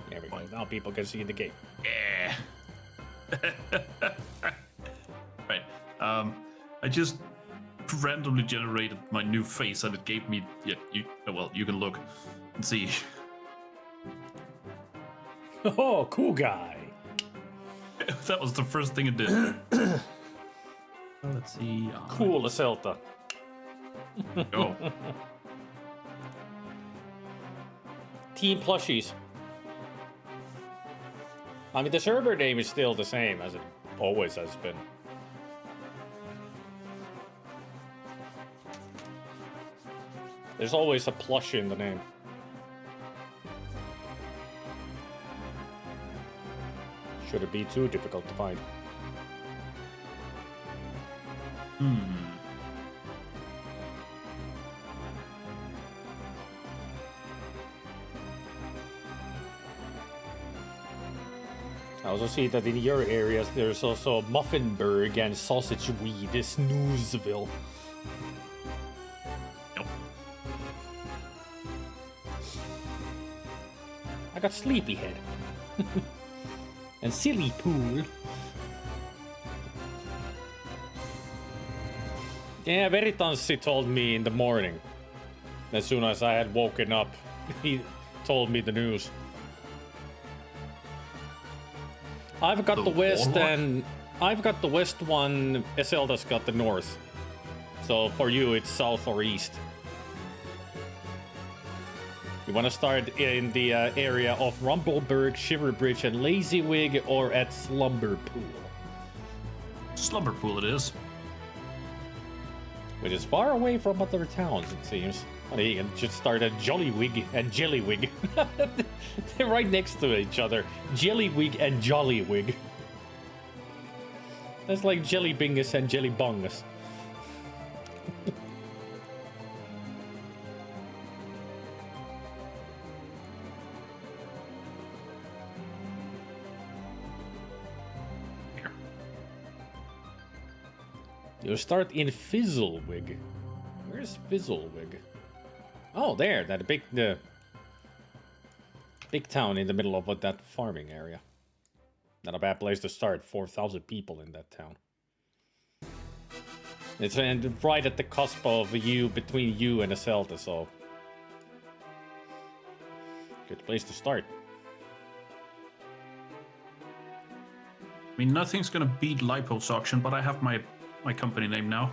There we go. Now people can see the game. Yeah. Right. I just randomly generated my new face, and it gave me. Yeah. Well, you can look and see. Oh, cool guy. That was the first thing it did. Let's see. Cool Celta. Go. Team plushies. I mean, the server name is still the same as it always has been. There's always a plushie in the name. Should it be too difficult to find? I also see that in your areas there's also Muffinburg and Sausage Weed, Snoozeville. Yep. I got Sleepyhead. And Silly Pool. Yeah, Veritansi told me in the morning. As soon as I had woken up, he told me the news. I've got the west and I've got the west one. Eselda's got the north. So for you, it's south or east. You want to start in the area of Rumbleburg, Shiverbridge, and Lazywig, or at Slumberpool? Slumberpool it is. Which is far away from other towns, it seems. I mean, you can just start at Jollywig and Jellywig. They're right next to each other. Jellywig and Jollywig. That's like Jellybingus and Jellybungus. You start in Fizzlewig. Where's Fizzlewig? Oh, there, that big big town in the middle of that farming area. Not a bad place to start. 4,000 people in that town. It's right at the cusp of between you and Eselta, so good place to start. I mean, nothing's gonna beat liposuction, but I have my company name now.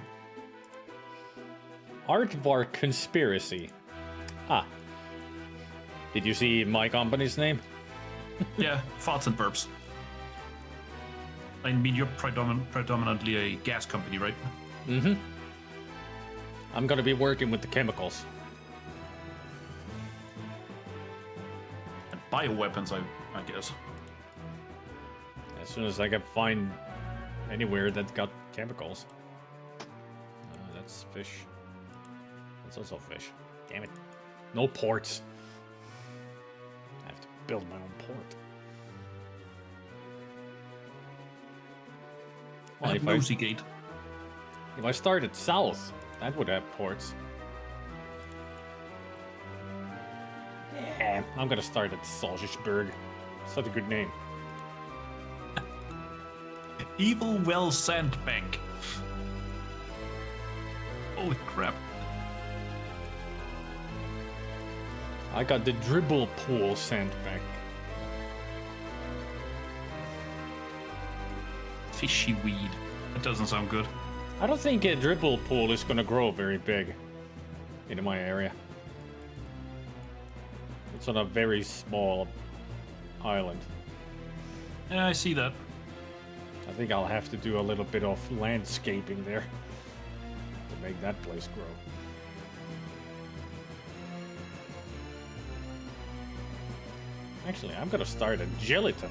Aardvark Conspiracy. Ah. Did you see my company's name? Yeah, farts and burps. I mean, you're predominantly a gas company, right? Mm-hmm. I'm gonna be working with the chemicals. And bioweapons, I guess. As soon as I can find anywhere that got chemicals. That's fish. That's also fish. Damn it. No ports. I have to build my own port. Well, I have Nosy Gate. If I started south, that would have ports. Yeah, I'm gonna start at Sausageburg. Such a good name. Evil Well Sandbank. Holy crap. I got the Dribble Pool Sandbank. Fishy weed. That doesn't sound good. I don't think a Dribble Pool is gonna grow very big in my area. It's on a very small island. Yeah, I see that. I think I'll have to do a little bit of landscaping there to make that place grow. Actually, I'm gonna start at Gelatin.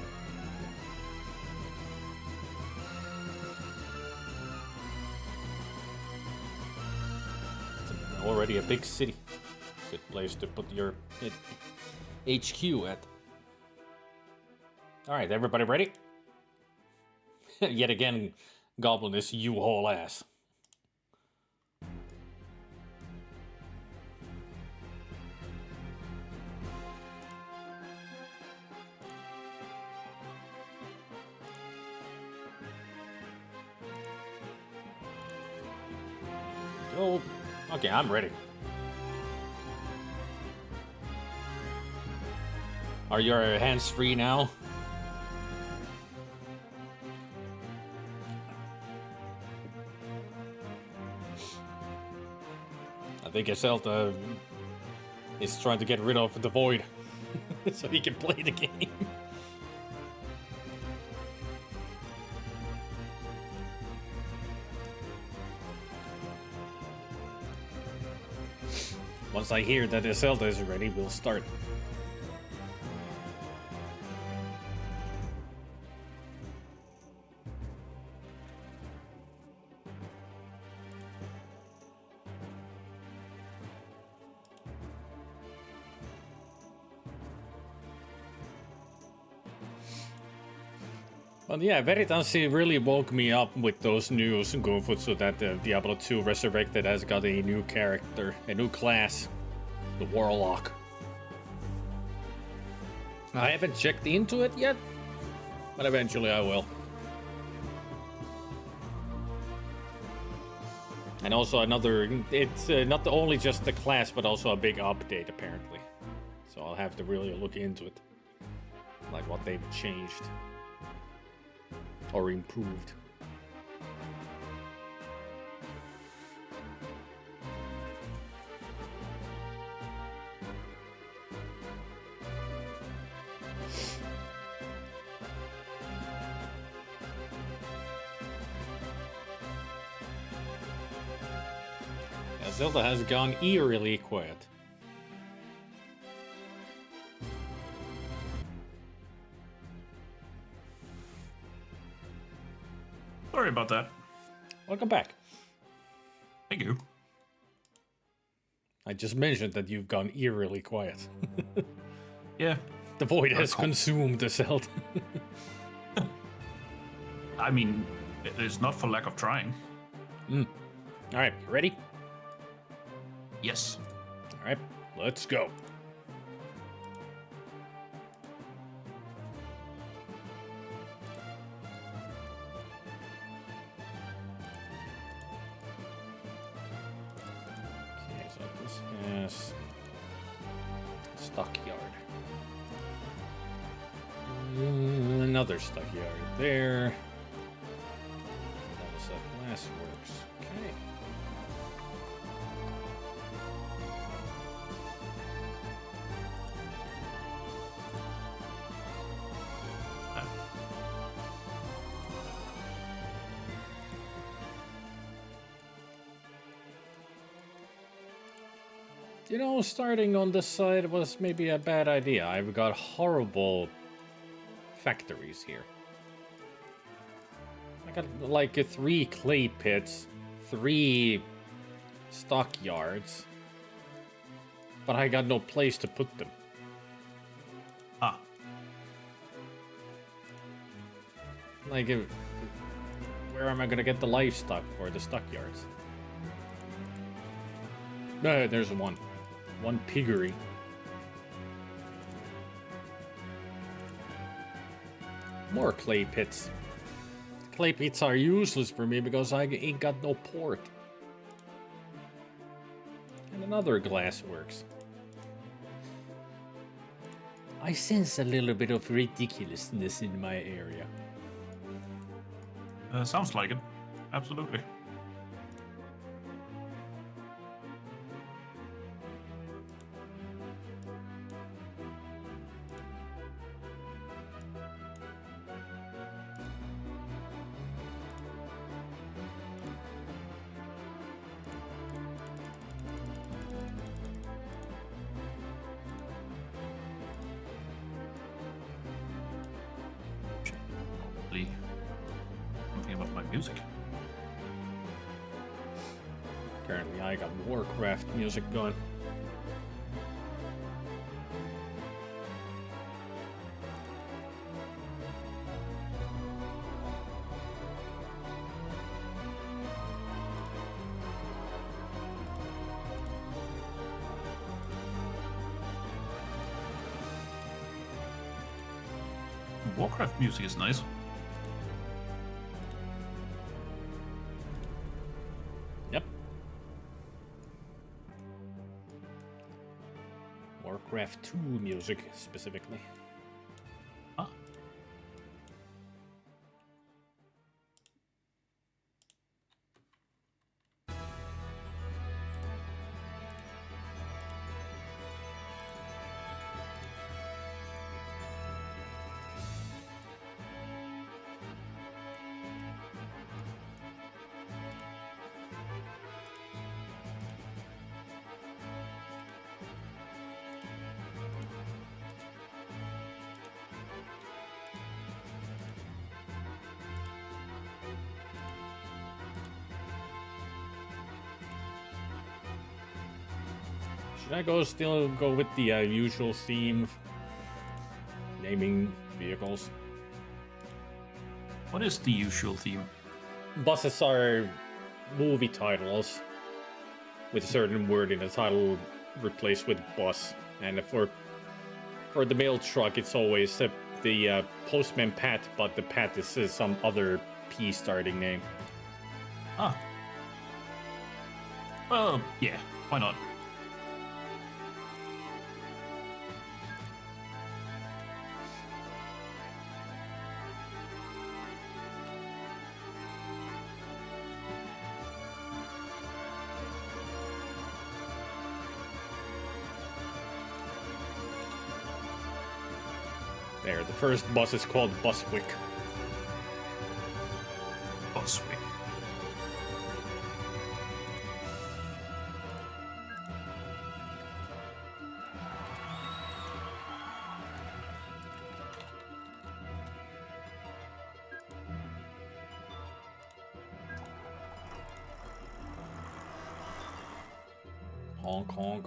It's already a big city. Good place to put your HQ at. Alright, everybody ready? Yet again, Goblin is U-Haul ass. Oh, okay, I'm ready. Are your hands free now? I think Zelda is trying to get rid of the void so he can play the game. Once I hear that the Zelda is ready, we'll start. But yeah, Veritas really woke me up with those news, Gofutsu, that Diablo 2 Resurrected has got a new character, a new class, the Warlock. I haven't checked into it yet, but eventually I will. And also it's not only just the class, but also a big update apparently. So I'll have to really look into it, like what they've changed. Or improved. Yeah, Zelda has gone eerily quiet. Sorry about that. Welcome back. Thank you. I just mentioned that you've gone eerily quiet. Yeah. The void has consumed the Zelda. I mean, it's not for lack of trying. Alright, you ready? Yes. Alright, let's go. Yes. Stockyard. Another stockyard there. That was a glassworks. Okay. You know, starting on this side was maybe a bad idea. I've got horrible factories here. I got like 3 clay pits, 3 stockyards, but I got no place to put them. Ah. Like, where am I gonna get the livestock for the stockyards? No, there's one. One piggery. More clay pits. Clay pits are useless for me because I ain't got no port. And another glassworks. I sense a little bit of ridiculousness in my area. Sounds like it. Absolutely. Something about my music. Apparently I got Warcraft music going. Warcraft music is nice. Yep. Warcraft 2 music specifically. Huh? Should I still go with the usual theme? Naming vehicles. What is the usual theme? Buses are movie titles with a certain word in the title replaced with bus. And for the mail truck, it's always the Postman Pat, but the Pat is some other P starting name. Ah. Well, yeah, why not? There, the first bus is called Buswick. Buswick. Honk honk.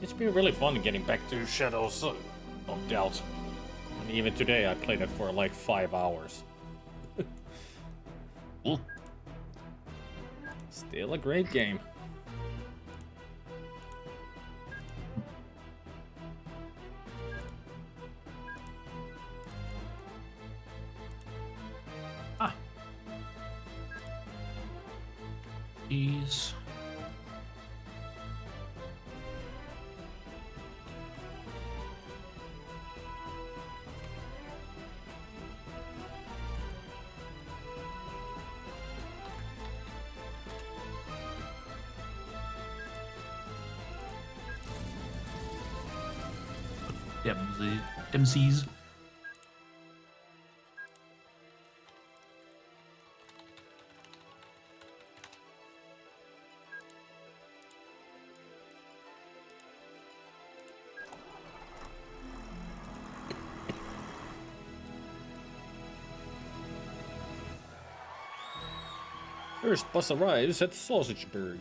It's been really fun getting back to Shadows of Doubt. And even today I played it for like 5 hours. Cool. Still a great game. Ah. These. MCs. First bus arrives at Sausageburg.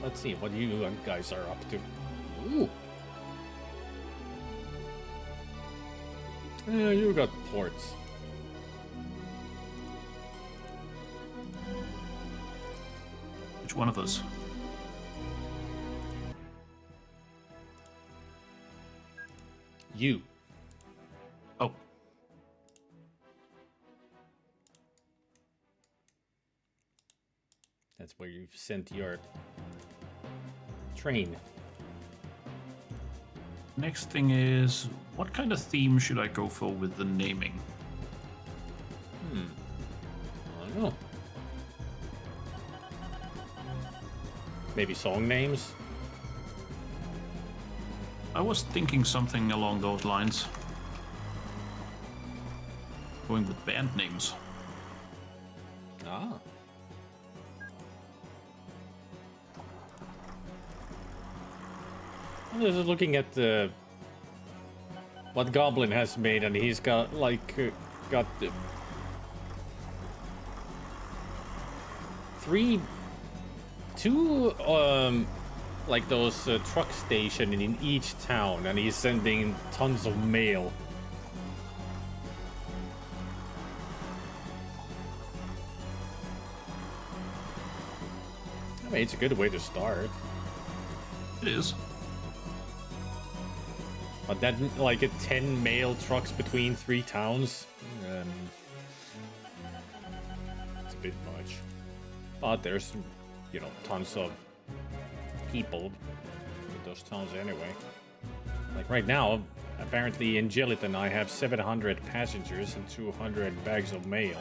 Let's see what you guys are up to. Ooh. Yeah, you got ports. Which one of us? You. Oh. That's where you've sent your train. Next thing is, what kind of theme should I go for with the naming? I don't know. Maybe song names? I was thinking something along those lines. Going with band names. Ah. I'm just looking at what Goblin has made, and he's got like got two like those truck stations in each town, and he's sending tons of mail. I mean, it's a good way to start. It is. But that, like, 10 mail trucks between 3 towns, it's a bit much. But there's, you know, tons of people in those towns anyway. Like right now, apparently in Gelatin I have 700 passengers and 200 bags of mail.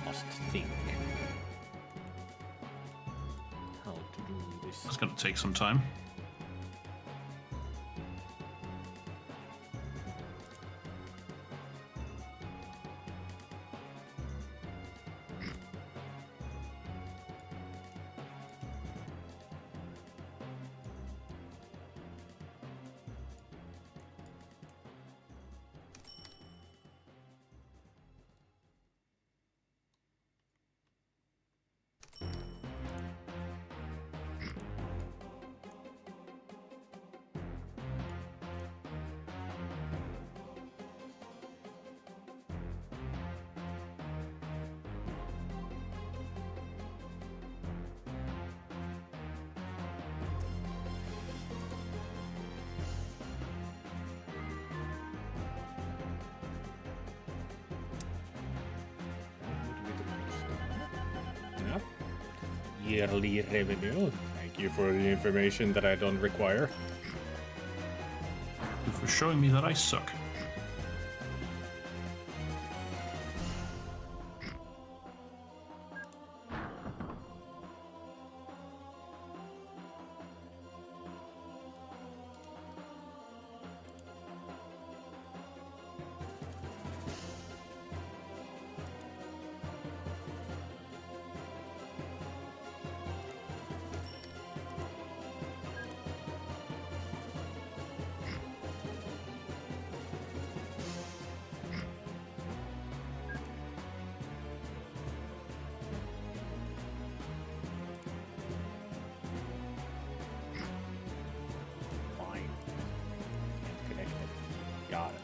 Must think how to do this. It's gonna take some time. Yearly revenue. Thank you for the information that I don't require. Thank you for showing me that I suck. Got it.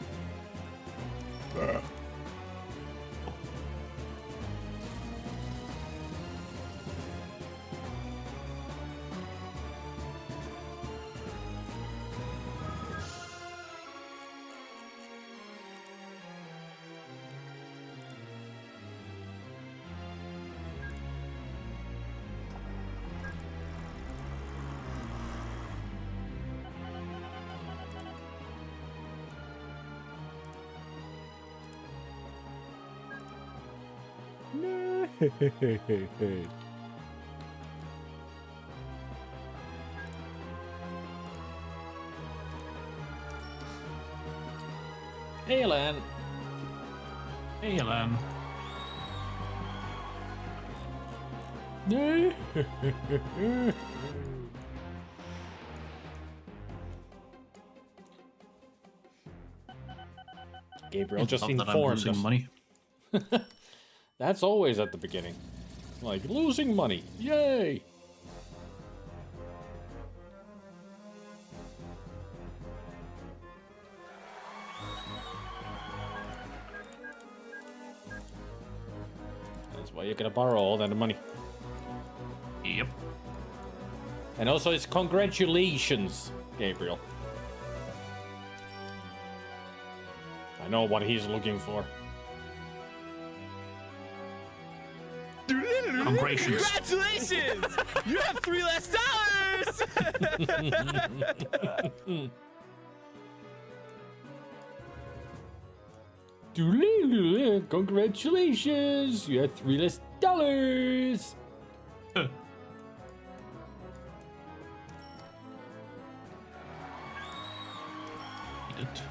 Hey, Alan. Hey, Alan. Gabriel just Not that I'm informed losing us. money. That's always at the beginning. Like, losing money. Yay! That's why you're gonna borrow all that money. Yep. And also, it's congratulations, Gabriel. I know what he's looking for. Congratulations! You have $3 less. Congratulations! You have $3 less. Eat it.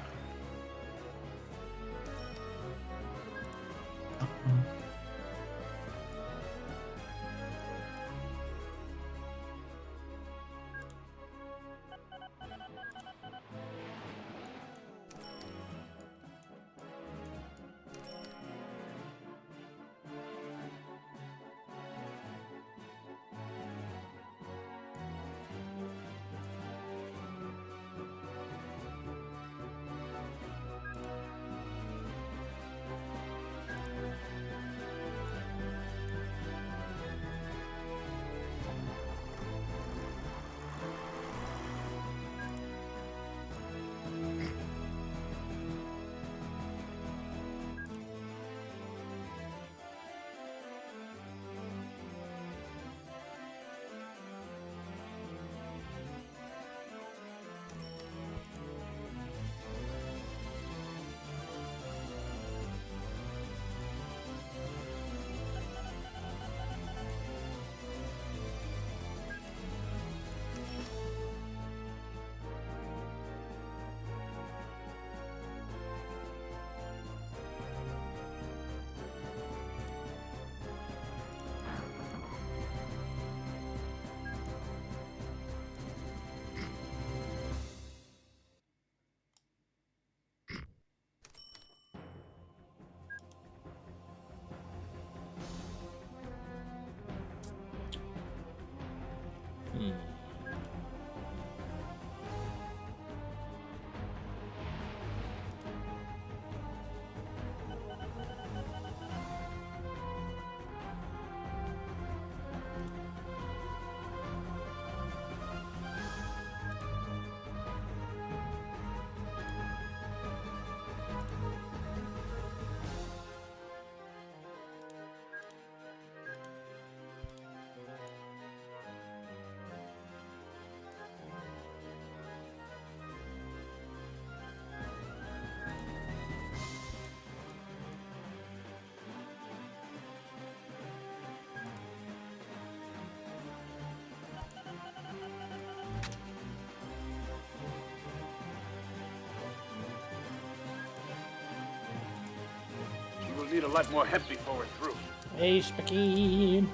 We'll need a lot more hemp before we're through. Hey, Specky.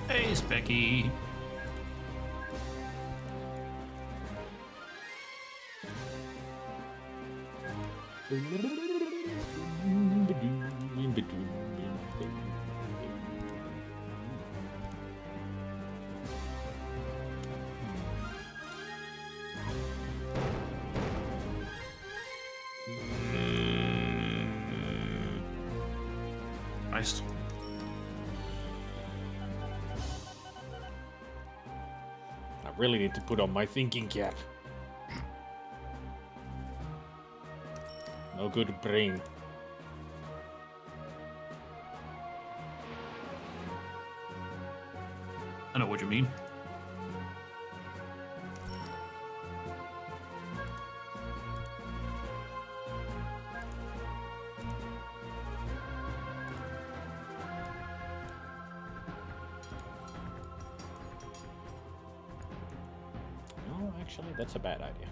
Hey, Specky. Christ. I really need to put on my thinking cap. No good brain. I know what you mean. No, actually, that's a bad idea.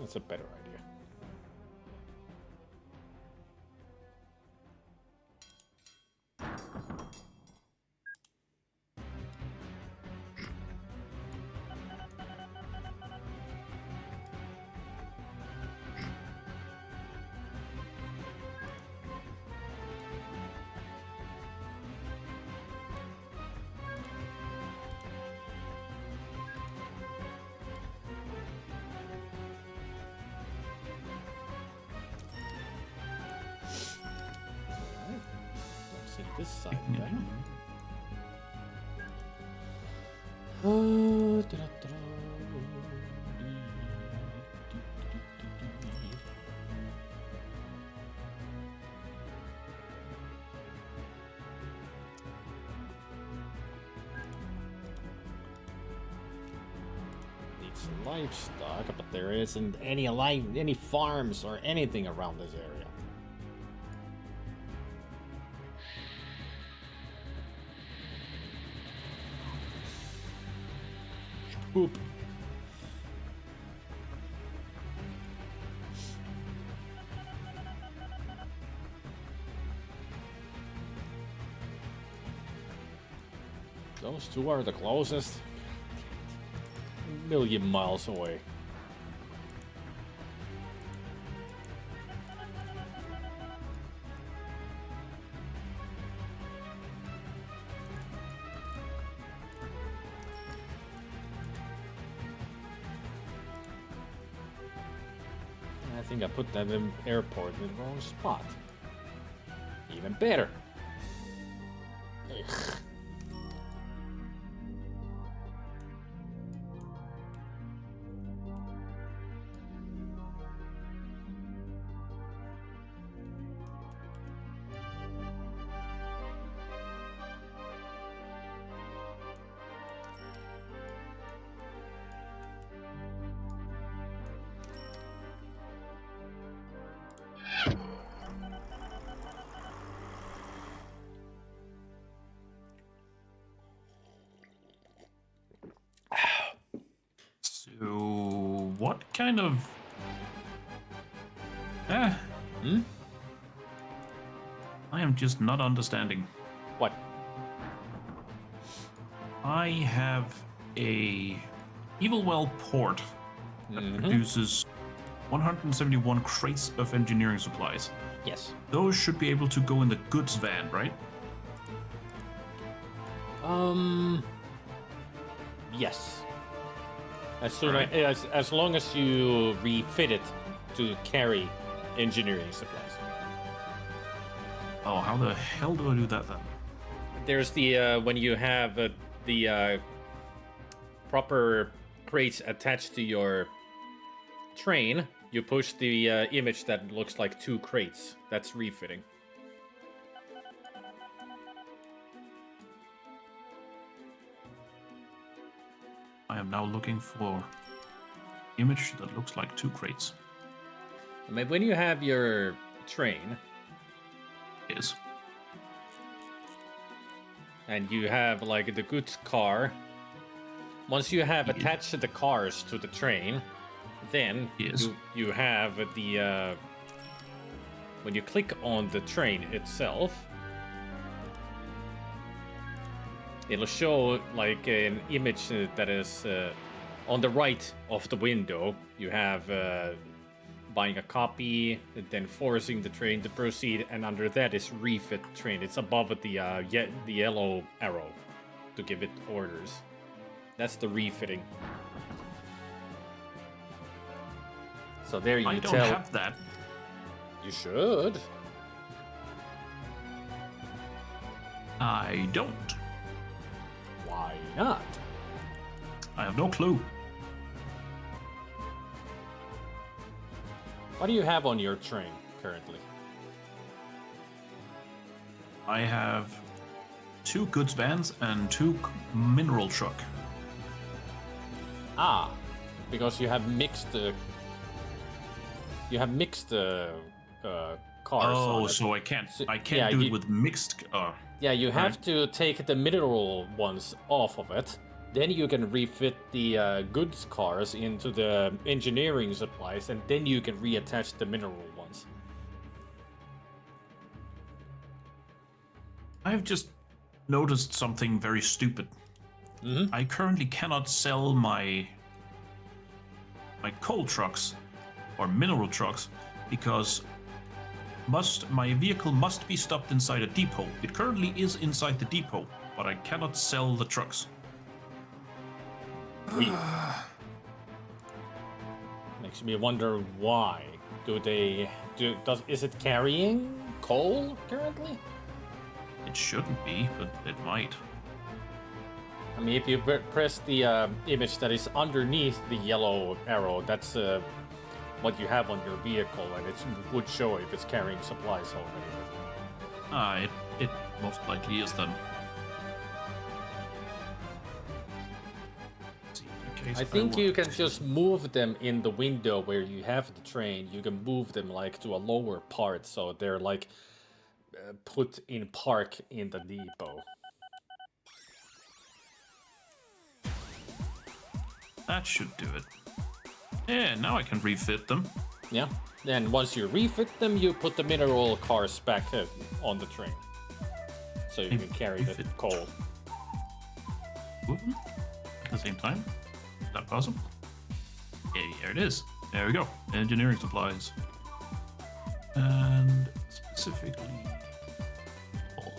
That's a better idea. Let's see this side then. Needs livestock, but there isn't any farms or anything around this area. Boop. Those two are the closest. A million miles away. I think I put that in airport in the wrong spot. Even better. Ugh. So, what kind of... I am just not understanding. What? I have a Evilwell port that produces 171 crates of engineering supplies. Yes. Those should be able to go in the goods van, right? Yes. As soon Right. as long as you refit it to carry engineering supplies. Oh, how the hell do I do that then? There's the when you have the proper crates attached to your train, you push the image that looks like two crates. That's refitting. I am now looking for image that looks like two crates. I mean, when you have your train Yes. and you have like the goods car, once you have Yeah. attached the cars to the train, then Yes. you have the when you click on the train itself, it'll show like an image that is on the right of the window. You have buying a copy, then forcing the train to proceed, and under that is refit train. It's above the yellow arrow to give it orders. That's the refitting. So there you I don't tell. have that. You should. I don't. Why not? I have no clue. What do you have on your train currently? I have 2 goods vans and 2 mineral truck. Ah, because you have mixed. You have mixed cars. Oh, on it. so I can't. So- I can't yeah, do you- it with mixed. Yeah, you have Right. to take the mineral ones off of it. Then you can refit the goods cars into the engineering supplies, and then you can reattach the mineral ones. I have just noticed something very stupid. Mm-hmm. I currently cannot sell my coal trucks or mineral trucks because my vehicle must be stopped inside a depot. It currently is inside the depot, but I cannot sell the trucks. Weird. Makes me wonder why. Is it carrying coal currently? It shouldn't be, but it might. I mean, if you press the image that is underneath the yellow arrow, that's what you have on your vehicle, and it would show if it's carrying supplies already. It most likely is then. I think you can just move them in the window where you have the train. You can move them like to a lower part, so they're like put in park in the depot. That should do it. Yeah, now I can refit them. Yeah. Then once you refit them, you put the mineral cars back on the train, so you can carry the Refit. coal. Move them at the same time. Is that possible? Yeah, here it is. There we go. Engineering supplies. And specifically... coal.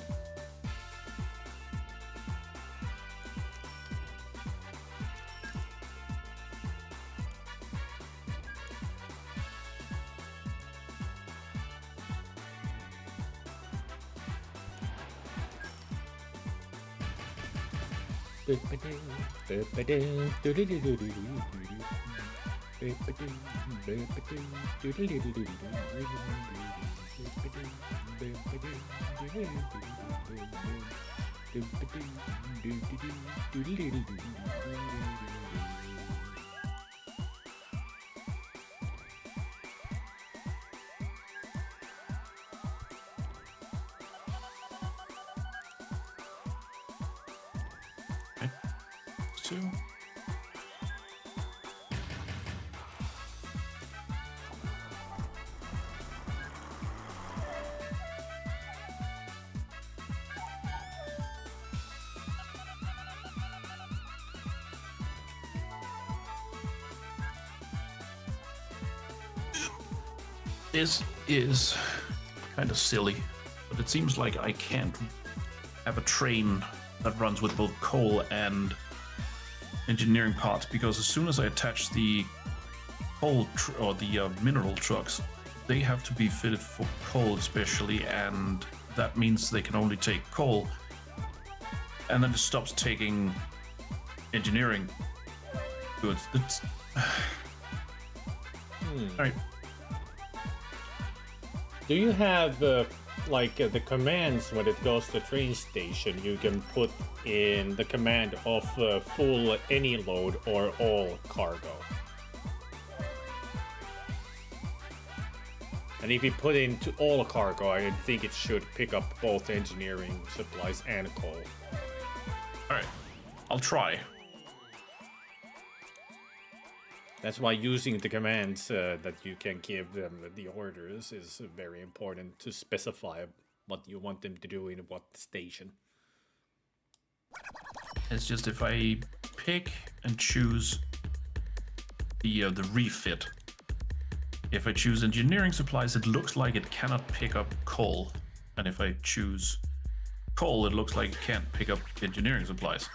Okay. 2. This is kind of silly, but it seems like I can't have a train that runs with both coal and engineering parts, because as soon as I attach the coal or the mineral trucks, they have to be fitted for coal especially, and that means they can only take coal, and then it stops taking engineering goods. It's all right. Do you have the commands when it goes to train station? You can put in the command of full any load or all cargo. And if you put into all cargo, I think it should pick up both engineering supplies and coal. All right, I'll try. That's why using the commands that you can give them the orders is very important to specify what you want them to do in what station. It's just if I pick and choose the refit. If I choose engineering supplies, it looks like it cannot pick up coal, and if I choose coal, it looks like it can't pick up engineering supplies.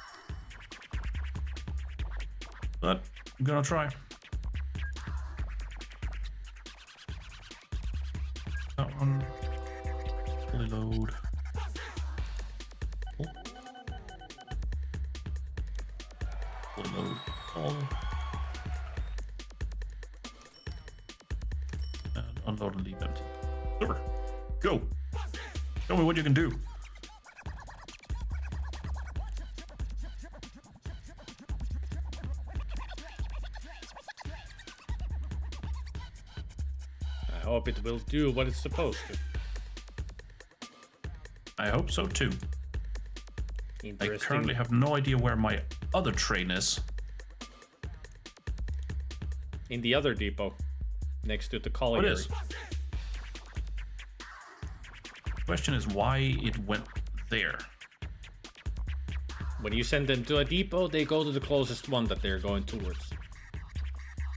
But I'm gonna try. Fully load. Oh. Fully load. All. And unload and leave empty. Super. Go. Show me what you can do. I hope it will do what it's supposed to. I hope so too. I Interesting. currently have no idea where my other train is. In the other depot, next to the What colliery. is? Question is why it went there. When you send them to a depot, they go to the closest one that they're going towards.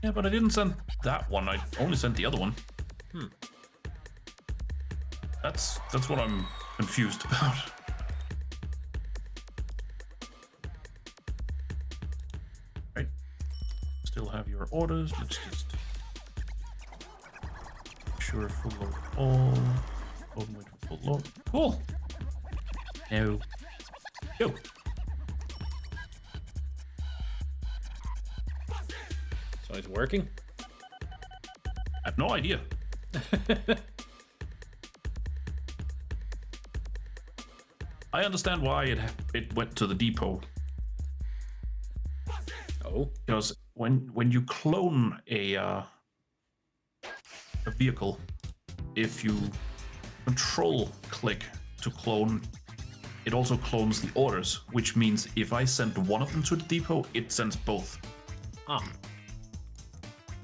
Yeah, but I didn't send that one. I only sent the other one. That's what I'm confused about. Right. Still have your orders. Let's just make sure full load all. Load and wait for full load. Cool. Now go. So it's working? I have no idea. I understand why it went to the depot. Oh, Because when you clone a vehicle, if you control click to clone, it also clones the orders, which means if I send one of them to the depot, it sends both. ah,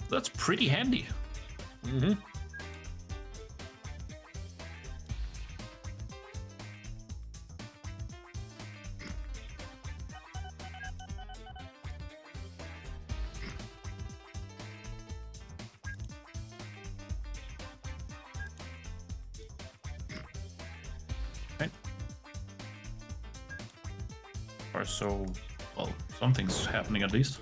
That's pretty handy. mm-hmm. Okay. Or so, well, something's happening at least.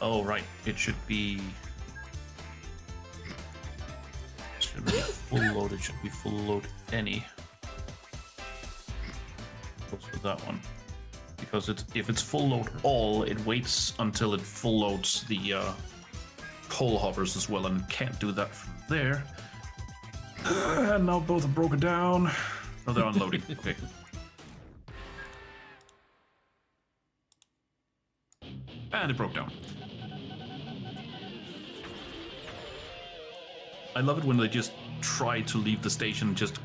Oh, right. It should be full load. It should be full load any. Goes with that one. Because if it's full load all, it waits until it full loads the coal hoppers as well, and can't do that from there. And now both are broken down. Oh, they're unloading. Okay. And it broke down. I love it when they just try to leave the station, just...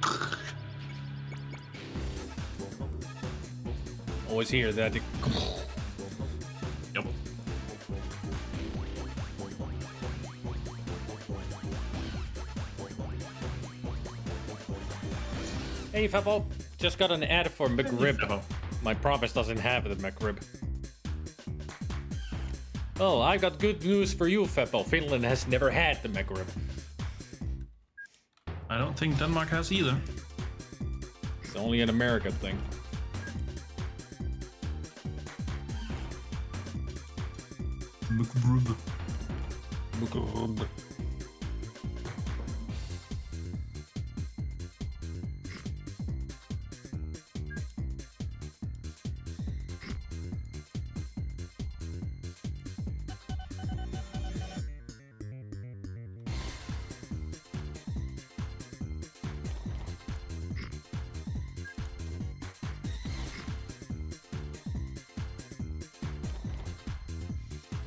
Always hear that. Yep. Hey, Fabo, just got an ad for McRib. Fabo. My promise doesn't have the McRib. Oh, I got good news for you, Febo. Finland has never had the McRib. I don't think Denmark has either. It's only an American thing. McRib. McRib.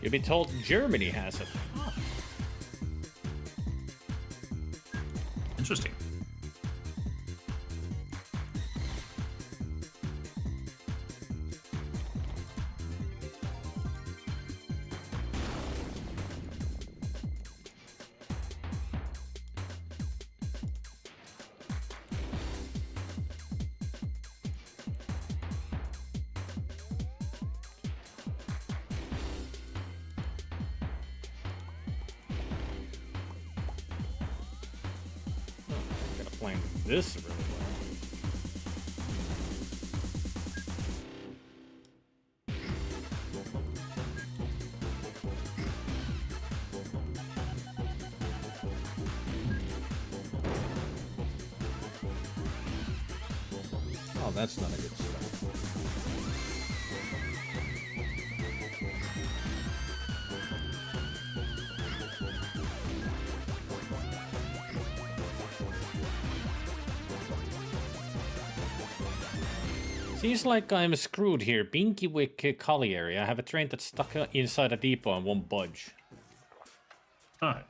We've been told Germany has it. Huh. Interesting. Playing this really well. Oh, that's not a good start. Seems like I'm screwed here. Binkywick Colliery. I have a train that's stuck inside a depot and won't budge. Alright.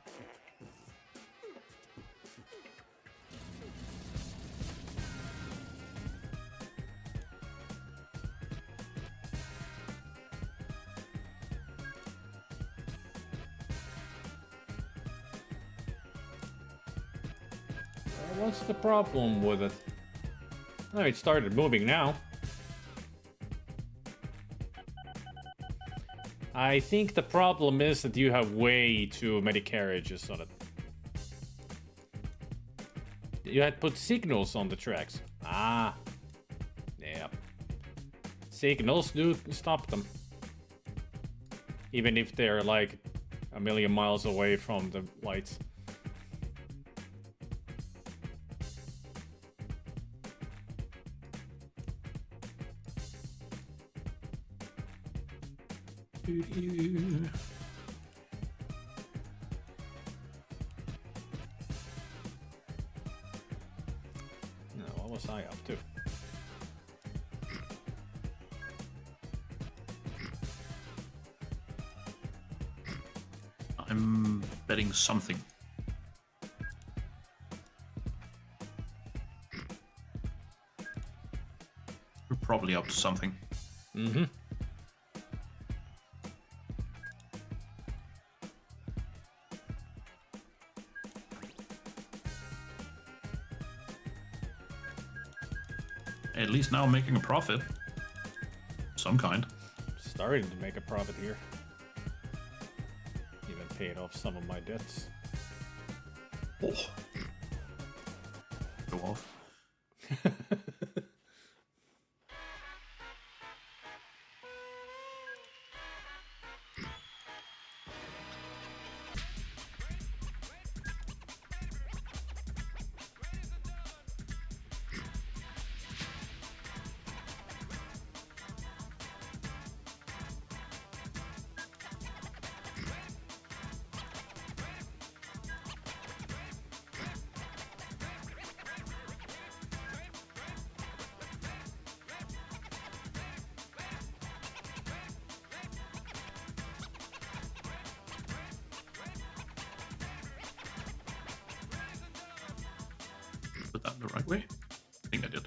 What's the problem with it? Oh, it started moving now. I think the problem is that you have way too many carriages on it. You had put signals on the tracks. Ah. Yeah. Signals do stop them. Even if they're like a million miles away from the lights. No, what was I up to? I'm betting something. We're probably up to something. Mm-hmm. At least now I'm making a profit. Some kind. Starting to make a profit here. Even paid off some of my debts. Oh. Go off. Put that the right way? I think I did.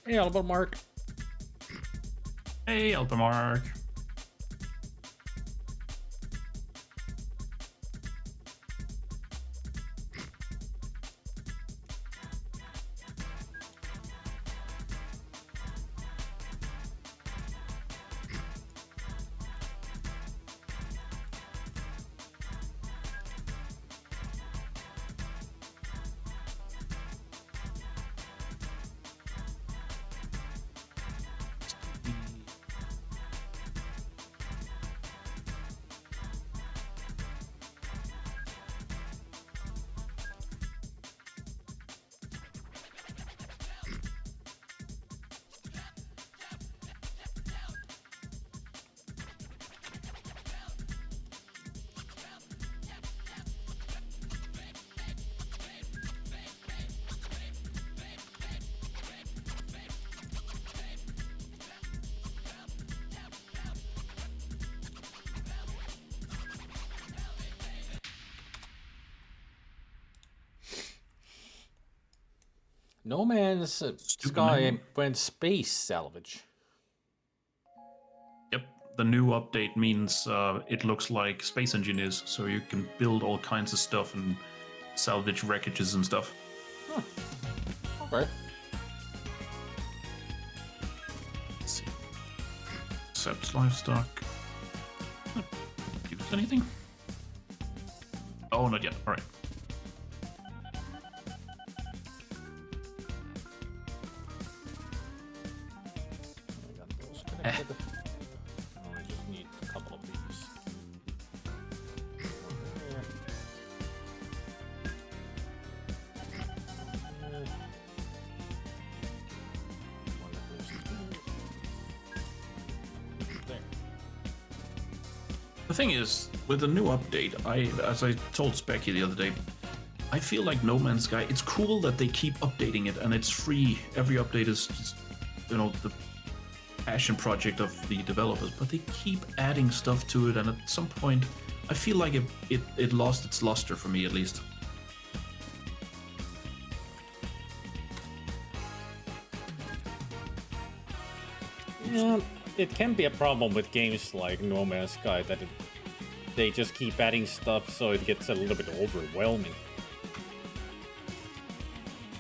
Hey, Albert Mark. Hey, Alpemark. No Man's Stupid Sky name. went space salvage. Yep, the new update means it looks like Space Engineers, so you can build all kinds of stuff and salvage wreckages and stuff. Huh. Okay. Let's see. Accept livestock. Give us anything? Oh, not yet. All right. I got those connected. Oh, I just need a couple of these. One there. One that goes there. The thing is, with the new update, as I told Specky the other day, I feel like No Man's Sky, it's cool that they keep updating it and it's free. Every update is just, the passion project of the developers, but they keep adding stuff to it, and at some point, I feel like it lost its luster for me, at least. Yeah, it can be a problem with games like No Man's Sky that they just keep adding stuff, so it gets a little bit overwhelming.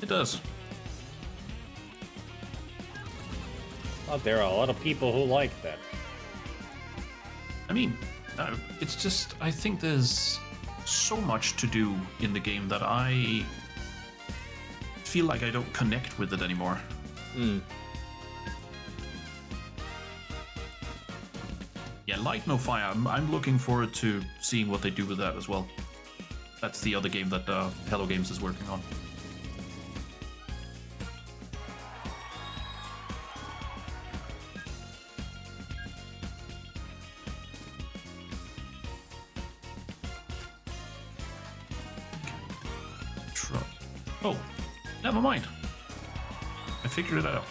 It does. But there are a lot of people who like that. I mean, it's just, I think there's so much to do in the game that I feel like I don't connect with it anymore. Yeah, Light No Fire, I'm looking forward to seeing what they do with that as well. That's the other game that Hello Games is working on. Oh, never mind. I figured it out.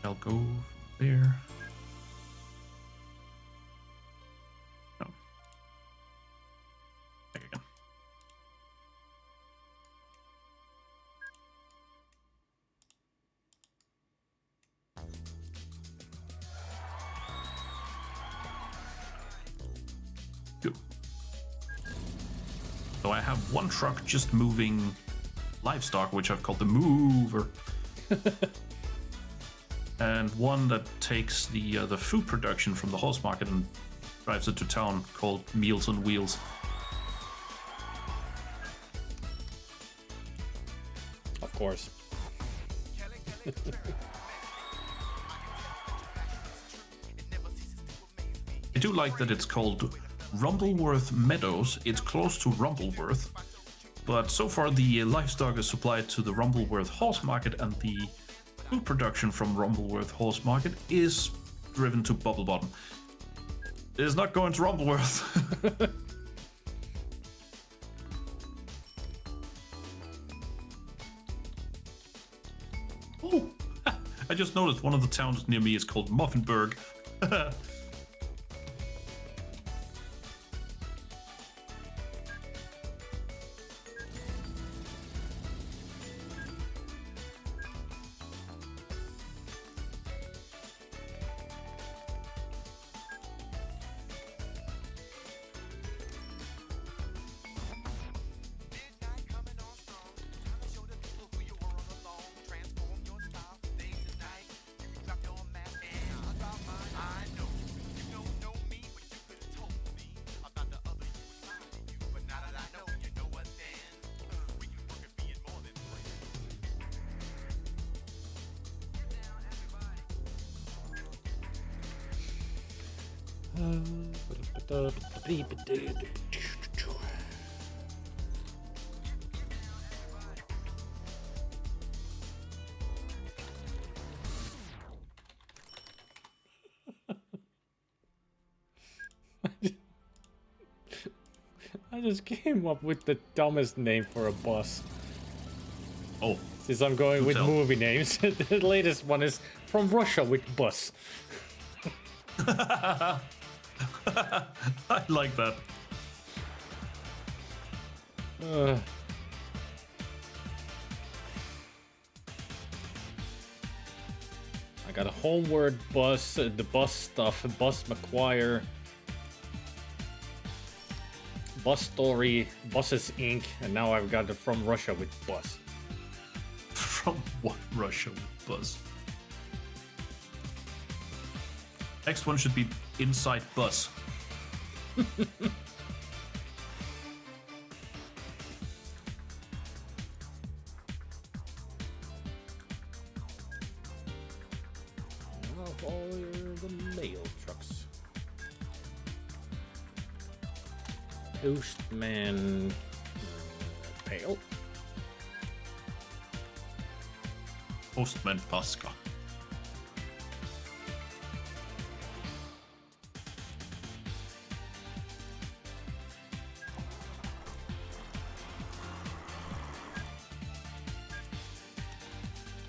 I'll go there. No. Back again. Good. So I have one truck just moving livestock, which I've called the mover. And one that takes the food production from the horse market and drives it to town, called Meals on Wheels. Of course. I do like that it's called Rumbleworth Meadows. It's close to Rumbleworth, but so far the livestock is supplied to the Rumbleworth Horse Market, and the food production from Rumbleworth Horse Market is driven to Bubble Bottom. It is not going to Rumbleworth. Oh, I just noticed one of the towns near me is called Muffinburg. I just came up with the dumbest name for a bus. Oh, Since I'm going with tell. movie names, the latest one is From Russia with Bus. I like that. I got a Homeward Bus, the bus stuff, Bus McGuire, Bus Story, Buses Inc., and now I've got the From Russia with Bus. From what Russia with Buzz? Next one should be Inside Bus. Of all the mail trucks. Postman Pail. Postman Pasca.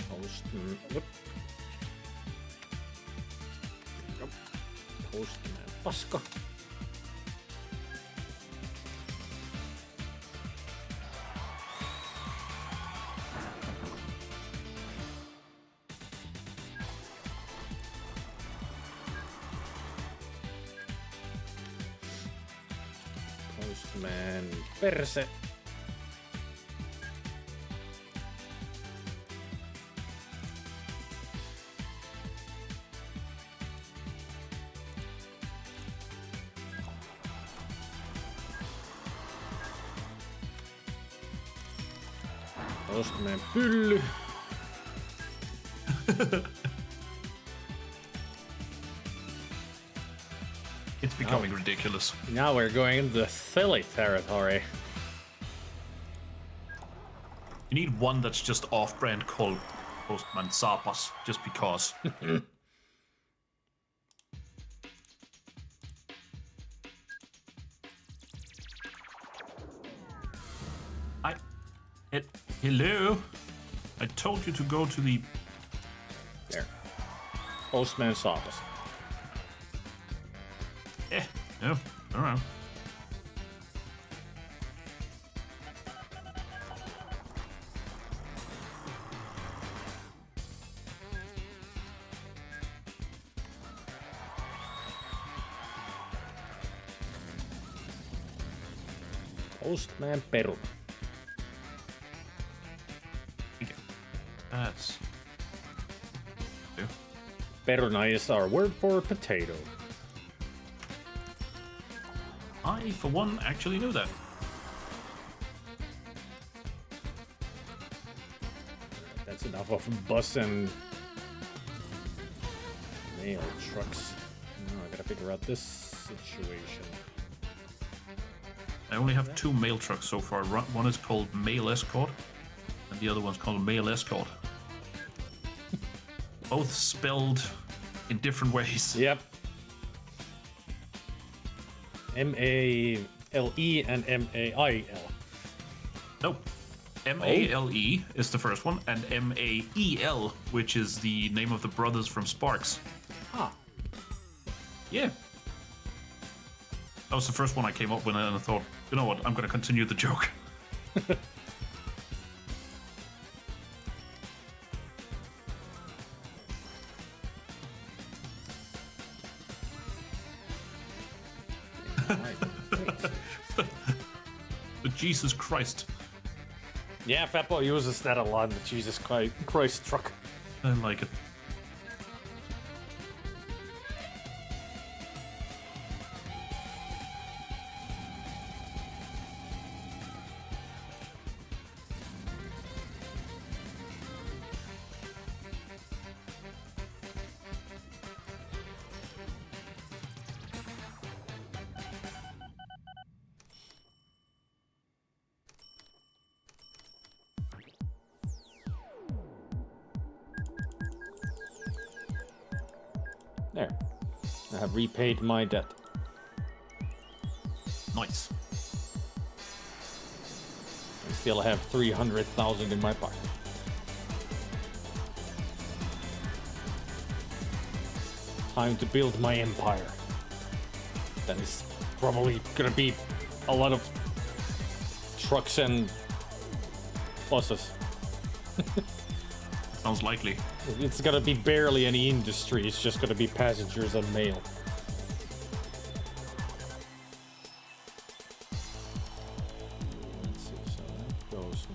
Postman. Whoop. Nope. Postman Paska. Postman Perse. Postman Pylly. It's becoming ridiculous. Now we're going into the silly territory. You need one that's just off-brand called Postman Zapas, just because. Hello? I told you to go to the... There. Postman's office. No, alright. Postman Peru. That's... Peruna is our word for potato. I, for one, actually knew that. That's enough of bus and mail trucks. Now I gotta figure out this situation. I only have 2 mail trucks so far. One is called Mail Escort, and the other one's called Mail Escort. Both spelled in different ways. Yep. M-A-L-E and M-A-I-L. Nope. M-A-L-E is the first one, and M-A-E-L, which is the name of the brothers from Sparks. Ah. Yeah. That was the first one I came up with, and I thought, you know what, I'm going to continue the joke. But Jesus Christ. Yeah, Fatboy uses that a lot, the Jesus Christ truck. I like it. There. I have repaid my debt. Nice. I still have 300,000 in my pocket. time to build my empire. That is probably gonna be a lot of trucks and buses. Sounds likely. It's gonna be barely any industry, it's just gonna be passengers and mail. Let's see, so that goes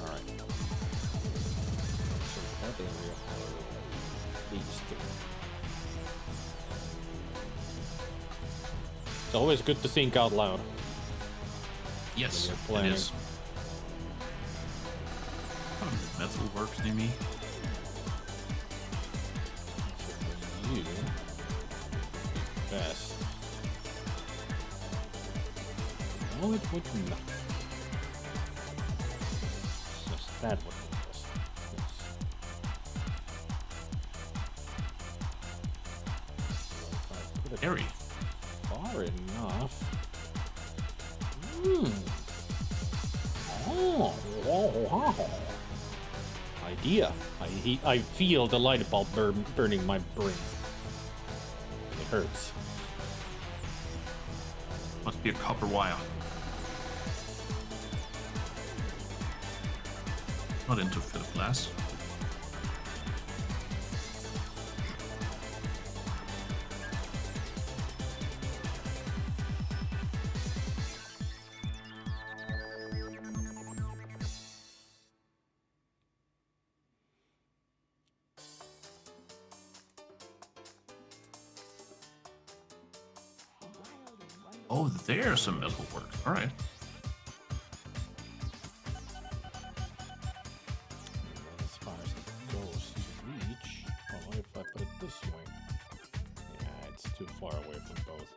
Alright. So that area for these two. It's always good to think out loud. Yes, When it you're planning. is. Metal works near me. You best. No, it would not. Just that would be best. Yes. If I put it Harry. far enough. Oh, wow. Idea. I feel the light bulb burning my brain. It hurts. Must be a copper wire. Not into Philip Glass. Oh, there's some metal work. All right. As far as it goes to reach, oh, what if I put it this way? Yeah, it's too far away from both.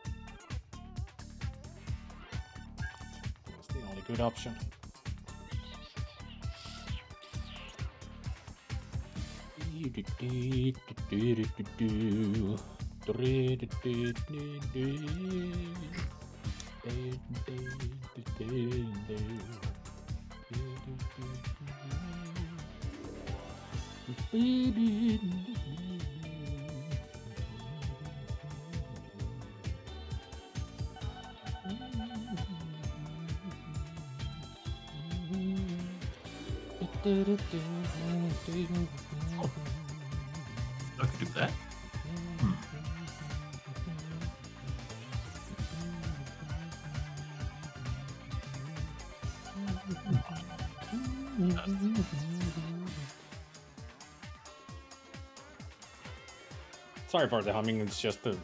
That's the only good option. I could do that. Sorry for the humming, it's just the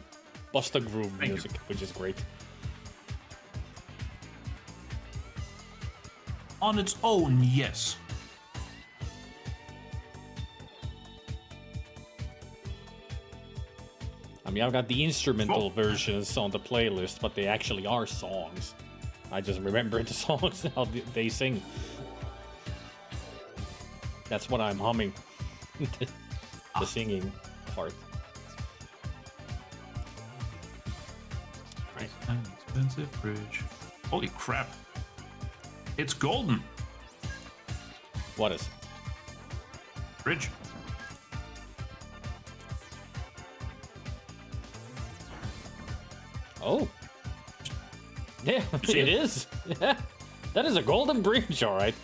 Busta Groove Thank you. music, which is great. On its own, yes. I mean, I've got the instrumental versions on the playlist, but they actually are songs. I just remember the songs, how they sing. That's what I'm humming. The singing part. Right. An expensive bridge. Holy crap. It's golden. What is? Bridge. Oh. Yeah, see it it? is. Yeah. That is a golden bridge, alright.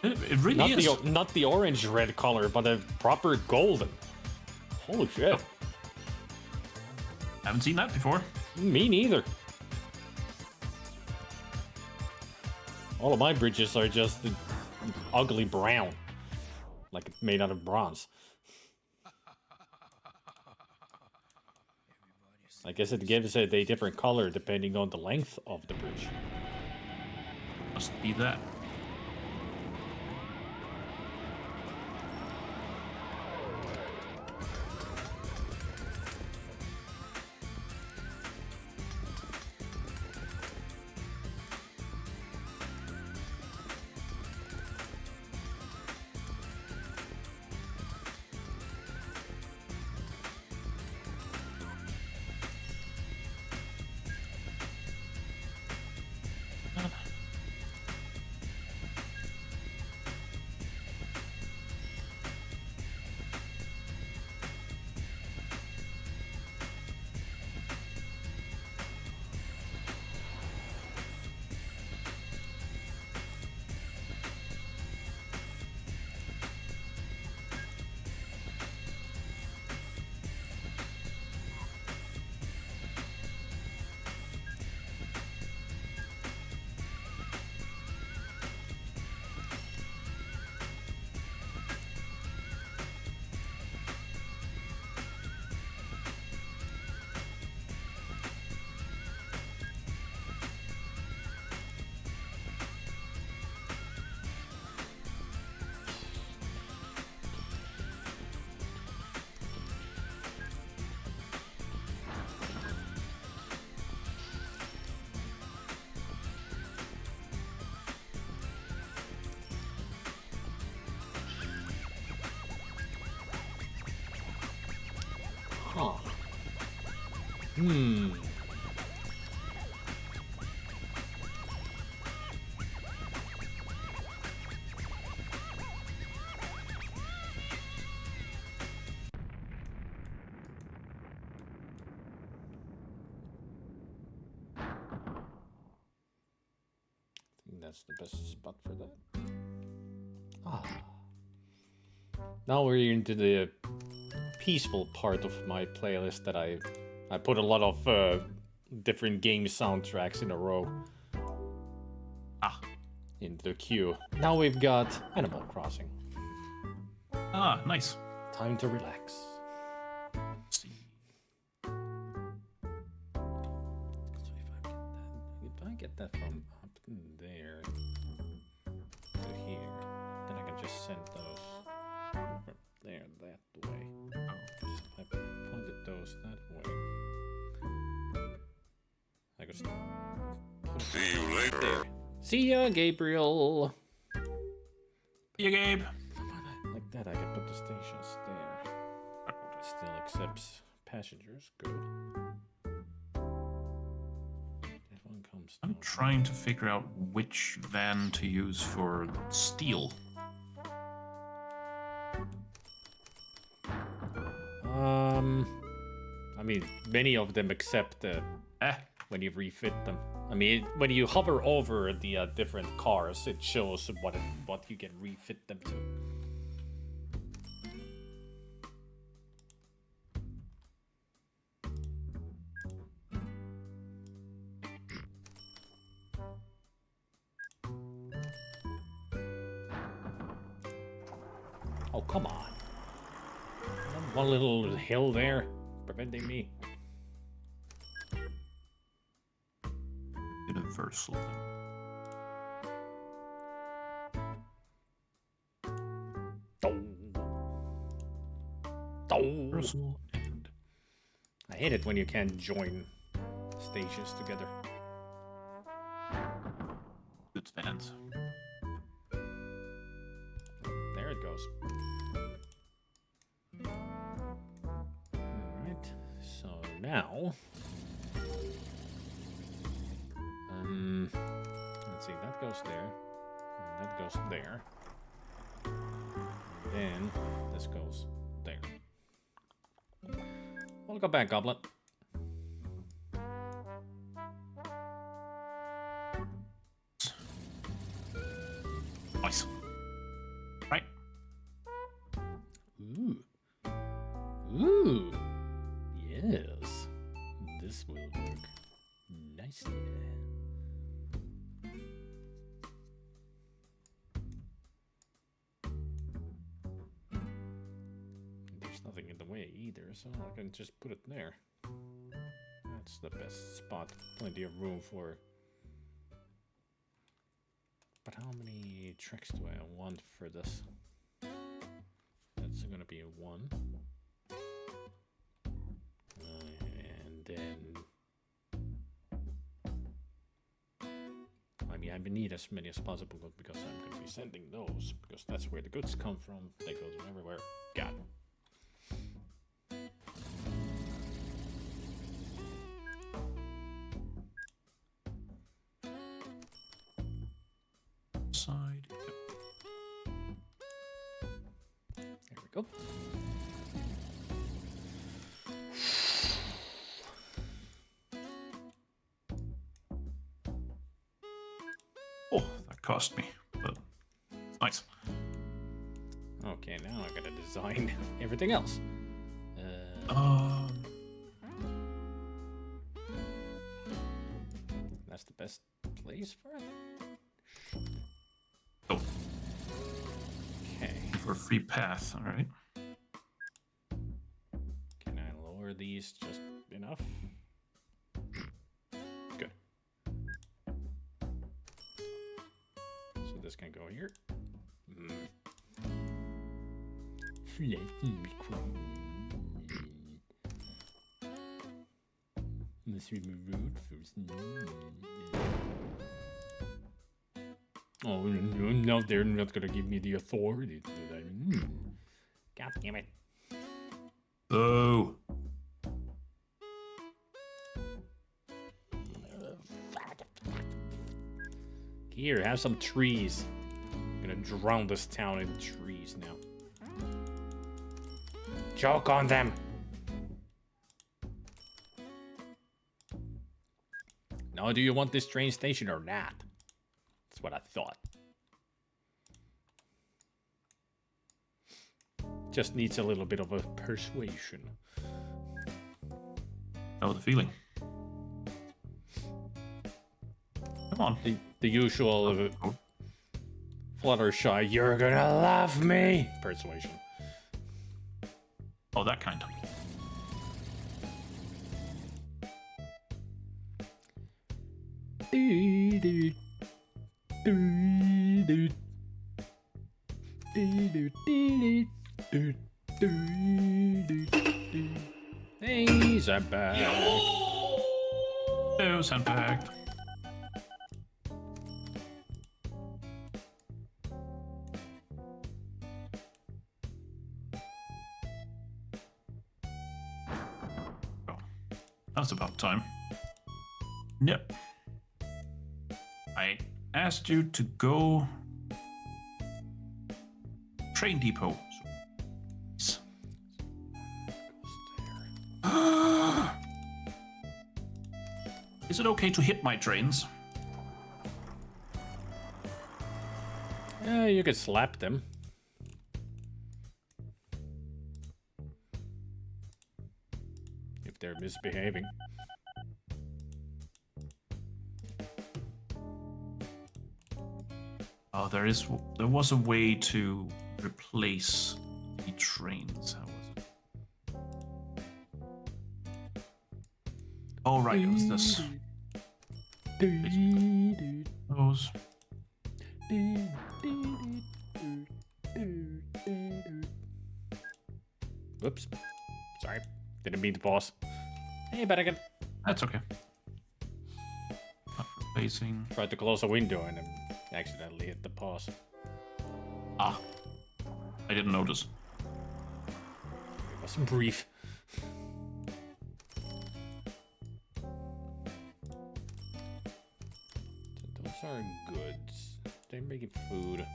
It really is. Not the orange red color, but a proper golden. Holy shit. Haven't seen that before. Me neither. All of my bridges are just ugly brown. Like made out of bronze. I guess it gives it a different color depending on the length of the bridge. Must be that. Huh. Hmm. I think that's the best spot for that. Ah. Now we're into the peaceful part of my playlist that I put a lot of different game soundtracks in a row into the queue. Now we've got Animal Crossing. Ah, nice. Time to relax. Let's see. So if I get that from up there to here, then I can just send those over there that way. So if I pointed those that way, I could put See you later. there. See ya, Gabriel. See you, Gabe. Like that, I can put the stations there. Still accepts passengers. Good. That one comes I'm down. trying to figure out which van to use for steel. I mean, many of them accept when you refit them. I mean, when you hover over the different cars, it shows what you can refit them to. Oh, come on. One little hill there preventing me. Universal. Universal and I hate it when you can't join stations together. good fans. There it goes. Alright, so now... let's see, that goes there. And that goes there. And then this goes there. Welcome back, Goblet. Nice. Right. Ooh. Ooh. Yes. This will work nicely. There's nothing in the way either, so I can just put it there. That's the best spot. Plenty of room for... But how many tracks do I want for this? That's gonna be a 1. And then... I mean, I need as many as possible because I'm gonna be sending those, because that's where the goods come from. They go everywhere. Got it. Side. There we go. Oh, that cost me, but it's nice. Okay, now I gotta design everything else. That's the best place for it? Oh, Okay. for a free path, all right. Can I lower these just enough? Good. So this can go here. Flattening required. Let's remove road first. Oh, no, they're not gonna give me the authority to do that. God damn it. Oh, Here, have some trees. I'm gonna drown this town in trees now. Choke on them. Now, do you want this train station or not? That's what I thought. Just needs a little bit of a persuasion. Know the feeling. Come on. The usual Fluttershy, you're gonna love me persuasion. Oh, that kind. Hey, sandbag. Oh, sandbag. Oh, that's about time. Yep. I asked you to go train depot. Is it okay to hit my trains? Yeah, you could slap them. If they're misbehaving. Oh, there was a way to replace the trains. How was it? Oh, right, it was this. Those. Whoops. Sorry. Didn't mean to pause. Hey, but I can... That's okay. Not replacing. Tried to close a window and accidentally hit the pause. Ah. I didn't notice. It was brief. Those are goods. They're making food.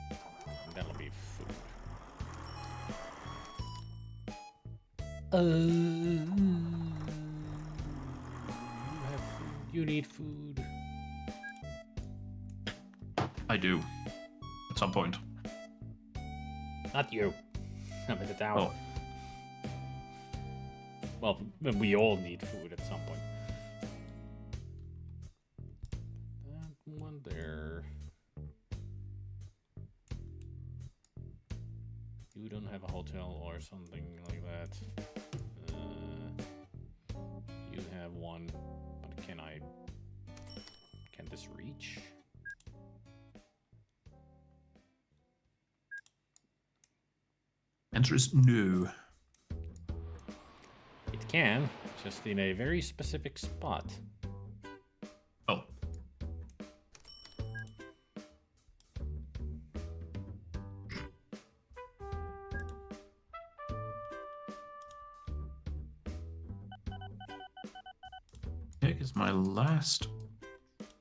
That'll be food. You need food. I do. At some point. Not you. I'm at the tower. Oh. Well, we all need food at some point. That one there. You don't have a hotel or something like that. You have one, but can this reach? Answer is no. It can, just in a very specific spot. Oh. Heck is my last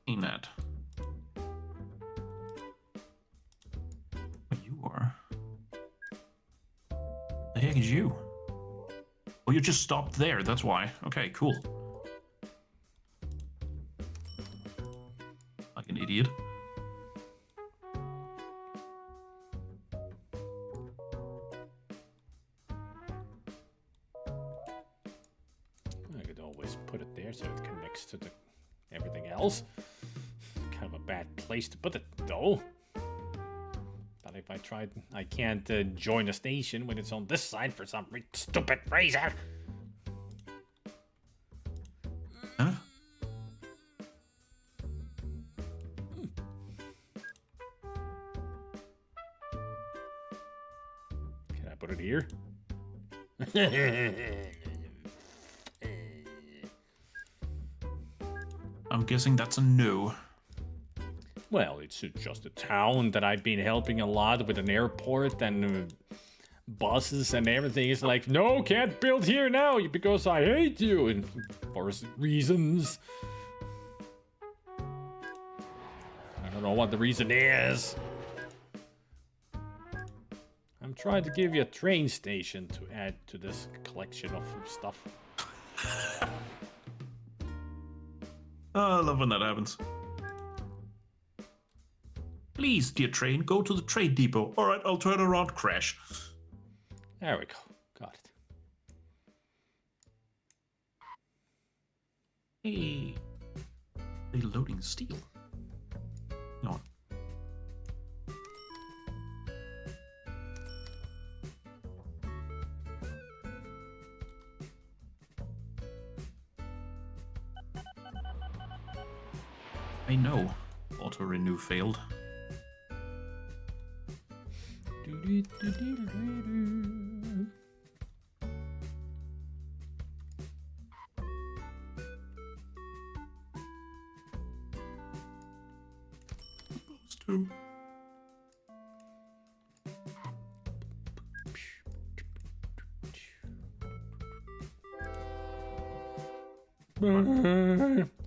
net. You are. The heck is you? Oh, you just stopped there, that's why. Okay, cool. Like an idiot. I could always put it there so it connects to everything else. Kind of a bad place to put it, though. But if I tried, I can't join a station when it's on this side for some stupid reason. Huh? Can I put it here? I'm guessing that's a no. Well, it's just a town that I've been helping a lot with an airport and buses and everything. It's like, no, can't build here now because I hate you, and for reasons. I don't know what the reason is. I'm trying to give you a train station to add to this collection of stuff. Oh, I love when that happens. Please, dear train, go to the train depot. All right, I'll turn around, crash. There we go. Got it. Hey, they loading steel. No. I know. Auto renew failed. Supposed to.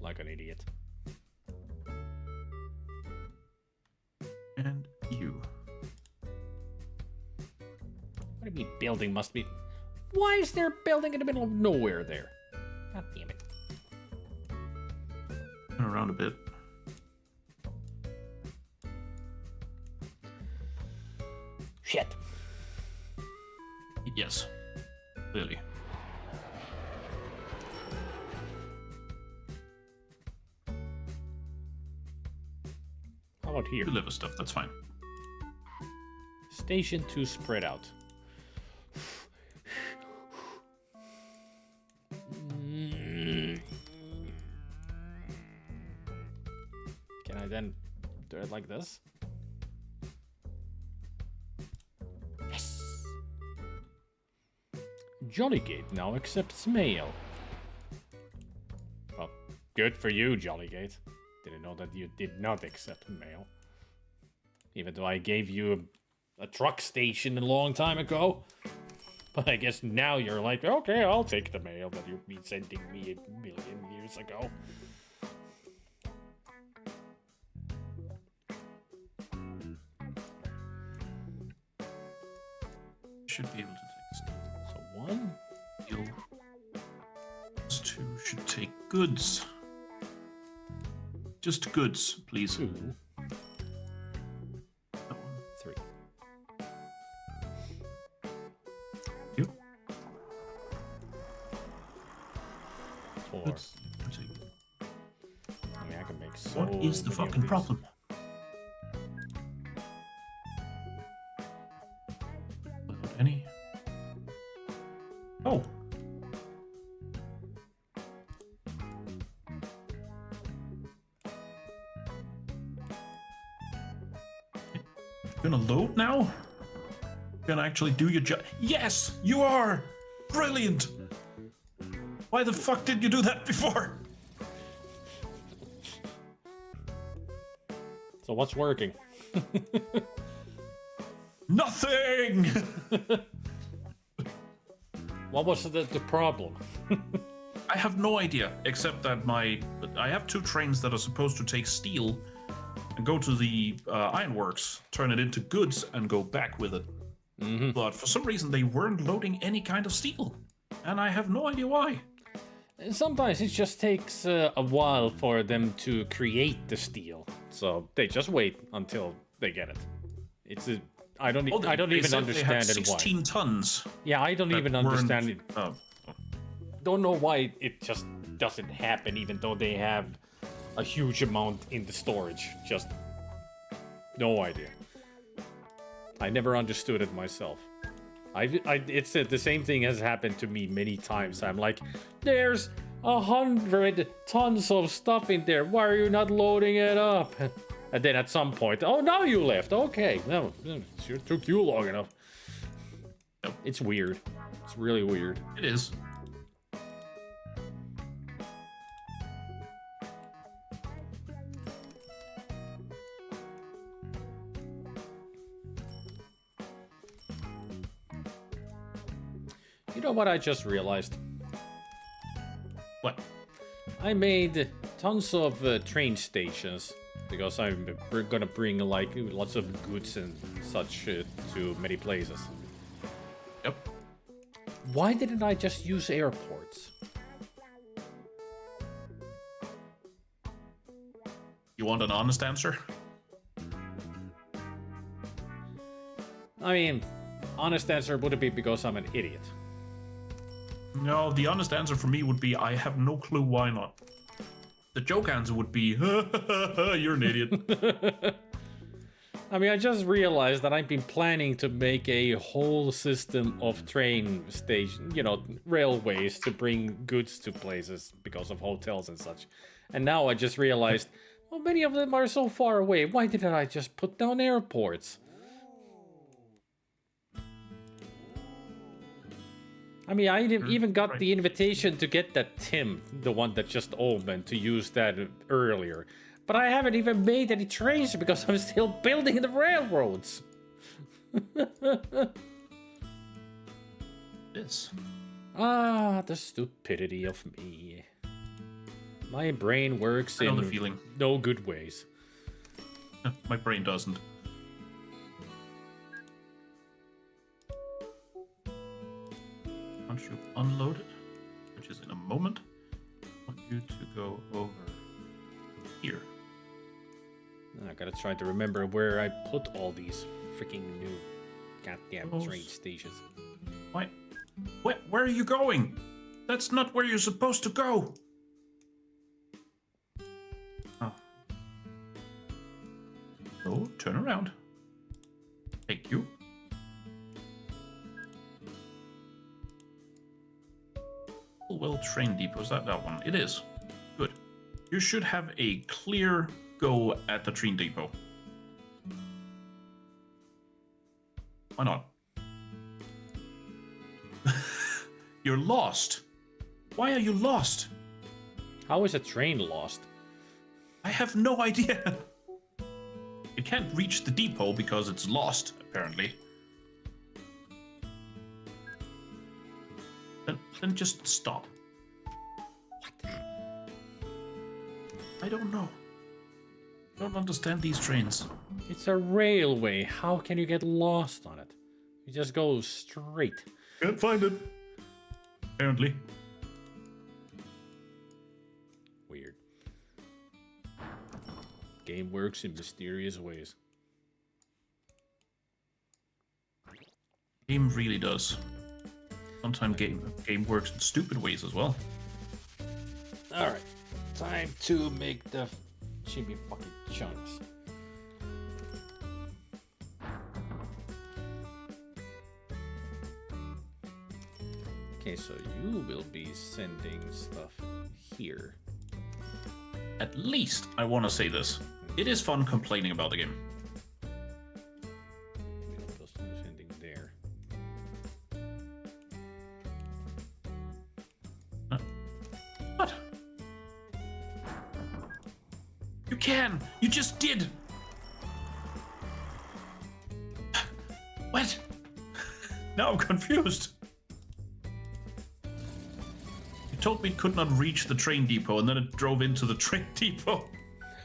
Like an idiot. And you. What do you mean building must be... Why is there a building in the middle of nowhere there? God damn it. Turn around a bit. Shit. Yes. Clearly. How about here? Deliver stuff, that's fine. Station 2 spread out. Can I then do it like this? Yes! Jollygate now accepts mail. Well, good for you, Jollygate. Didn't know that you did not accept mail. Even though I gave you a truck station a long time ago. But I guess now you're like, okay, I'll take the mail that you've been sending me a million years ago. Should be able to take steel. So 1. Steel. These 2 should take goods. Just goods, please. 2. That one. 3. You. 4. Goods. I mean, I can make so What is the many of fucking these. problem? Without any. Oh. Gonna load now? Gonna actually do your job? Yes, you are! Brilliant! Why the fuck did you do that before? So what's working? Nothing! What was the problem? I have no idea, except that I have 2 trains that are supposed to take steel and go to the ironworks, turn it into goods, and go back with it. But for some reason, they weren't loading any kind of steel, and I have no idea why. Sometimes it just takes a while for them to create the steel, so they just wait until they get it. It's a I don't even understand they had it 16 why. tons. Yeah, I don't that even weren't- understand it. Oh, Don't know why it just doesn't happen, even though they have a huge amount in the storage. Just no idea. I never understood it myself. It's the same thing has happened to me many times. I'm like, there's 100 tons of stuff in there. Why are you not loading it up? And then at some point, oh, now you left. Okay, no, it sure took you long enough. It's weird. It's really weird. it is. You know what I just realized? What? I made tons of train stations because we're gonna bring like lots of goods and such to many places. Yep. Why didn't I just use airports? You want an honest answer? I mean, honest answer would be because I'm an idiot. No, the honest answer for me would be I have no clue why not. The joke answer would be, you're an idiot. I mean, I just realized that I've been planning to make a whole system of train station, railways to bring goods to places because of hotels and such. And now I just realized, well, many of them are so far away. Why didn't I just put down airports? I mean, I even got the invitation to get that Tim, the one that just opened, to use that earlier. But I haven't even made any trains because I'm still building the railroads. This. Ah, the stupidity of me. My brain works I know in the feeling. no good ways. My brain doesn't. Once you've unloaded, which is in a moment, I want you to go over here. I gotta try to remember where I put all these freaking new goddamn train stations. Why? Where are you going? That's not where you're supposed to go. Oh. Oh, turn around. Thank you. Well, train depot, is that one? It is. Good. You should have a clear go at the train depot. Why not? You're lost. Why are you lost? How is a train lost? I have no idea. It can't reach the depot because it's lost, apparently. Then just stop. What? I don't know. I don't understand these trains. It's a railway. How can you get lost on it? You just go straight. Can't find it. Apparently. Weird. Game works in mysterious ways. Game really does. Sometimes game works in stupid ways as well. Alright. Time to make the chibi fucking chunks. Okay, so you will be sending stuff here. At least I want to say this. It is fun complaining about the game. We'll just do sending there. What? You can! You just did! What? Now I'm confused. You told me it could not reach the train depot and then it drove into the train depot.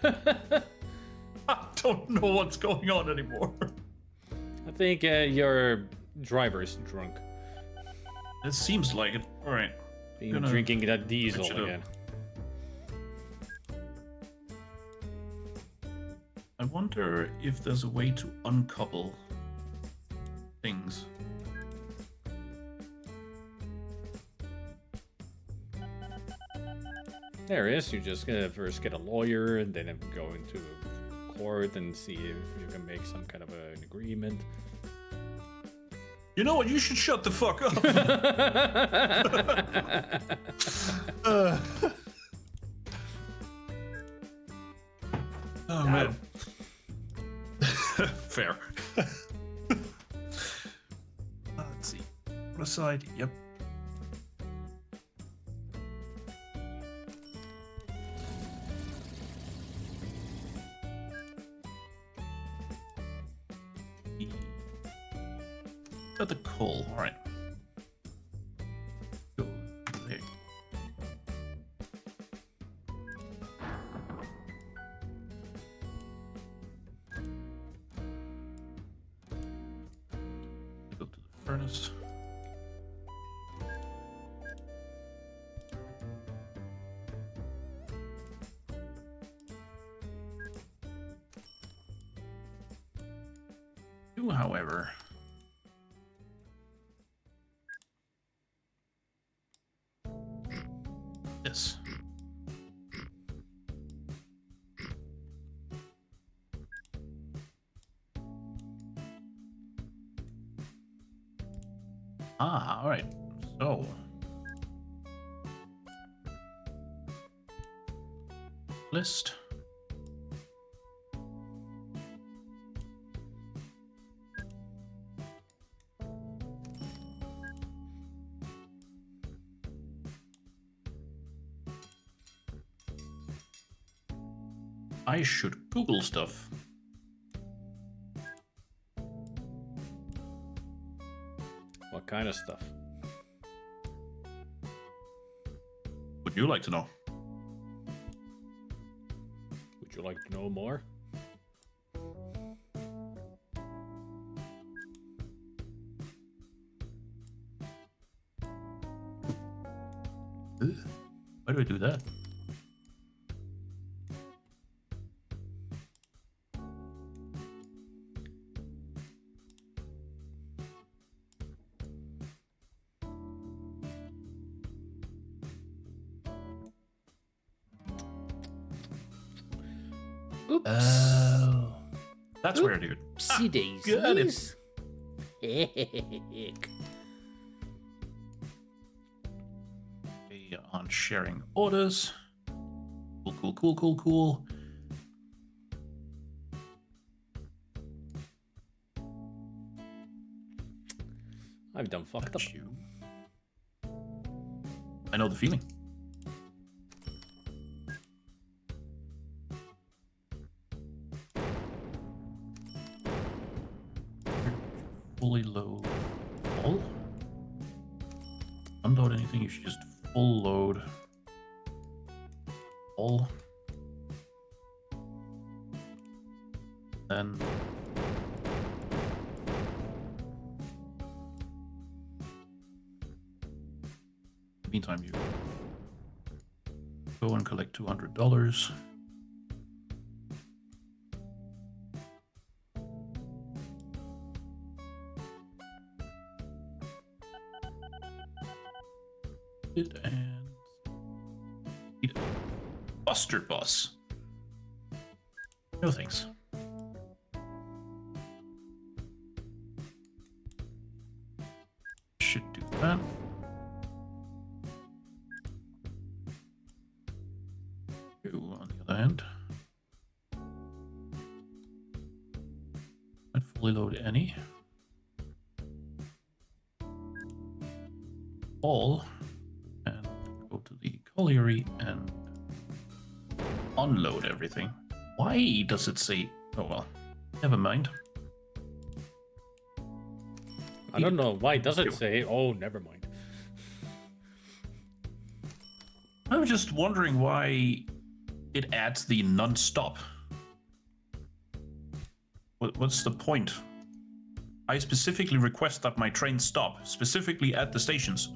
I don't know what's going on anymore. I think your driver is drunk. It seems like it. Alright. Been drinking that diesel switch it up. again. I wonder if there's a way to uncouple things. There is. You just first get a lawyer and then go into court and see if you can make some kind of an agreement. You know what? You should shut the fuck up. Oh man. Fair. Let's see. What aside? Yep. Got the coal. All right. Go there. furnace. Do, however, this. Ah, all right. So list. I should Google stuff. What kind of stuff? Would you like to know? Would you like to know more? Why do I do that? Oops. Oh, that's where, dude. Oopsie got it. daisies. Heck. Okay, on sharing orders. Cool, cool, cool, cool, cool. I've done fucked up. Got you. I know the feeling. Fully load all. Unload anything, you should just full load all. Then meantime, you go and collect $200. And Buster Bus. No thanks. Should do that. You, on the other hand, I'd fully load any. All. And go to the colliery and unload everything. Why does it say... Oh well, never mind. I don't know. Why does it say? Oh, never mind. I'm just wondering why it adds the non-stop. What's the point? I specifically request that my trains stop, specifically at the stations.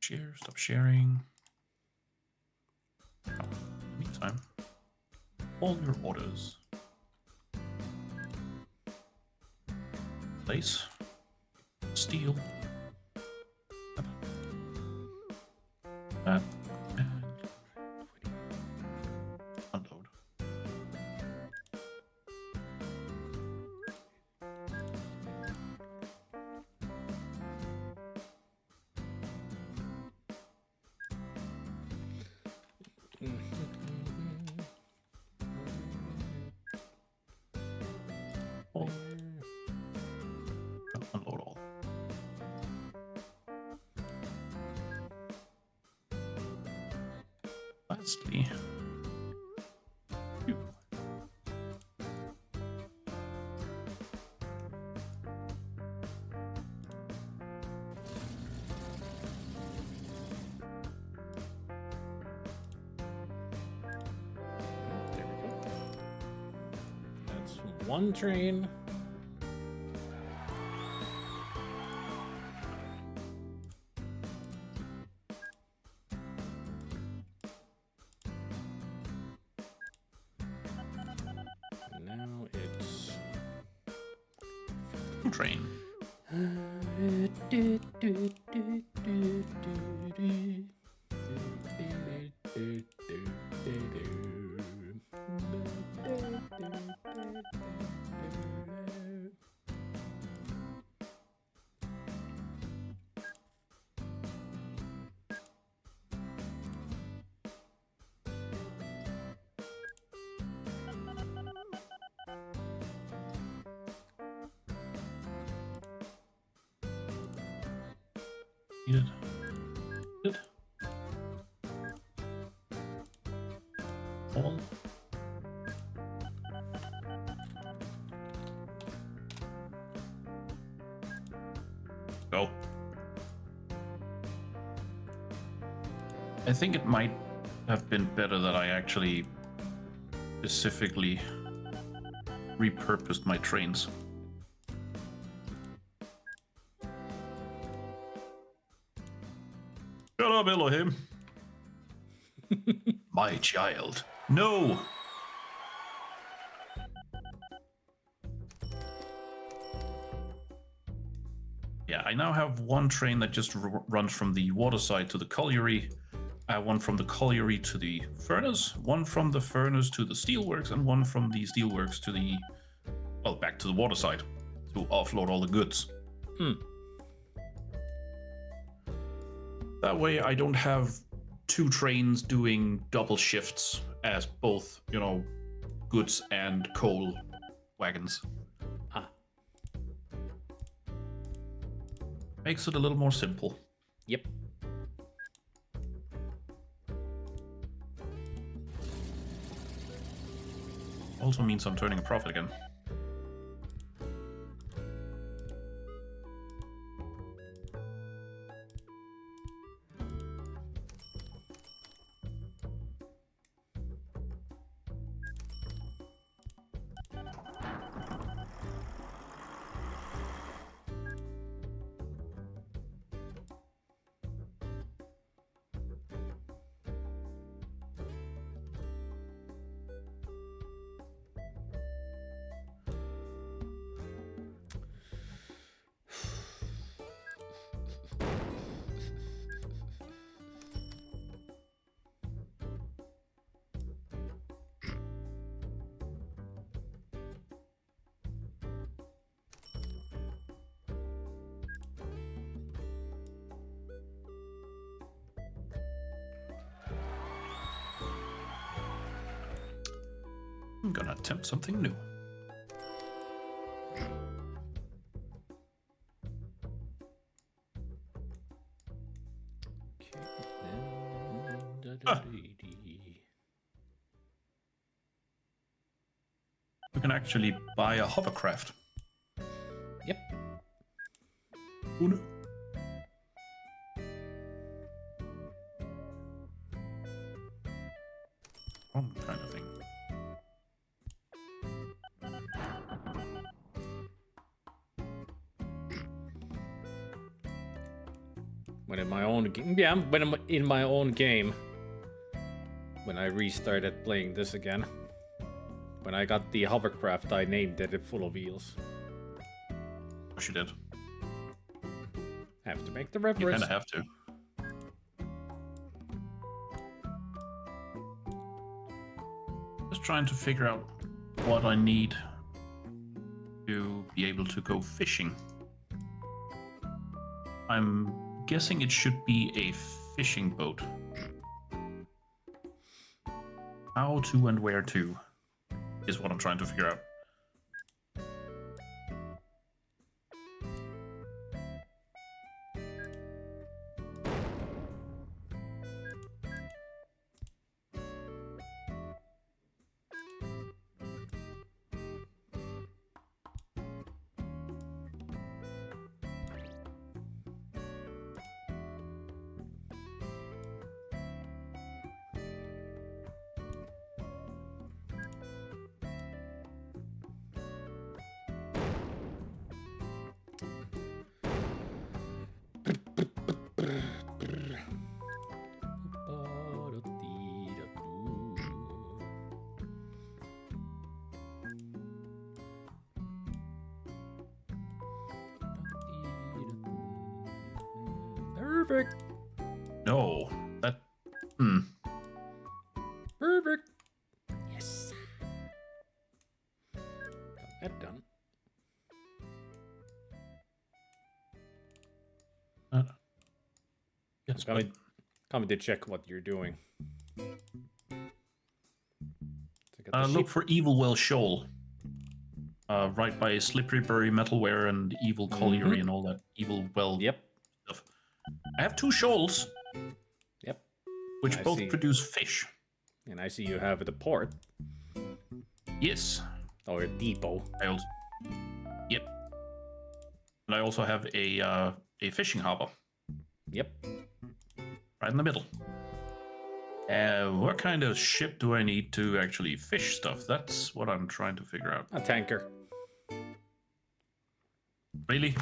Share, stop sharing. Oh, in the meantime, all your orders. Place. Steel. That. And unload. All. Unload all. Lastly, you. one train. Now it's Train. Needed. Good. All. Go. I think it might have been better that I actually specifically repurposed my trains. Shut up, Elohim. My child. No! Yeah, I now have one train that just runs from the water side to the colliery, one from the colliery to the furnace, one from the furnace to the steelworks, and one from the steelworks to the, well, back to the water side to offload all the goods. That way I don't have two trains doing double shifts as both, you know, goods and coal wagons. Ah. Makes it a little more simple. Yep. Also means I'm turning a profit again. I'm gonna attempt something new. Ah. We can actually buy a hovercraft. Yep. Who knew? Kind of thing. When in my own game, yeah, when I'm in my own game. When I restarted playing this again. When I got the hovercraft, I named it full of eels. Oh, she did. Have to make the You reference. kind of have to. Just trying to figure out what I need to be able to go fishing. I'm guessing it should be a fishing boat. How to and where to is what I'm trying to figure out. Perfect. No, that. Perfect. Yes. Got that done. Yes, Coming to check what you're doing. look for Evil Well Shoal. Right by Slipperyberry Metalware and Evil Colliery and all that Evil Well stuff. I have 2 shoals. Yep. Which both produce fish. And I see you have the port. Yes. Or a depot. Yep. And I also have a fishing harbor. Yep. Right in the middle. What kind of ship do I need to actually fish stuff? That's what I'm trying to figure out. A tanker. Really?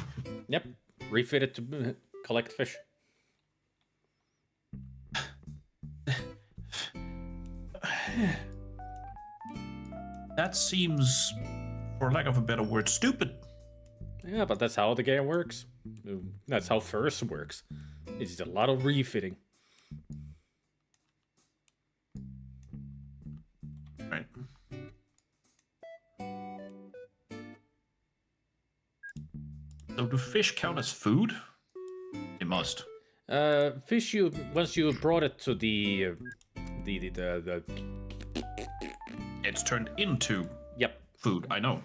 Yep. Refit it to collect fish. That seems, for lack of a better word, stupid. Yeah, but that's how the game works. That's how First works. It's just a lot of refitting. Right. So do fish count as food? They must. Fish, once you brought it to the It's turned into food, I know.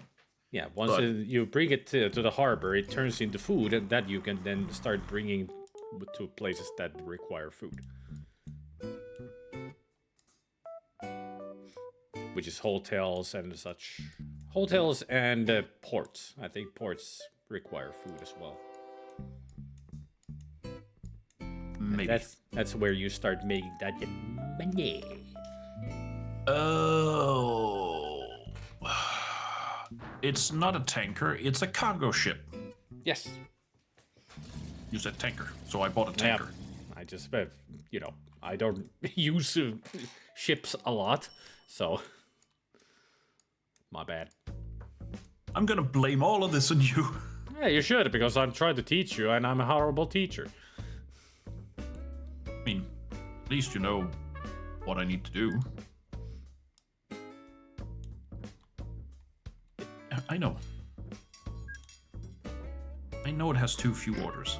Yeah, once you bring it to the harbor, it turns into food, and that you can then start bringing to places that require food. Which is hotels and such. Hotels and ports. I think ports require food as well. Maybe. That's where you start making that money. Oh. It's not a tanker, it's a cargo ship. Yes. You said tanker, so I bought a tanker. Yeah, I just, I don't use ships a lot, so my bad. I'm gonna blame all of this on you. Yeah, you should, because I'm trying to teach you, and I'm a horrible teacher. I mean, at least you know what I need to do. I know. I know it has too few orders.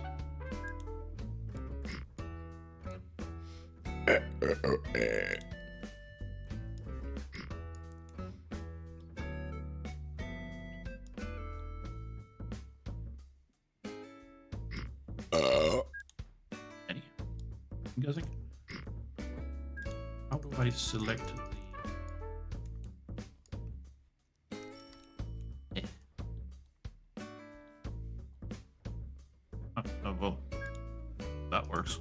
Any? I'm guessing. How do I select the... Oh, well, that works.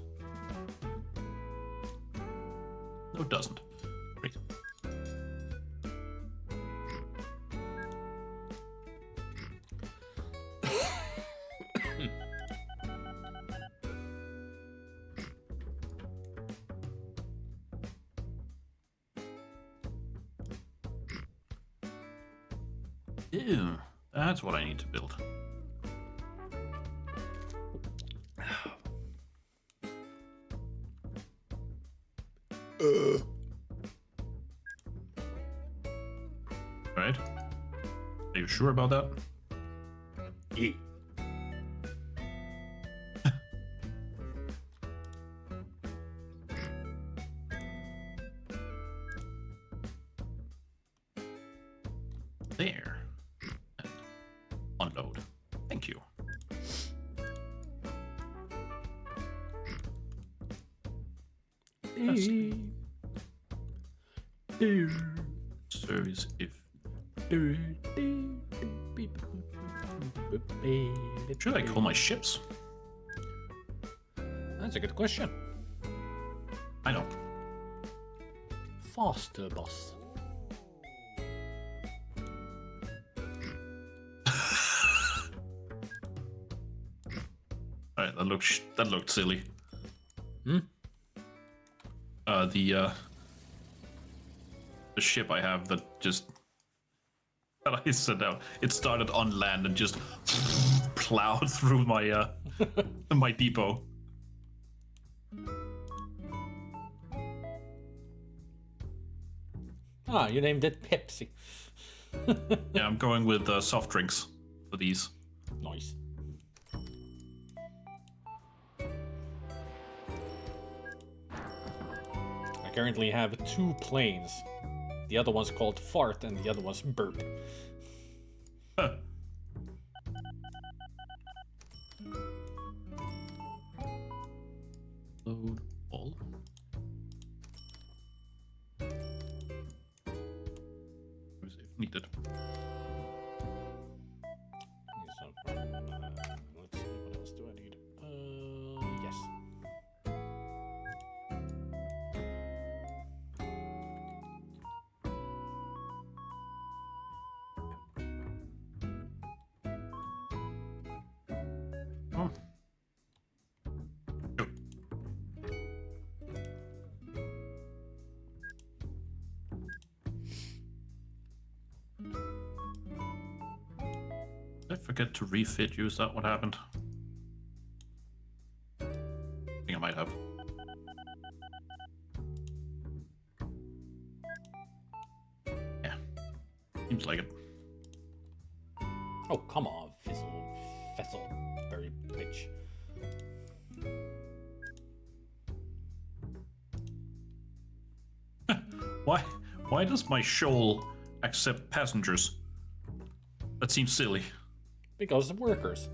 No, it doesn't. Great. Ew, that's what I need to build. Right? Are you sure about that? Yeah. There. Unload. Thank you. Service if... Should I call my ships? That's a good question. I know. Faster boss. Alright, that looked silly. The ship I have that I sent out. It started on land and just plowed through my my depot. Ah, you named it Pepsi. Yeah, I'm going with soft drinks for these. Nice. I currently have 2 planes. The other one's called Fart and the other one's Burp. Huh. Load all. If needed. Let's see, what else do I need? Yes. Oh. Did I forget to refit you? Is that what happened? I think I might have. Yeah. Seems like it. Oh, come on, Fesselberry bitch. Why does my shoal accept passengers? That seems silly. Because of workers.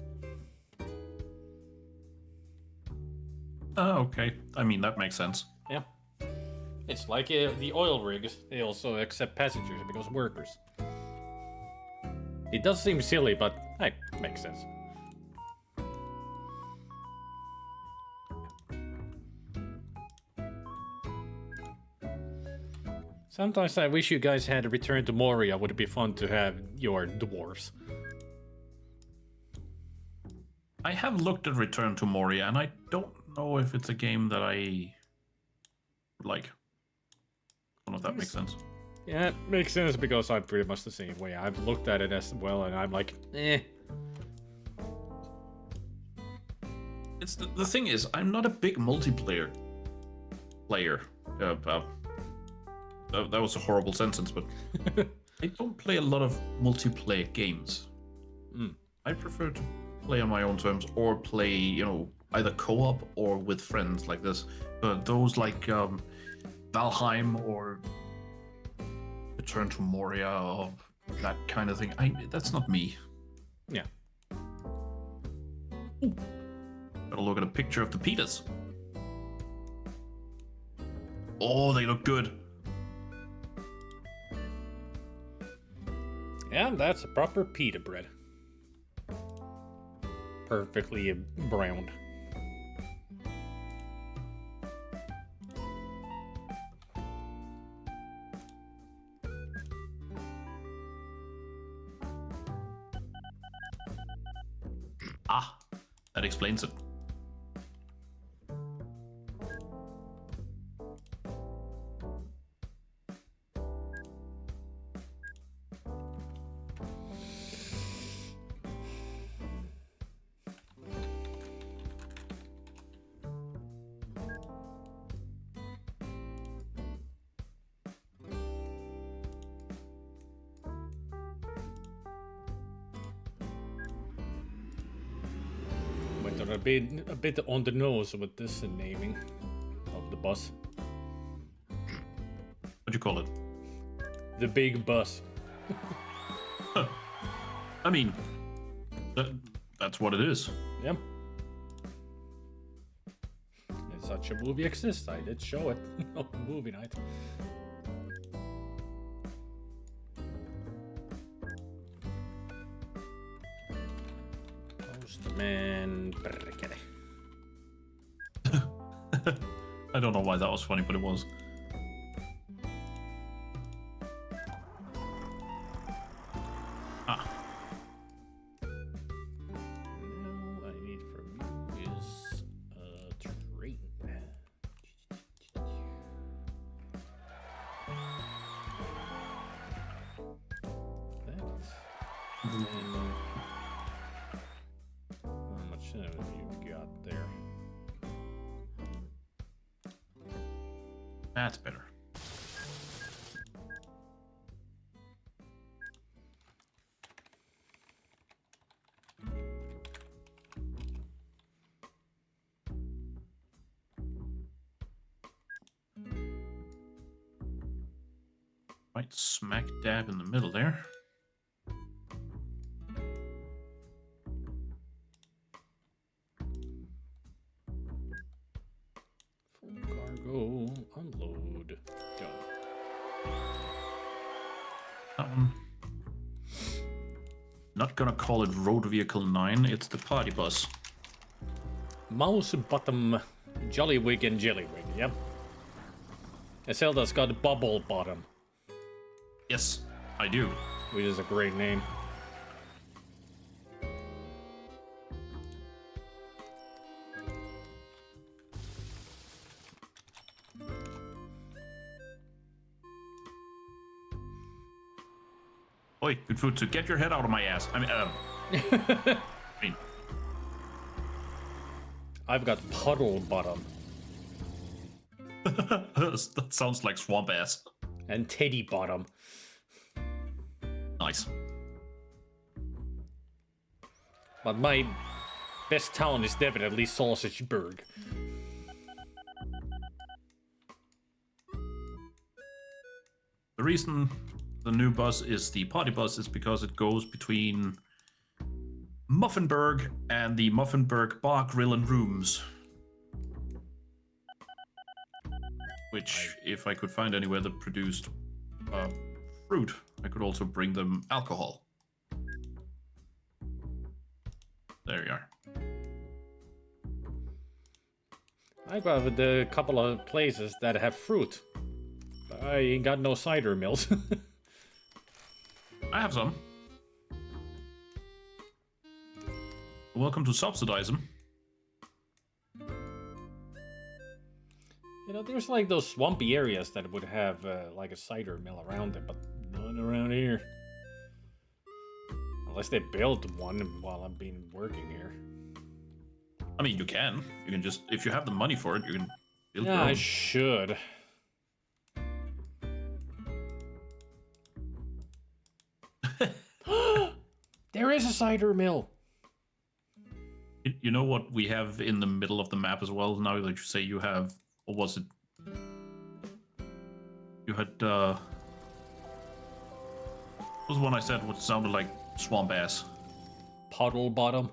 Oh, okay. I mean, that makes sense. Yeah. It's like the oil rigs. They also accept passengers because of workers. It does seem silly, but hey, makes sense. Sometimes I wish you guys had a Return to Moria. Would it be fun to have your dwarves? I have looked at Return to Moria, and I don't know if it's a game that I would like. I don't know if that makes sense. Yeah, it makes sense because I'm pretty much the same way. I've looked at it as well, and I'm like, eh. It's the thing is, I'm not a big multiplayer player. That was a horrible sentence, but I don't play a lot of multiplayer games. I prefer to play on my own terms or play, either co-op or with friends like this. But those like Valheim or Return to Moria or that kind of thing, that's not me. Yeah. Ooh. Gotta look at a picture of the pitas. Oh, they look good. Yeah, that's a proper pita bread. Perfectly browned. Ah, that explains it. A bit on the nose with this naming of the bus. What'd you call it? The big bus. I mean, that's what it is. Yeah. If such a movie exists, I did show it on movie night. Postman Perkele. I don't know why that was funny, but it was. Ah. Now I need from you is a train. And, how much you got there? That's better. Right smack dab in the middle there. Full cargo, unload, done. That one. Not gonna call it Road Vehicle 9, it's the party bus. Mouse bottom, Jollywig and Jellywig, yep. Zelda's got Bubble Bottom, Yes, I do. which is a great name. Oi, good food, so get your head out of my ass. I mean, I've got Puddle Bottom that sounds like swamp ass. and Teddy Bottom. Nice. But my best town is definitely Sausageburg. The reason the new bus is the party bus is because it goes between Muffinburg and the Muffinburg Bar, Grill and Rooms. Which, if I could find anywhere that produced fruit, I could also bring them alcohol. There you are. I got a couple of places that have fruit. But I ain't got no cider mills. I have some. Welcome to subsidize them. You know, there's like those swampy areas that would have like a cider mill around it, but none around here. Unless they built one while I've been working here. I mean, you can. You can just, if you have the money for it, you can build your Yeah, I own. should. There is a cider mill. You know what we have in the middle of the map as well? Now that you say you have, or was it? You had, what was the one I said what sounded like swamp ass? Puddle Bottom.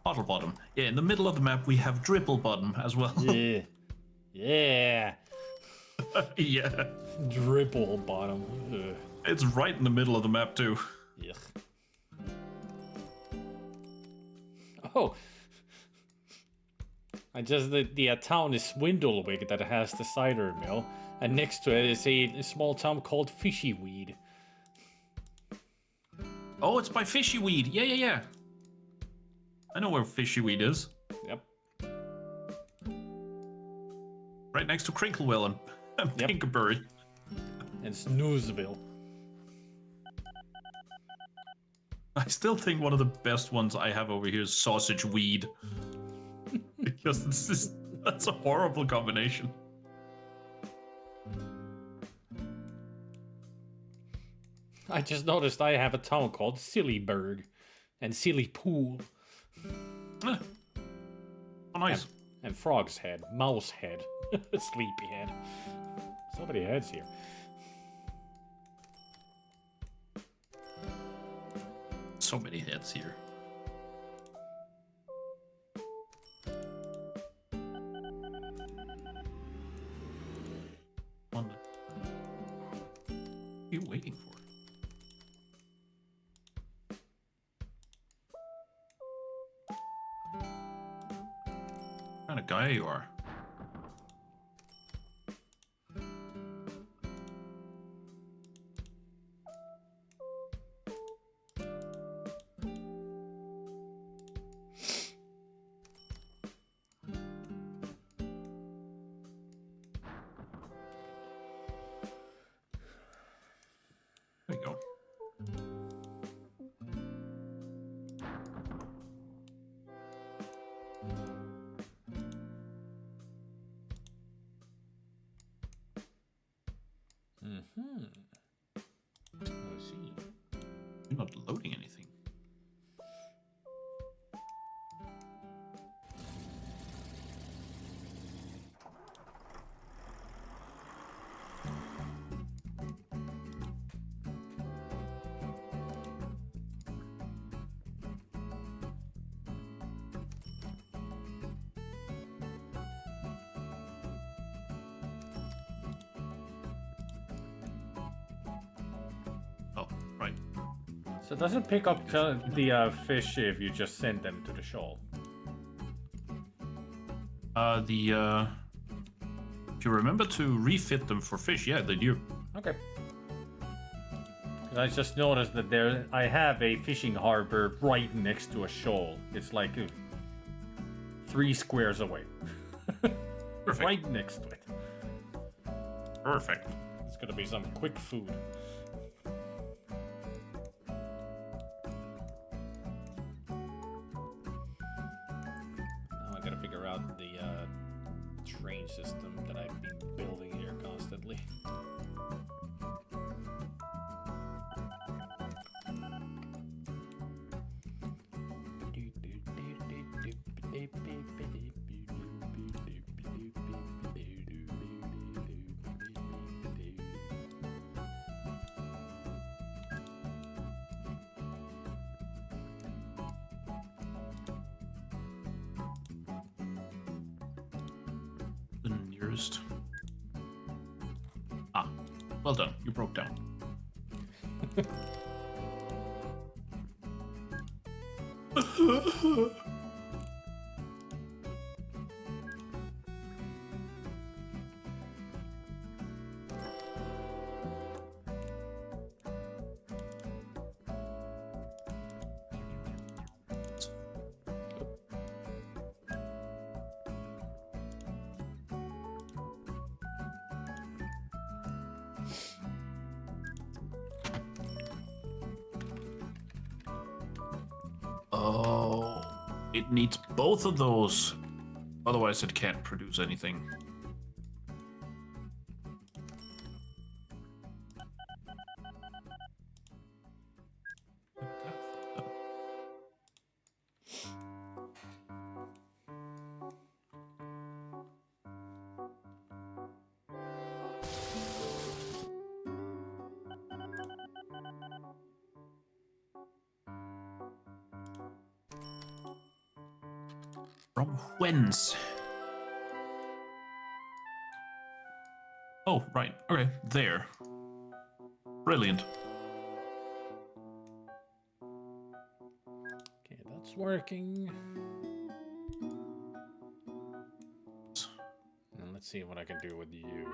Bottle bottom. Yeah, in the middle of the map we have dribble bottom as well. Yeah. Yeah. Yeah. Dribble Bottom. Ugh. It's right in the middle of the map too. Yuck. Oh. The town is Swindlewig that has the cider mill, and next to it is a small town called Fishyweed. Oh, it's by Fishyweed. Yeah, yeah, yeah. I know where Fishyweed is. Yep. Right next to Crinklewell and Yep. Pinkerbury. And Snoozeville. I still think one of the best ones I have over here is Sausage Weed. Because that's a horrible combination. I just noticed I have a town called Sillyburg and Silly Pool. Eh. Oh, nice. And Frog's Head, Mouse Head, Sleepy Head. So many heads here. So many hits here. What are you waiting for? What kind of guy you are? There you go. You're not loading anything. Oh, right. So does it pick up the fish if you just send them to the shoal? If you remember to refit them for fish, yeah, they do. Okay. 'Cause I just noticed that I have a fishing harbor right next to a shoal. It's like 3 squares away. Perfect. Right next to it. Perfect. It's gonna be some quick food. Now I gotta figure out the train system that I've been building here constantly. The nearest. Ah, well done. You broke down. Oh, it needs both of those. Otherwise, it can't produce anything. From whence? Oh, right. Okay, there. Brilliant. Okay, that's working. And let's see what I can do with you.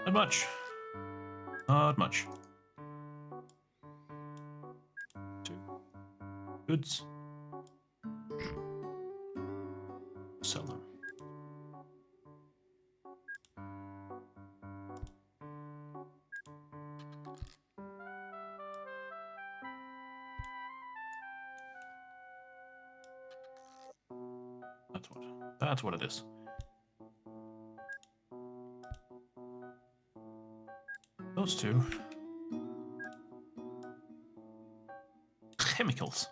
Not much. Not much. 2 goods. Sell them. That's what it is. Those 2. Chemicals.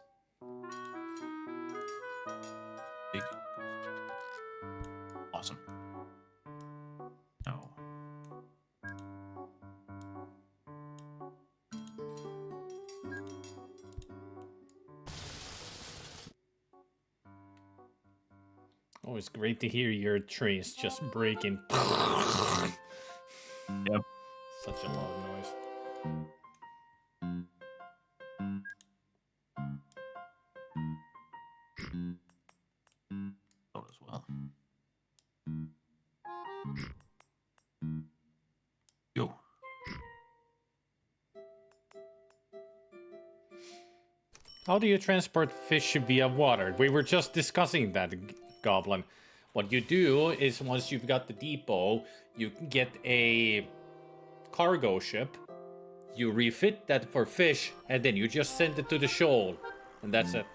Big. Awesome. No. Oh, it's great to hear your trays just breaking. Yep. Such a loud noise. Oh, as well. Yo. How do you transport fish via water? We were just discussing that, Goblin. What you do is once you've got the depot, you get a cargo ship, you refit that for fish, and then you just send it to the shoal. And that's it.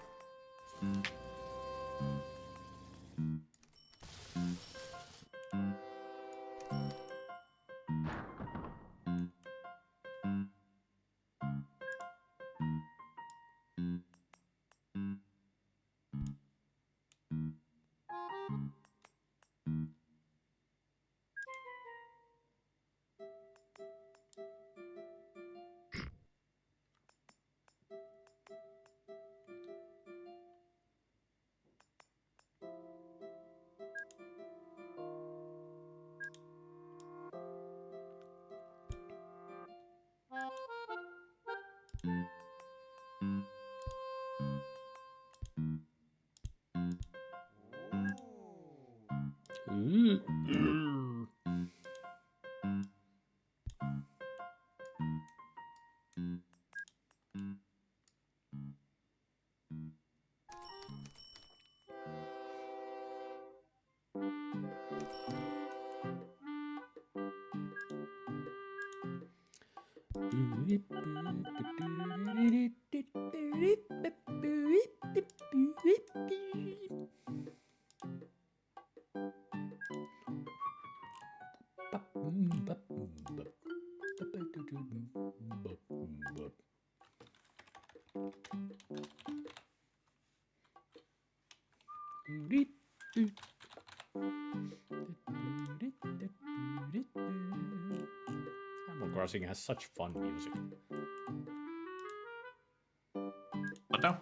Animal Crossing has such fun music. What now?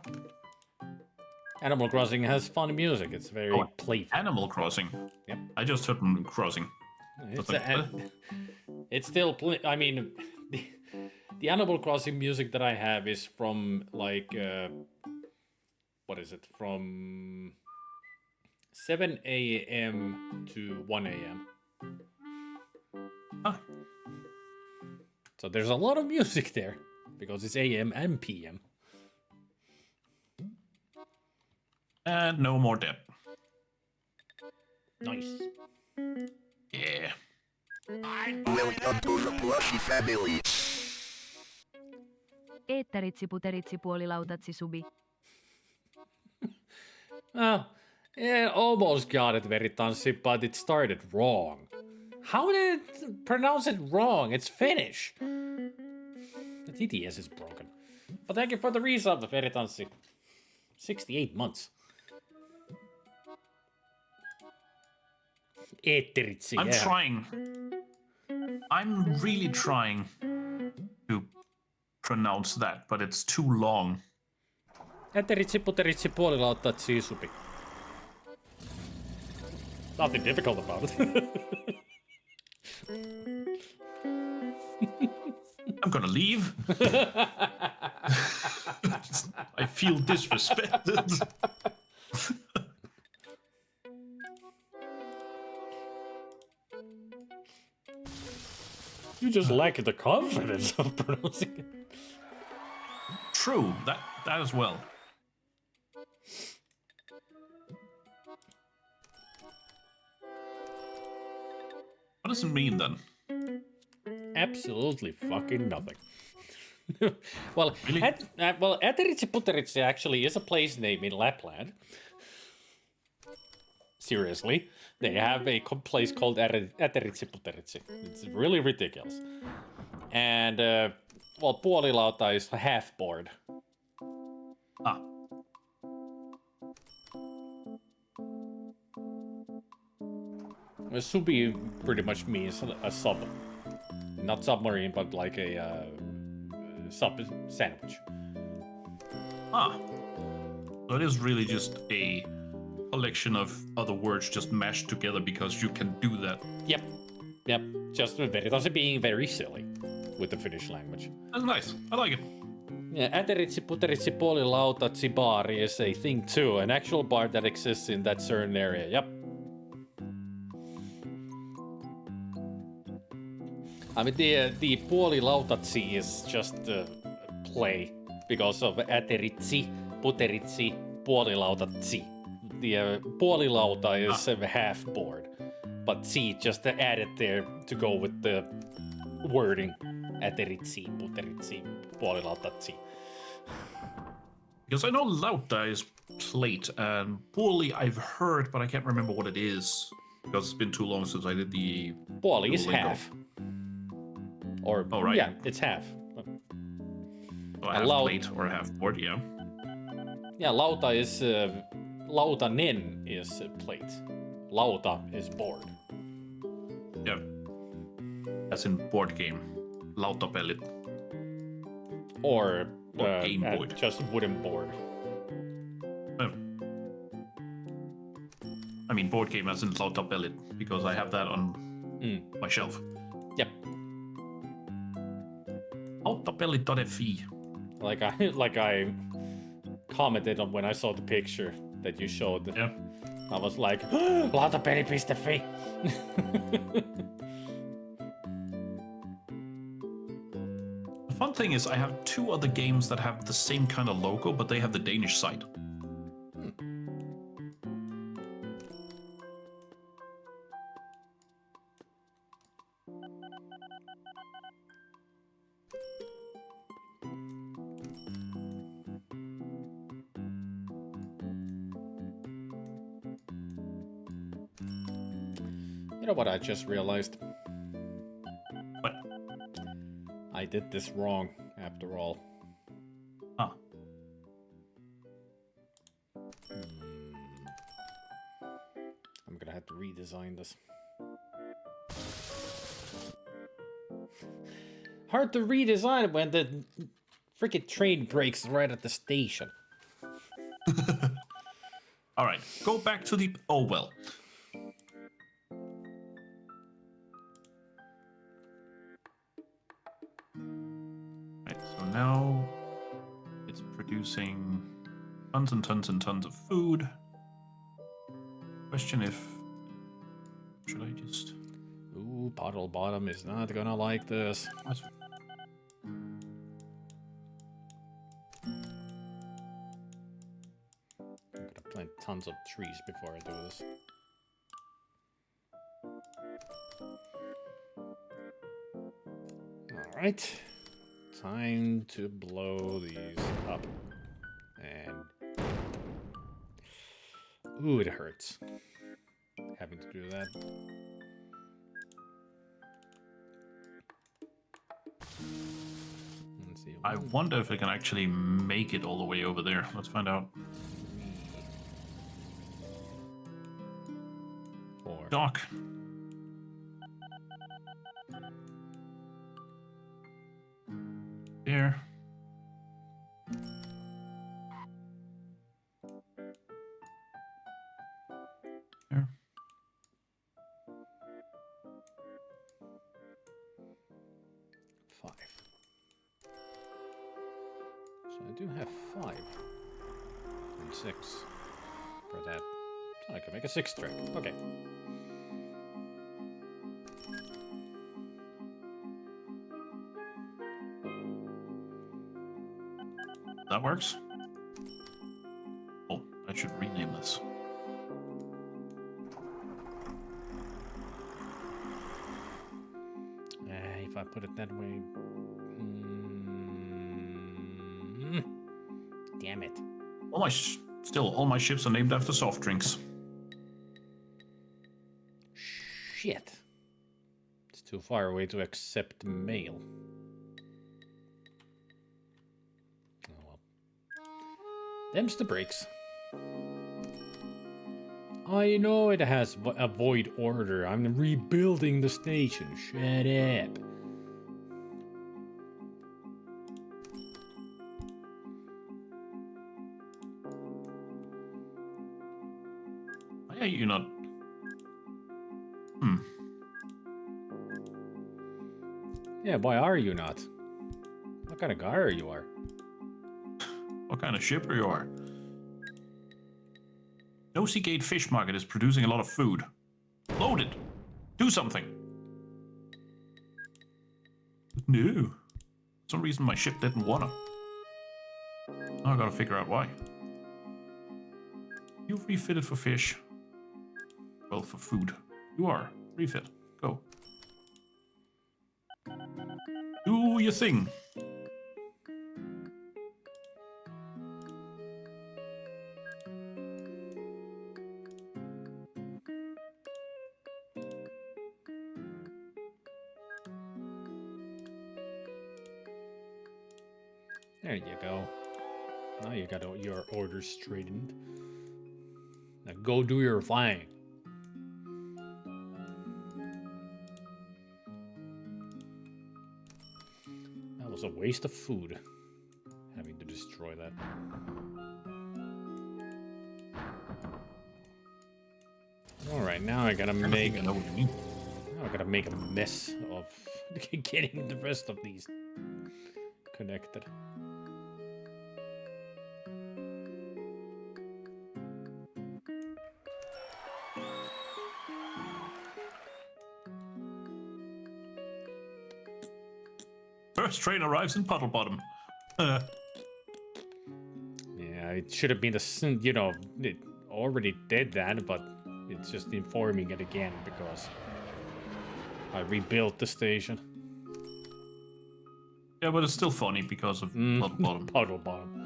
Animal Crossing has fun music. It's very playful. Animal Crossing. Yep. I just heard Crossing. It's still. I mean, the Animal Crossing music that I have is from like what is it? From 7 a.m. to 1 a.m. Ah. So there's a lot of music there because it's a.m. and p.m. And no more debt. Nice. Yeah. Welcome to the Plushy family. Eetteritsi puteritsi puolilautatsi subi. Oh, it almost got it, Veritanssi, but it started wrong. How did it pronounce it wrong? It's Finnish. The TTS is broken. But thank you for the resub, Veritanssi. 68 months. Eetteritsi, I'm yeah. trying. I'm really trying to pronounce that, but it's too long. Eetteritsi puteritsi puolilautatsi supi. Nothing difficult about it. I'm gonna leave. I feel disrespected. You just lack the confidence of pronouncing it. True, that as well. What does it mean then? Absolutely fucking nothing. Well, Really? Eteritsi Puteritsi actually is a place name in Lapland. Seriously, they have a place called Eteritsi Puteritsi. It's really ridiculous. And, well, puolilauta is half board. Ah, Subi pretty much means a sub. Not submarine, but like a sub sandwich. ah. So it is really just a collection of other words just mashed together because you can do that. Yep. Yep. Just Veritas being very silly with the Finnish language. That's nice. I like it. Yeah, Ateritsi Puteritsi Puolilautatsi bar is a thing too, an actual bar that exists in that certain area. Yep. I mean, the Puolilautatsi is just a play because of Ateritsi Puteritsi Puolilautatsi. The Puolilauta is a half board, but tsi just added there to go with the wording. Ateritsi Puteritsi Puolilautatsi. Because I know lauta is plate, and puoli I've heard, but I can't remember what it is. Because it's been too long since I did the... Puoli is lingo. half. Or, Oh, right. yeah, it's half. So half plate or half board, yeah. Yeah, lauta is... lautanen is plate. Lauta is board. Yeah. As in board game. Lautapellit. Or Game board. just wooden board. I mean board game as in lautapellit, because I have that on my shelf. Yep. Lautapellit.fi. Like I commented on when I saw the picture that you showed. Yeah. I was like, laat penny piece de fee. The fun thing is, I have 2 other games that have the same kind of logo, but they have the Danish side. You know what I just realized? What? I did this wrong, after all. Ah. I'm gonna have to redesign this. Hard to redesign when the freaking train breaks right at the station. All right, go back to the... Oh, well. Right, so now it's producing tons and tons and tons of food. Question if... Should I just... Ooh, Bottle Bottom is not gonna like this. I'm gonna plant tons of trees before I do this. Alright. Time to blow these up. And... Ooh, it hurts. Having to do that. Let's see. I wonder if I can actually make it all the way over there. Let's find out. 4. Doc. There. There. 5. So I do have 5 and 6 for that. So I can make a 6th trick. Okay. That works. Oh, I should rename this. If I put it that way... Damn it. Still, all my ships are named after soft drinks. Shit. It's too far away to accept mail. Oh well. Them's the breaks. I know it has a void order. I'm rebuilding the station. Shut up. Why are you not... Yeah, why are you not? What kind of guy are you? What kind of ship are you are? No Seagate Fish Market is producing a lot of food. Load it! Do something! No. For some reason my ship didn't wanna. Now I gotta figure out why. You've refitted for fish. Well, for food. You are. Refit. Go. Do your thing. There you go. Now you got your orders straightened. Now go do your thing. That was a waste of food. Having to destroy that. Alright, now I gotta make... I know what you mean. Now I gotta make a mess of getting the rest of these connected. First train arrives in Puddle Bottom. Yeah, it should have been you know, it already did that, but it's just informing it again because I rebuilt the station. Yeah, but it's still funny because of Puddle Bottom. Puddle Bottom.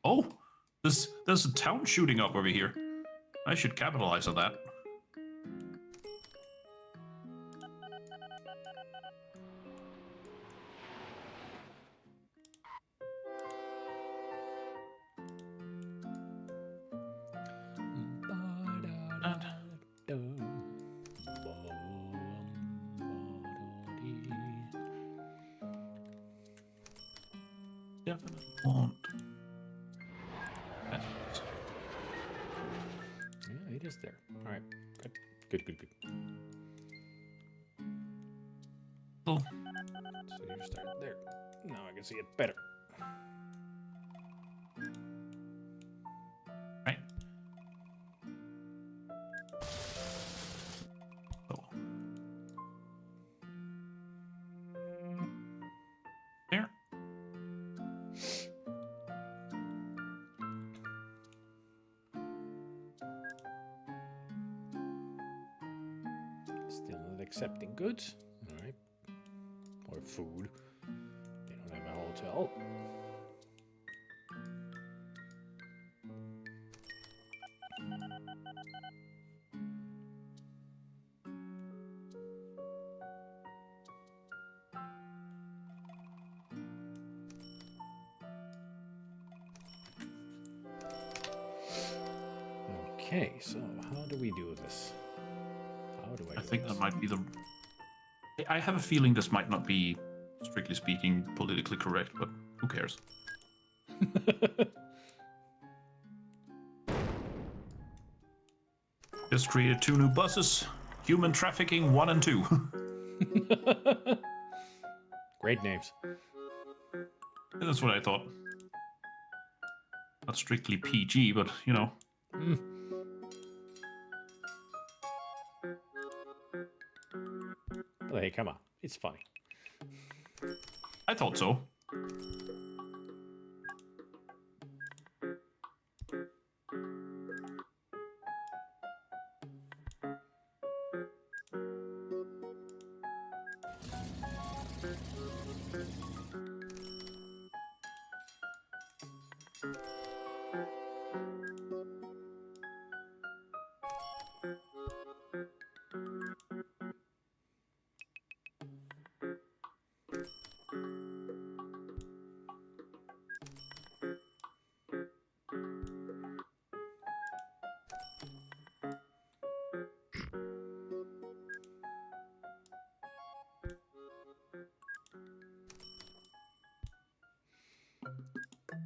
Oh, there's a town shooting up over here. I should capitalize on that. Definitely want. Yeah, it is there. All right, good. Oh, So you start there. Now I can see it better. right. Oh. There. Still not accepting goods. All right. Or food. They don't have a hotel. Okay, so how do we do this? How do I I do think this? that might be the. I have a feeling this might not be, strictly speaking, politically correct, but who cares? Just created 2 new buses. Human trafficking 1 and 2. Great names. That's what I thought. Not strictly PG, but you know. But hey, come on. It's funny. I thought so.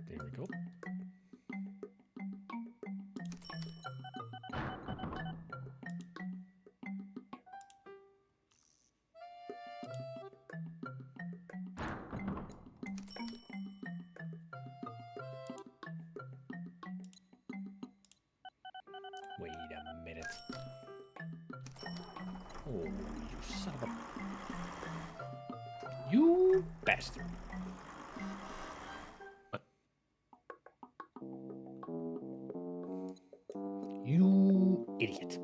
There we go. Wait a minute. Oh, you son of a... You bastard. What? You idiot.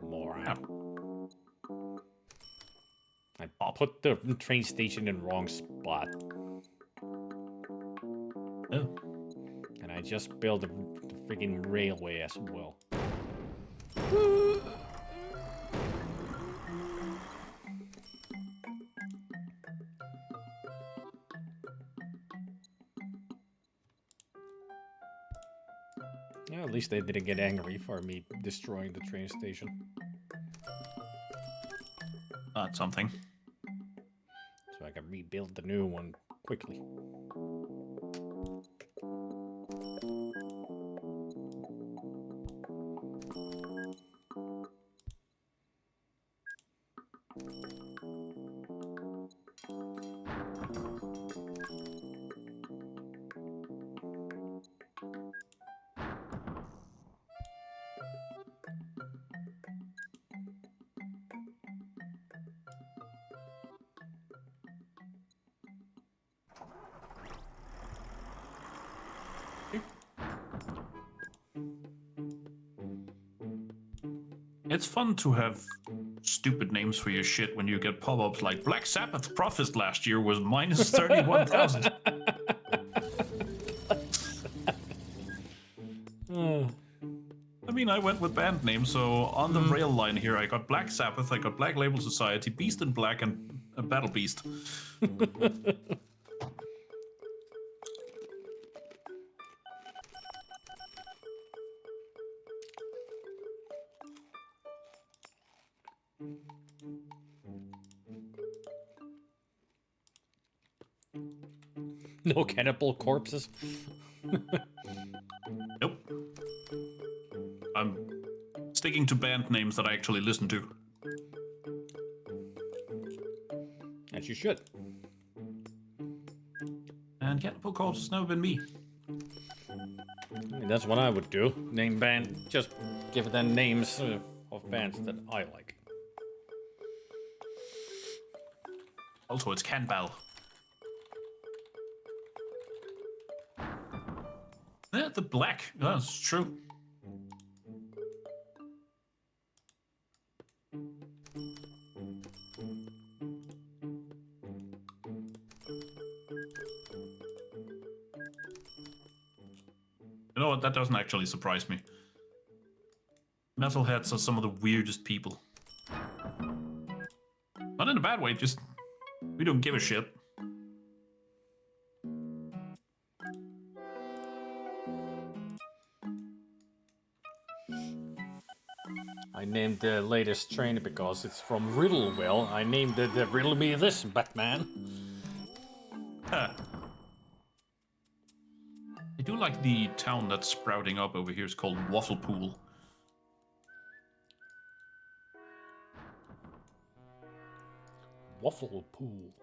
Moron. I put the train station in the wrong spot. Oh. And I just built the freaking railway as well. Yeah, at least they didn't get angry for me destroying the train station. That's something. So I can rebuild the new one quickly. It's fun to have stupid names for your shit when you get pop-ups like Black Sabbath profit last year was minus 31,000. I mean, I went with band names, so on the rail line here, I got Black Sabbath, I got Black Label Society, Beast in Black, and Battle Beast. No cannibal corpses. Nope. I'm sticking to band names that I actually listen to. As you should. And Cannibal Corpse has never been me. I mean, that's what I would do. Name band, just give them names of bands that I like. Also, it's Canbal. Yeah, the black. That's true. You know what? That doesn't actually surprise me. Metalheads are some of the weirdest people. Not in a bad way, just we don't give a shit. I named the latest train because it's from Riddleville. I named it Riddle Me This, Batman. Huh. I do like the town that's sprouting up over here. It's called Wafflepool. Waffle Pool.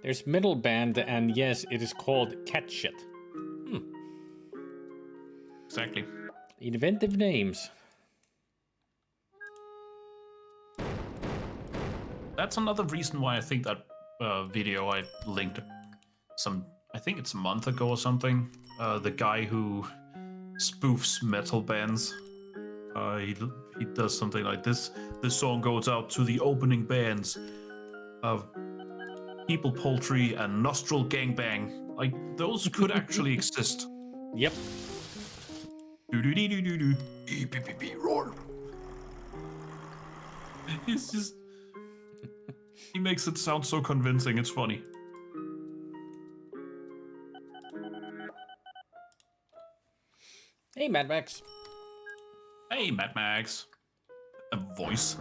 There's metal band, and yes, it is called Cat Shit. Exactly. Inventive names. That's another reason why I think that video I linked I think it's a month ago or something. The guy who spoofs metal bands. He does something like this. This song goes out to the opening bands of People Poultry and Nostril Gangbang. Like, those could actually exist. Yep. Do-do-dee-doo-doo-doo. E-P-P-P, roar. It's just... He makes it sound so convincing, it's funny. Hey, Mad Max. Hey, Mad Max. A voice.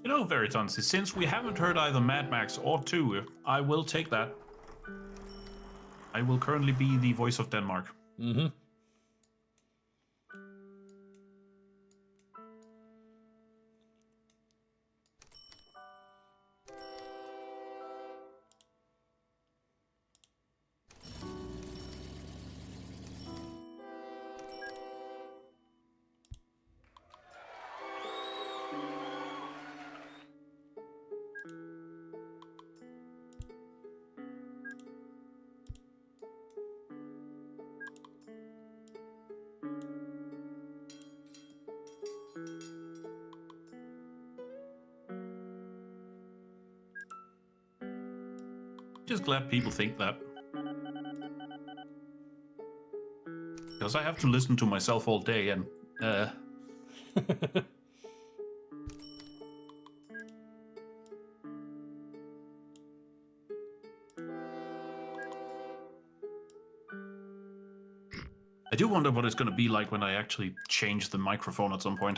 You know, Veritons, since we haven't heard either Mad Max or 2, I will take that. I will currently be the voice of Denmark. Mm-hmm. Just glad people think that. Because I have to listen to myself all day and, I do wonder what it's going to be like when I actually change the microphone at some point.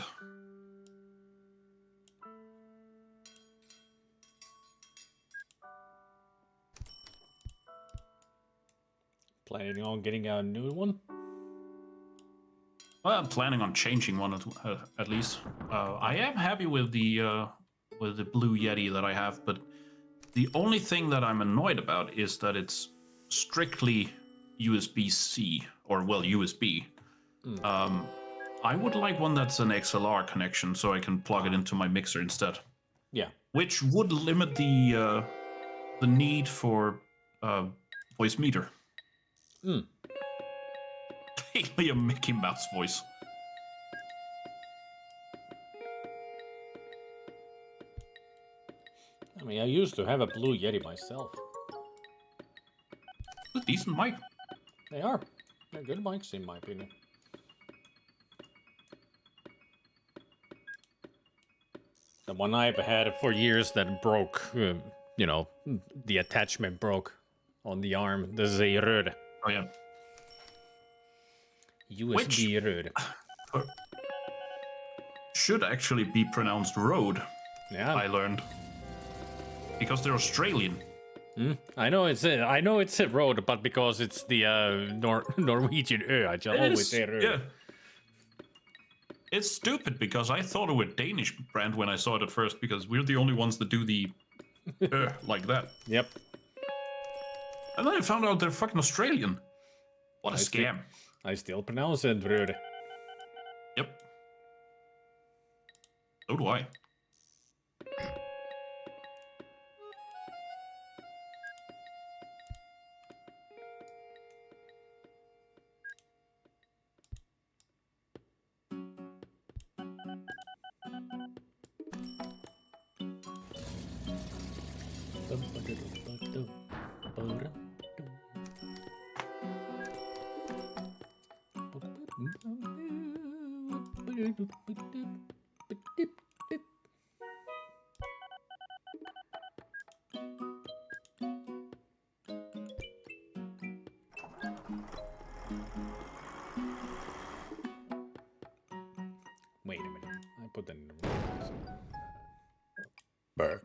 Planning on getting a new one? Well, I'm planning on changing one at least. I am happy with the Blue Yeti that I have, but the only thing that I'm annoyed about is that it's strictly USB-C, or well, USB. I would like one that's an XLR connection, so I can plug it into my mixer instead. Yeah. Which would limit the need for voice meter. Basically a Mickey Mouse voice. I mean, I used to have a Blue Yeti myself. A decent mic. They are. They're good mics, in my opinion. The one I've had for years that broke, you know, the attachment broke on the arm. This is a röd. Oh yeah. USB röd. Should actually be pronounced road. Yeah. I learned. Because they're Australian. I know it's a road, but because it's the Norwegian I just always say röd. Yeah. It's stupid because I thought it was a Danish brand when I saw it at first because we're the only ones that do the like that. Yep. And then I found out they're fucking Australian. What a scam. I still pronounce it röd. Yep. So do I. Wait a minute. I put that in the wrong place. Burr.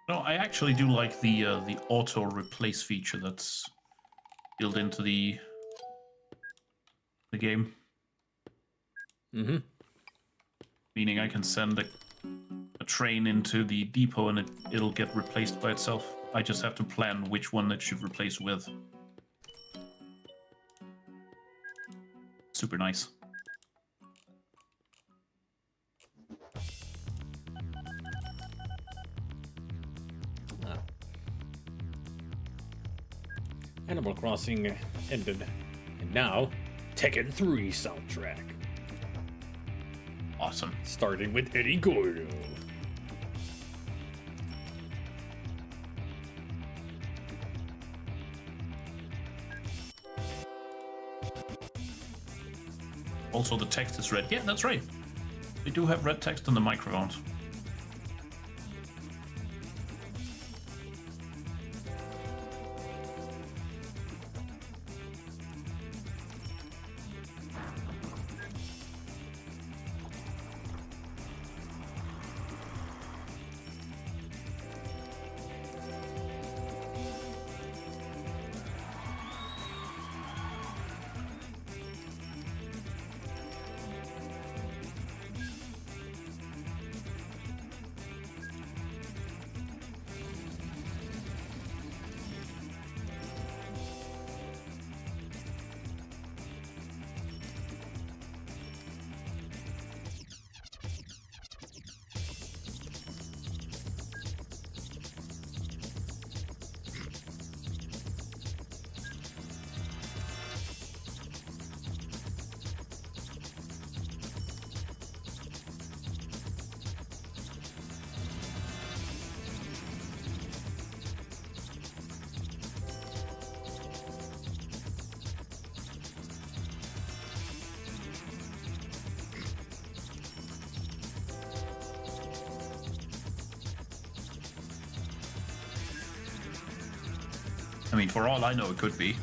No, I actually do like the auto replace feature that's built into the game. Mm-hmm. Meaning I can send a train into the depot and it'll get replaced by itself. I just have to plan which one it should replace with. Super nice. Animal Crossing ended, and now Tekken 3 soundtrack, Awesome. starting with Eddie Gordo. Also, the text is red. Yeah, that's right. We do have red text on the microphones. I mean, for all I know, it could be.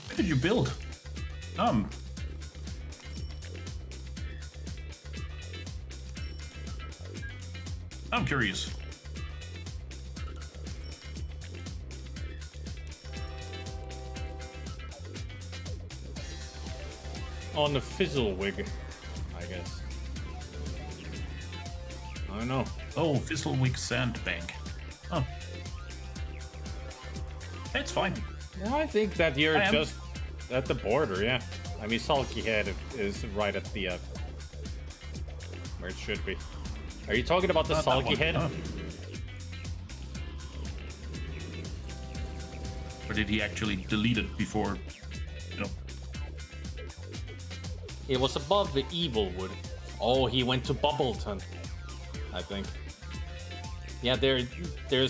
What did you build? I'm curious. On the Fizzlewig, I guess. I don't know. Oh, Fizzlewick Sandbank. Oh. It's fine. Yeah, I think that you're I am. just at the border, yeah. I mean, Sulky Head is right at the where it should be. Are you talking about the Not that Sulky one. Head? Oh. Or did he actually delete it before, you know? It was above the Evilwood. Oh, he went to Bubbleton, I think. Yeah, there's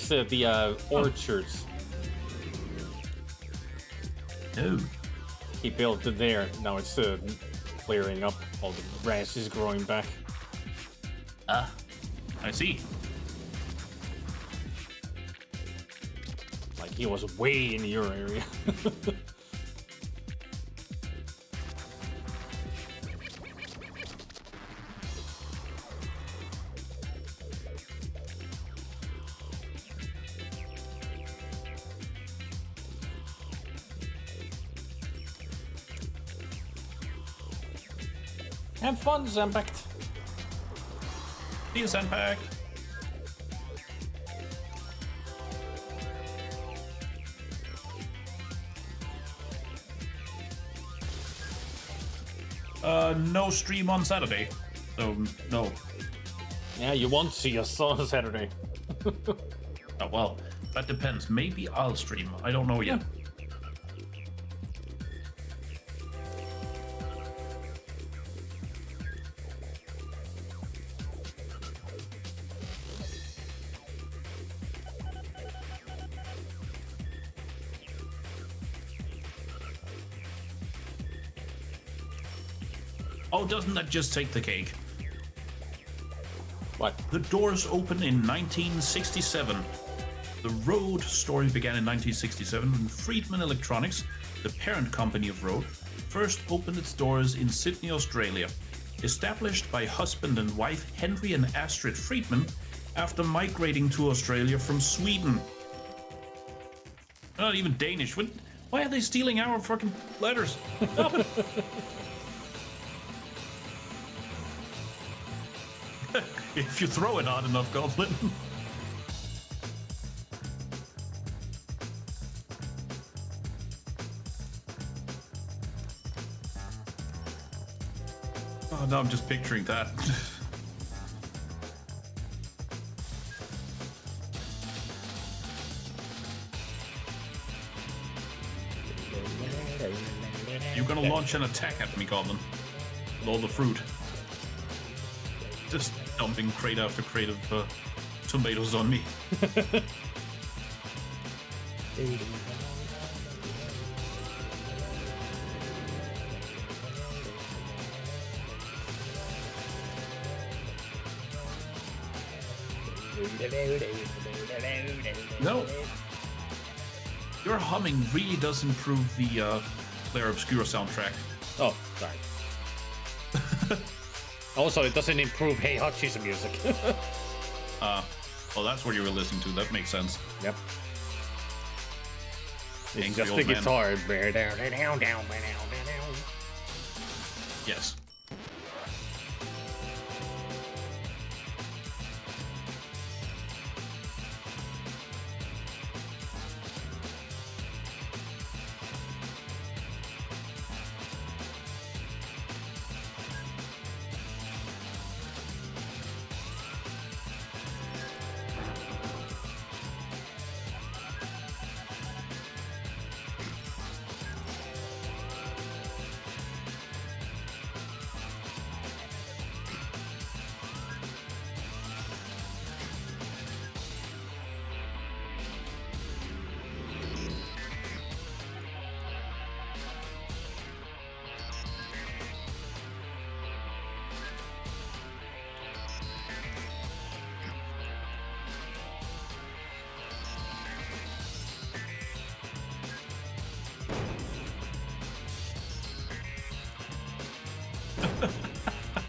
the orchards. No. He built it there. Now it's clearing up. All the grass is growing back. Ah, I see. Like he was way in your area. Have fun, Zampact. See you, Sandpack. No stream on Saturday. So, no. Yeah, you won't see us on Saturday. Oh, well, that depends. Maybe I'll stream. I don't know yet. Oh, doesn't that just take the cake? What? The doors open in 1967. The Rode story began in 1967 when Friedman Electronics, the parent company of Rode, first opened its doors in Sydney, Australia. Established by husband and wife Henry and Astrid Friedman after migrating to Australia from Sweden. Not even Danish. Why are they stealing our fucking letters? Stop it. If you throw it hard enough, Goblin. Oh, no, I'm just picturing that. You're gonna launch an attack at me, Goblin. With all the fruit. Just dumping crate after crate of tomatoes on me. No. Your humming really does improve the Claire Obscura soundtrack. Oh, sorry. Also, it doesn't improve Hey Hachi's music. Well, that's what you were listening to. That makes sense. Yep. It's Angry just old the man. guitar. Yes.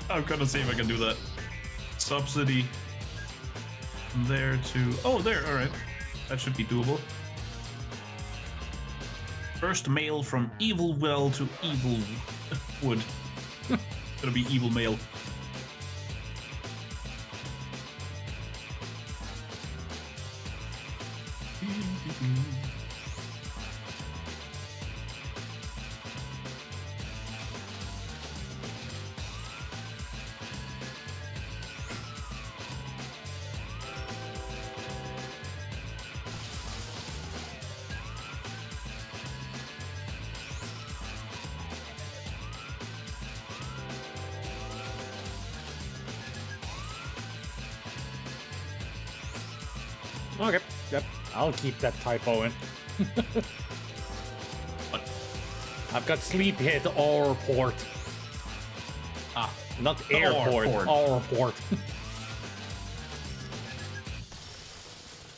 I'm gonna see if I can do that. Subsidy. There to... Oh, there, alright. That should be doable. First mail from Evil Well to Evil Wood. Gonna be Evil Mail. Okay, yep. I'll keep that typo in. What? I've got sleephead or port. Ah, Not airport, port. or port.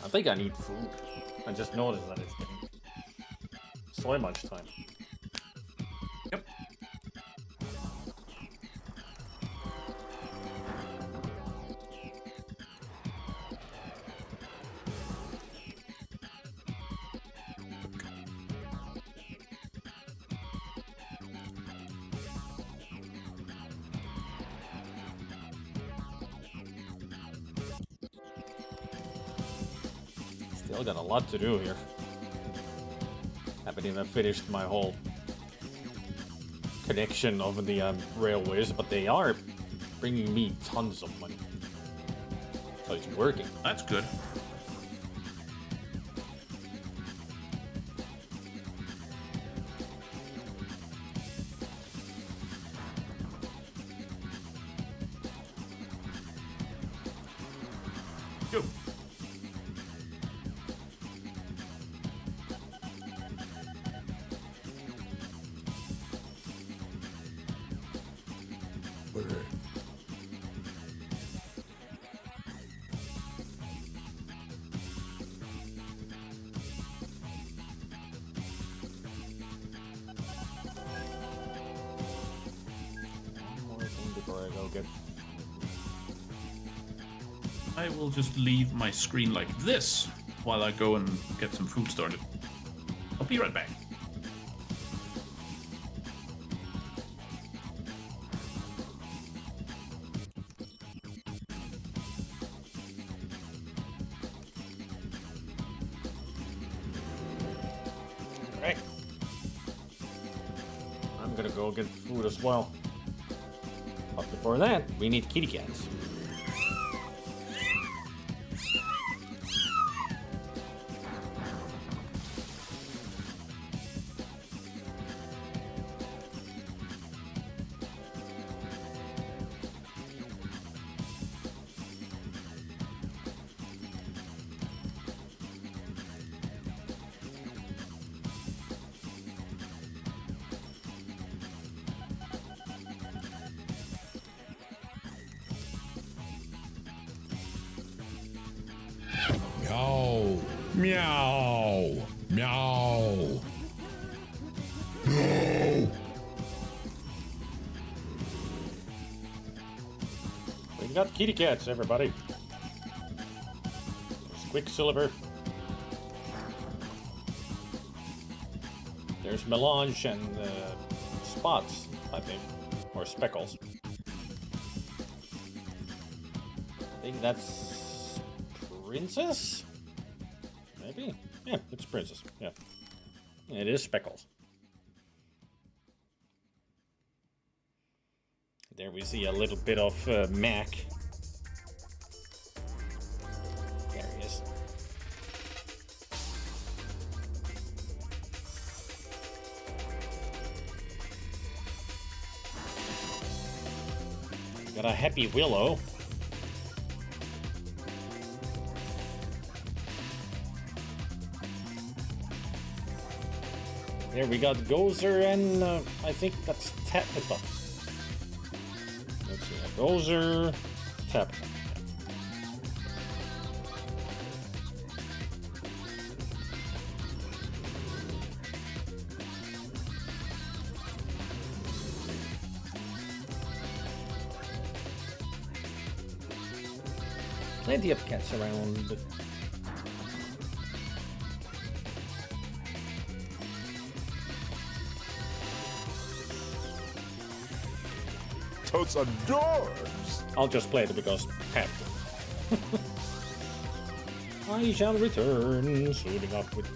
I think I need food. I just noticed that it's getting so much time. Yep. Still got a lot to do here. Haven't even finished my whole connection of the railways, but they are bringing me tons of money. So it's working. That's good. Go. One more thing before I go get. I will just leave my screen like this while I go and get some food started. I'll be right back. Alright. I'm gonna go get food as well. But before that, we need kitty cats. Meow. Meow. Meow. No. We got kitty cats, everybody. There's Quicksilver. There's Melange and Spots, I think. Or Speckles. I think that's Princess? Maybe? Yeah, it's Princess. Yeah. It is Speckles. There we see a little bit of Mac. There he is. Got a happy Willow. There we got Gozer and I think that's Tabitha. Let's see, Gozer, Tabitha. Plenty of cats around. Totes adorbs. I'll just play it because I have to. I shall return, suiting up with.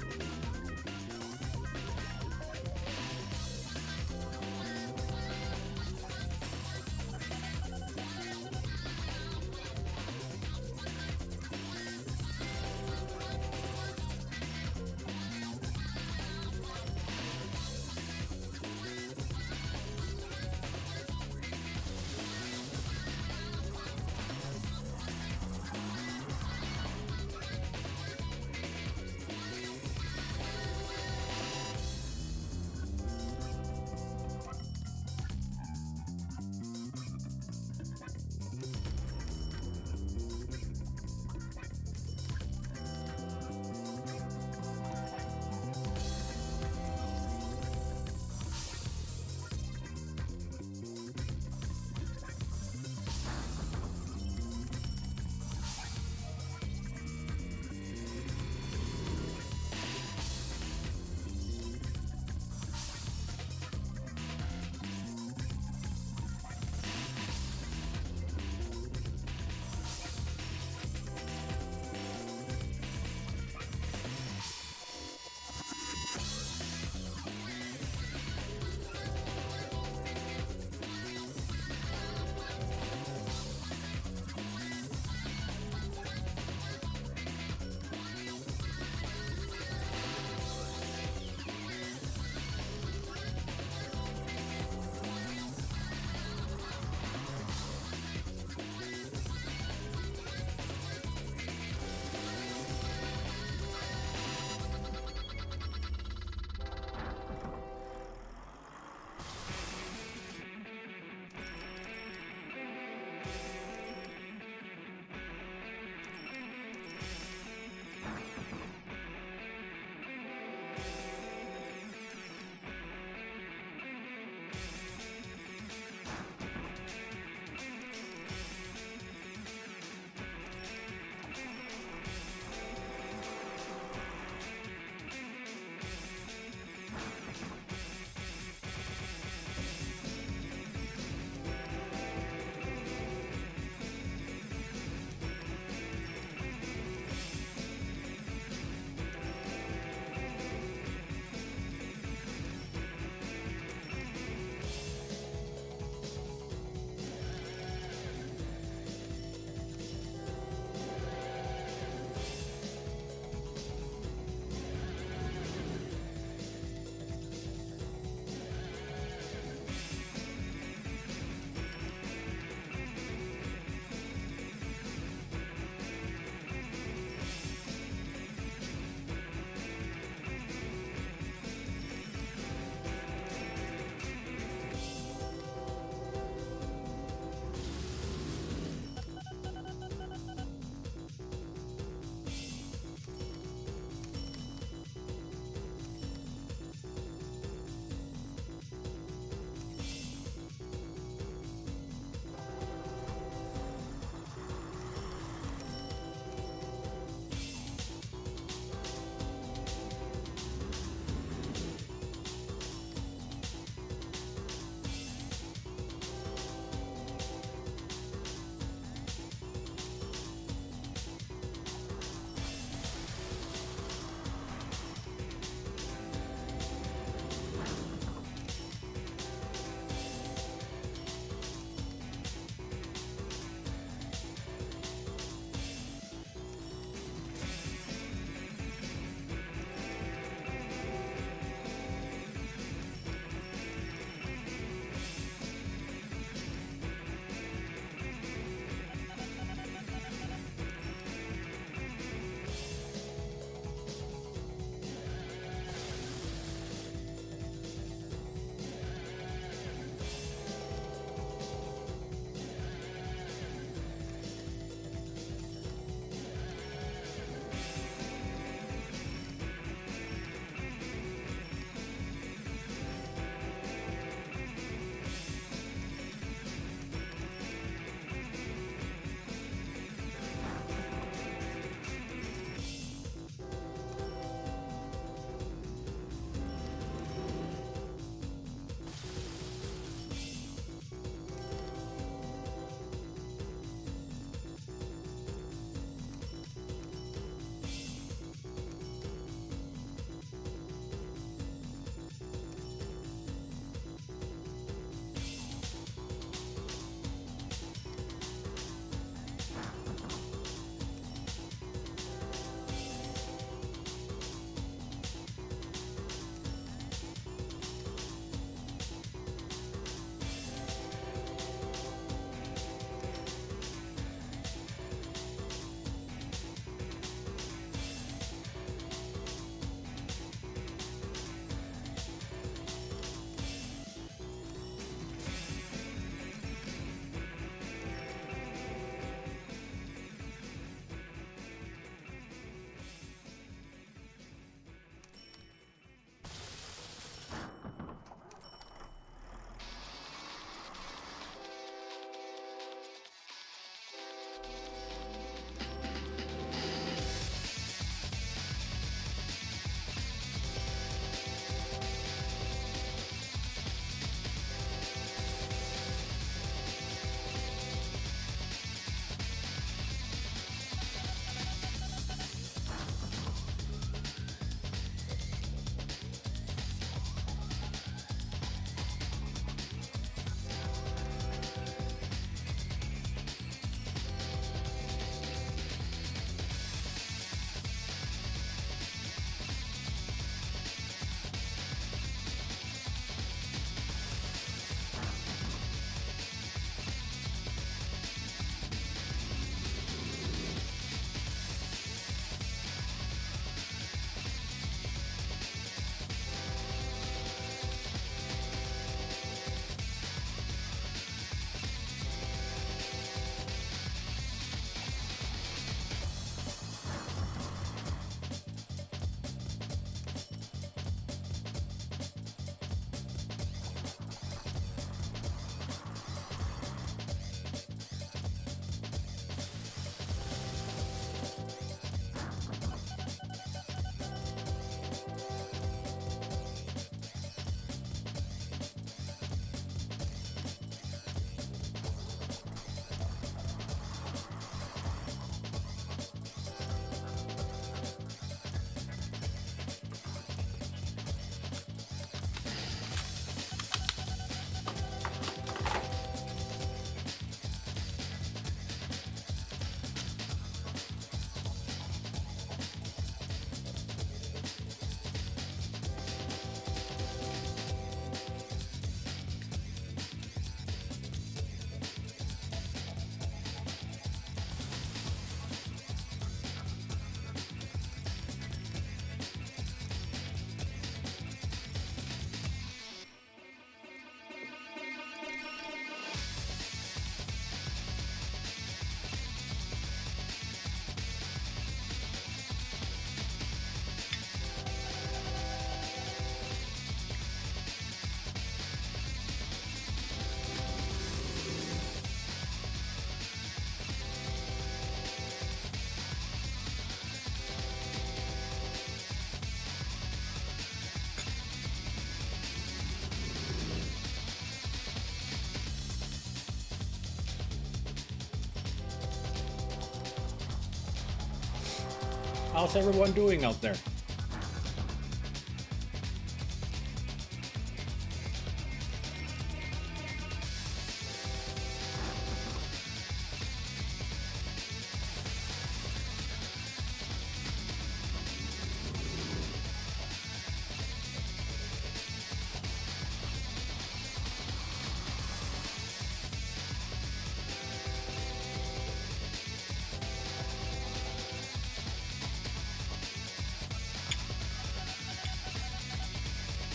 How's everyone doing out there?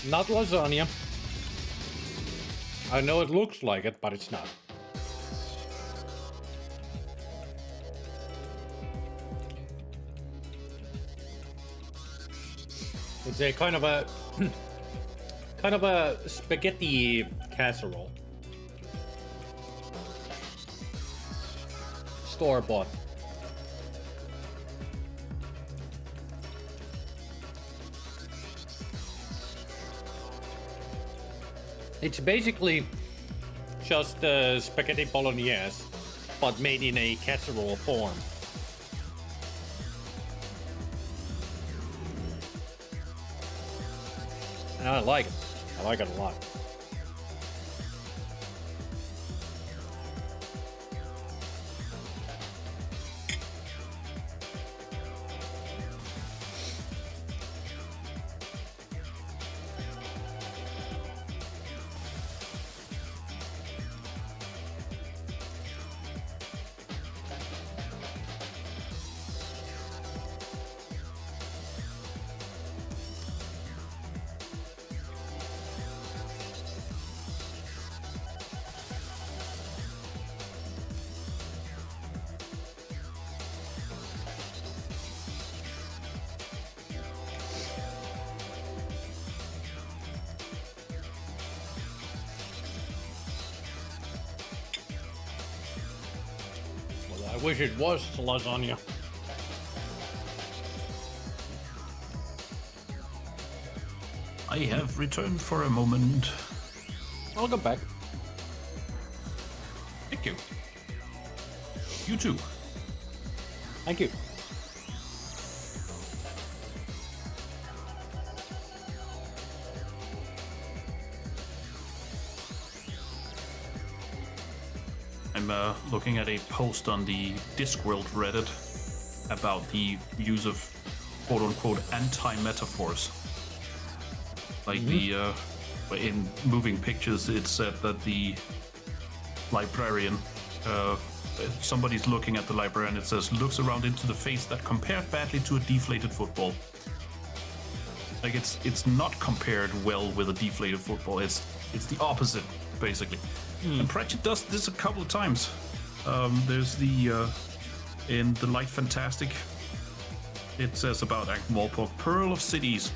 Not lasagna. I know it looks like it, but it's not. It's a kind of a spaghetti casserole. Store-bought. It's basically just spaghetti bolognese, but made in a casserole form. And I like it. I like it a lot. I wish it was lasagna. I have returned for a moment. I'll go back. Thank you. You too. Thank you. I'm looking at a post on the Discworld Reddit about the use of quote-unquote anti-metaphors. Like in moving pictures, it said that the librarian, somebody's looking at the librarian, it says, looks around into the face that compared badly to a deflated football. Like it's not compared well with a deflated football. It's the opposite, basically. And Pratchett does this a couple of times. There's the in the Light Fantastic, it says about Ankh-Morpork, Pearl of Cities.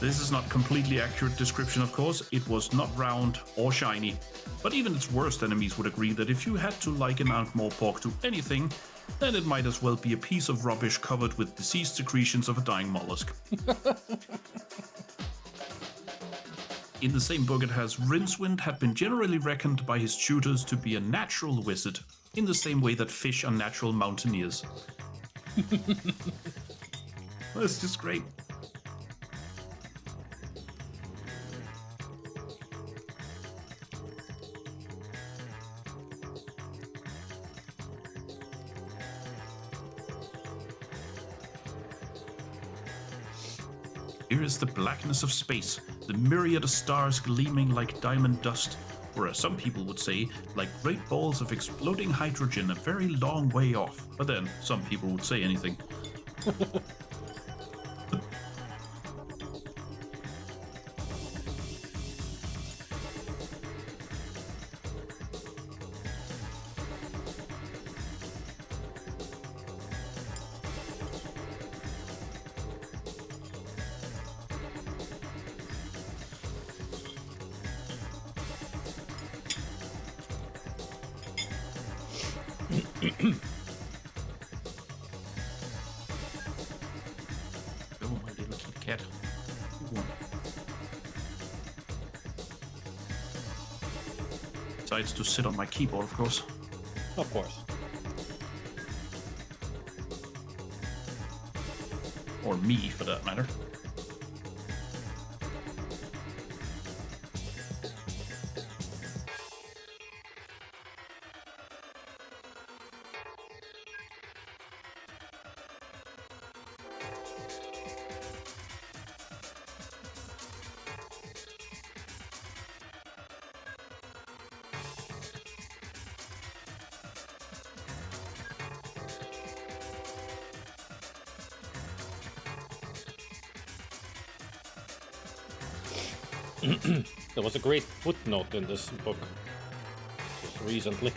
This is not completely accurate description, of course. It was not round or shiny. But even its worst enemies would agree that if you had to liken Ankh-Morpork to anything, then it might as well be a piece of rubbish covered with diseased secretions of a dying mollusk. In the same book, it has Rincewind had been generally reckoned by his tutors to be a natural wizard, in the same way that fish are natural mountaineers. That's just great. Here is the blackness of space, the myriad of stars gleaming like diamond dust, or as some people would say, like great balls of exploding hydrogen a very long way off. But then, some people would say anything. Oh, my little cat. Decides to sit on my keyboard, of course. Of course. Or me, for that matter. There was a great footnote in this book just recently.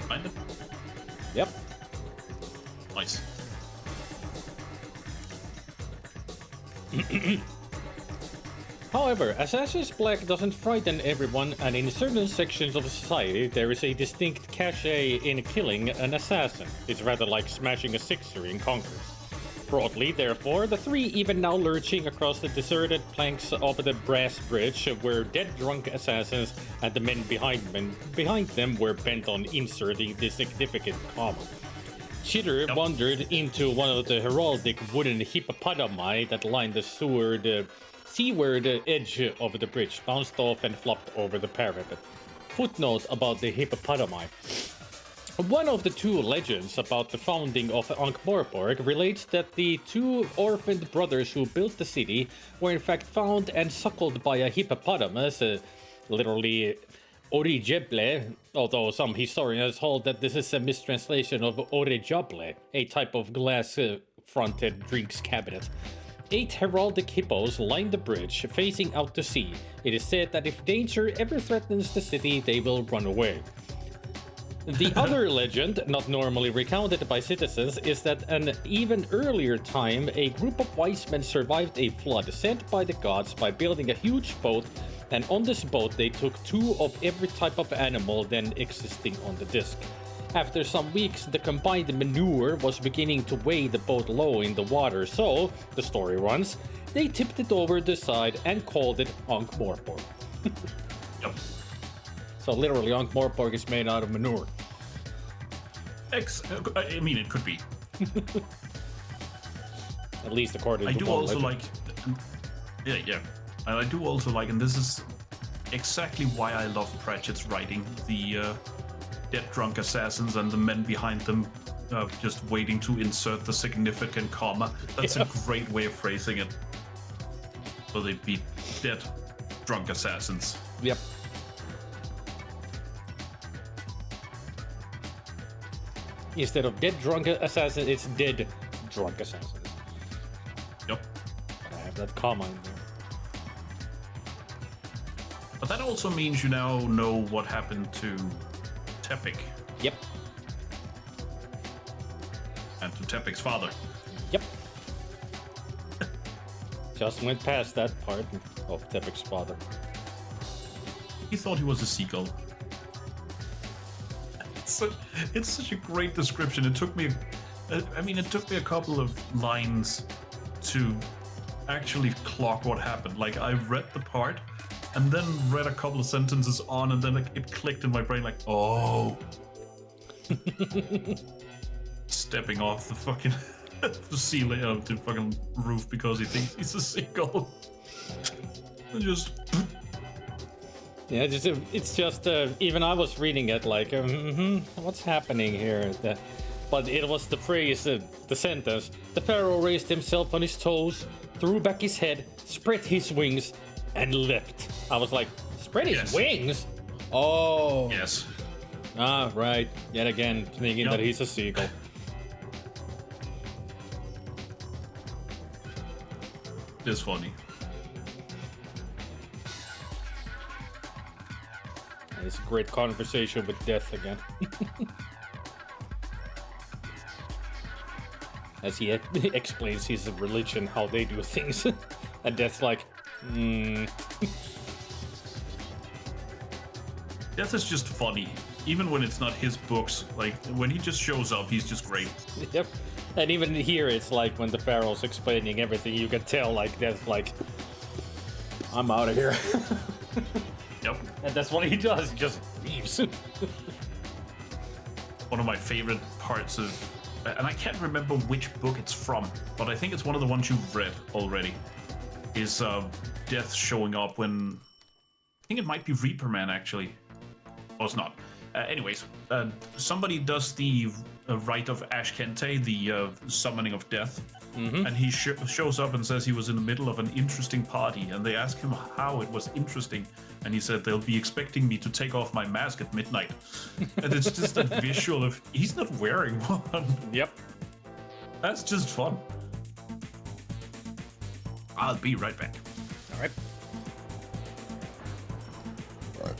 Find it? Yep. Nice. However, Assassin's Black doesn't frighten everyone, and in certain sections of society there is a distinct cachet in killing an assassin. It's rather like smashing a sixer in Conquers. Broadly, therefore, the three even now lurching across the deserted planks of the Brass Bridge were dead drunk assassins, and the men behind them were bent on inserting the significant comma. Chitter wandered into one of the heraldic wooden hippopotami that lined the seaward edge of the bridge, bounced off and flopped over the parapet. Footnote about the hippopotami. One of the two legends about the founding of Ankh-Morpork relates that the two orphaned brothers who built the city were in fact found and suckled by a hippopotamus, literally Origeble, although some historians hold that this is a mistranslation of Orejable, a type of glass-fronted drinks cabinet. 8 heraldic hippos line the bridge, facing out to sea. It is said that if danger ever threatens the city, they will run away. The other legend, not normally recounted by citizens, is that an even earlier time, a group of wise men survived a flood sent by the gods by building a huge boat, and on this boat they took 2 of every type of animal then existing on the disc. After some weeks, the combined manure was beginning to weigh the boat low in the water, so, the story runs, they tipped it over the side and called it Ankh-Morpork. Yep. So literally, Ankh-Morpork is made out of manure. I mean, it could be. At least according I to do one also legend. like... Yeah. And I do also like, and this is exactly why I love Pratchett's writing, the dead drunk assassins and the men behind them just waiting to insert the significant comma. That's a great way of phrasing it. So they'd be dead drunk assassins. Yep. Instead of dead drunk assassin, it's dead drunk assassin. Yep. I have that comma in there. But that also means you now know what happened to Tepik Yep. and to Tepik's father. Yep. Just went past that part of Tepik's father. He thought he was a seagull. It's such a great description. It took me, it took me a couple of lines to actually clock what happened. Like, I read the part and then read a couple of sentences on, and then it clicked in my brain like, oh. Stepping off the fucking the ceiling of the fucking roof because he thinks he's a seagull. And just... Yeah, it's just even I was reading it like, what's happening here? But it was the phrase, the sentence. The pharaoh raised himself on his toes, threw back his head, spread his wings, and leapt. I was like, spread his wings? Oh. Yes. Ah, right. Yet again, thinking that he's a seagull. It's funny. It's a great conversation with Death again. As he explains his religion, how they do things. And Death's like, Death is just funny, even when it's not his books. Like when he just shows up, he's just great. Yep. And even here, it's like when the Pharaoh's explaining everything, you can tell like that's like, I'm out of here. Yep. And that's what he does. He just leaves. One of my favorite parts of, and I can't remember which book it's from, but I think it's one of the ones you've read already, is Death showing up when, I think it might be Reaper Man actually. Oh, it's not. Anyways, somebody does the rite of Ashkente, the summoning of death, and he shows up and says he was in the middle of an interesting party, and they ask him how it was interesting, and he said they'll be expecting me to take off my mask at midnight. And it's just a visual of he's not wearing one. Yep. That's just fun. I'll be right back. All right. Right.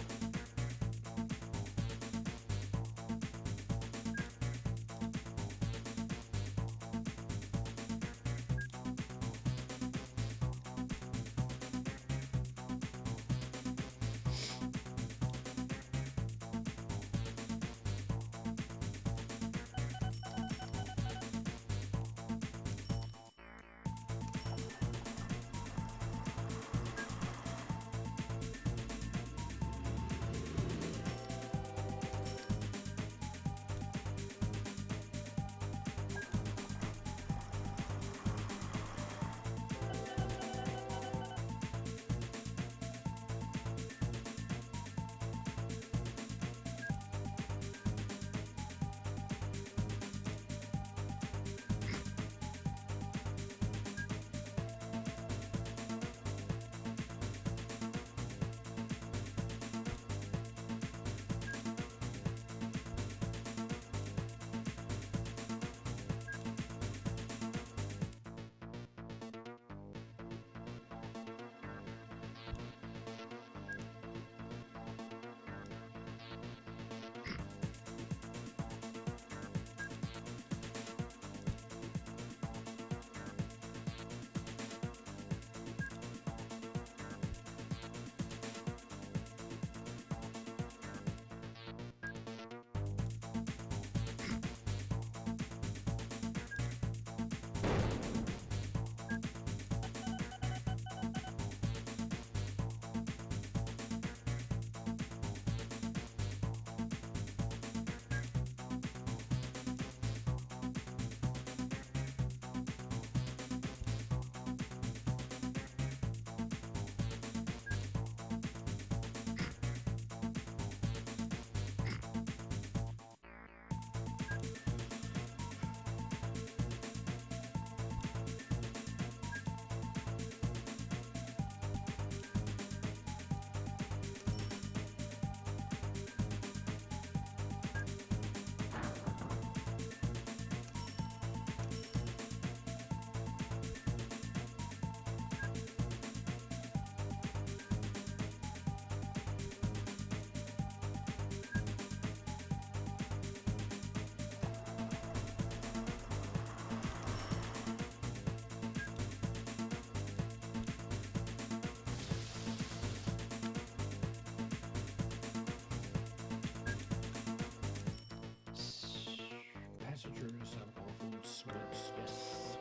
Passengers, alcohol, foods, goods, yes.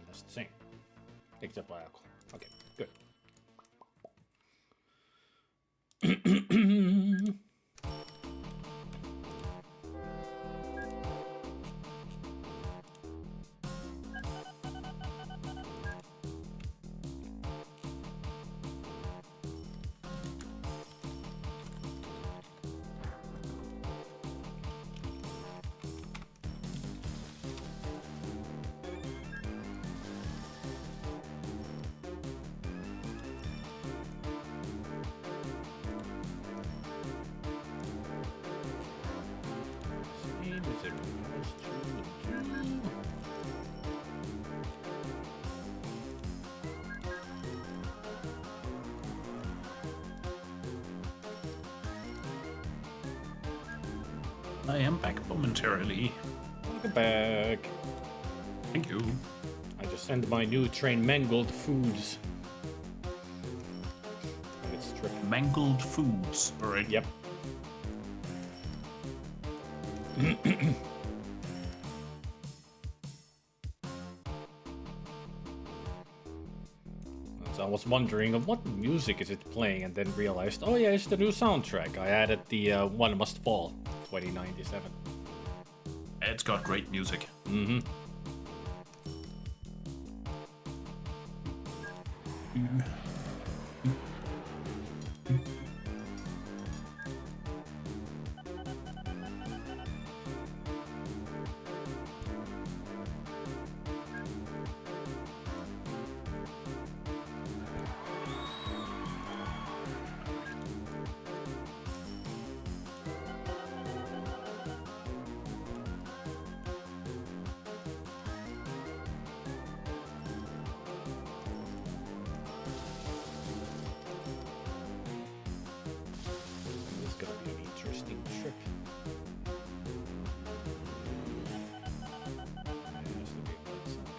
That's the same. Except for alcohol. Okay, good. I am back momentarily. Welcome back. Thank you. I just sent my new train mangled foods. And it's tricky. Mangled foods. All right. Yep. So I was wondering what music is it playing, and then realized, oh yeah, it's the new soundtrack. I added the One Must Fall 2097. It's got great music. Mm-hmm. It's gonna be an interesting trip. Has to be outside.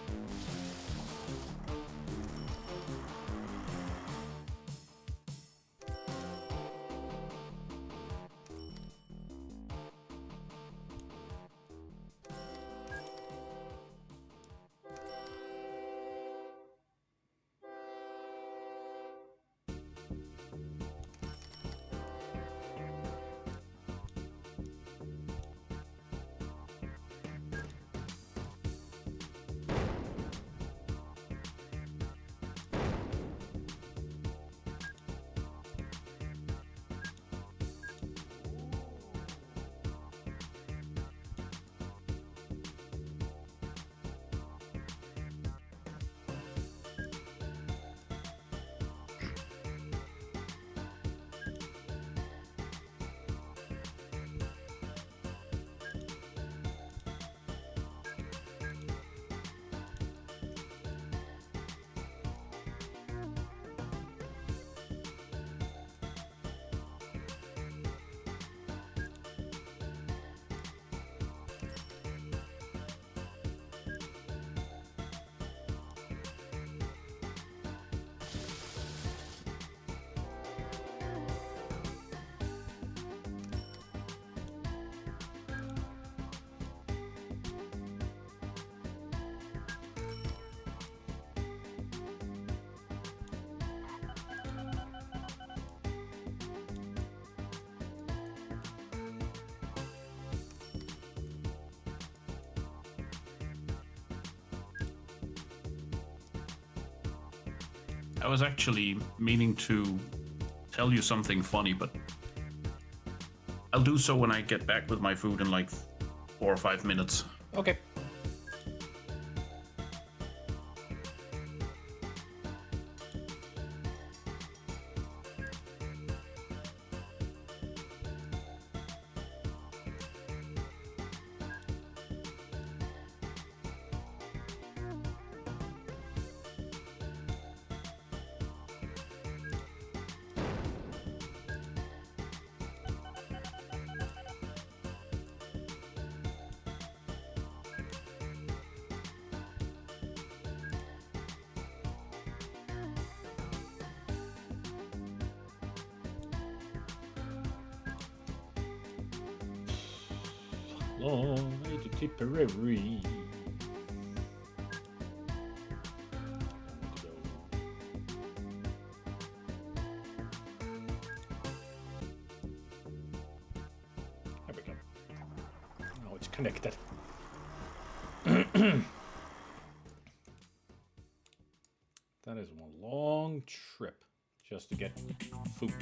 I was actually meaning to tell you something funny, but I'll do so when I get back with my food in like 4 or 5 minutes. Okay. Long way to Tipperary. There we go. Now it's connected. That is one long trip just to get food.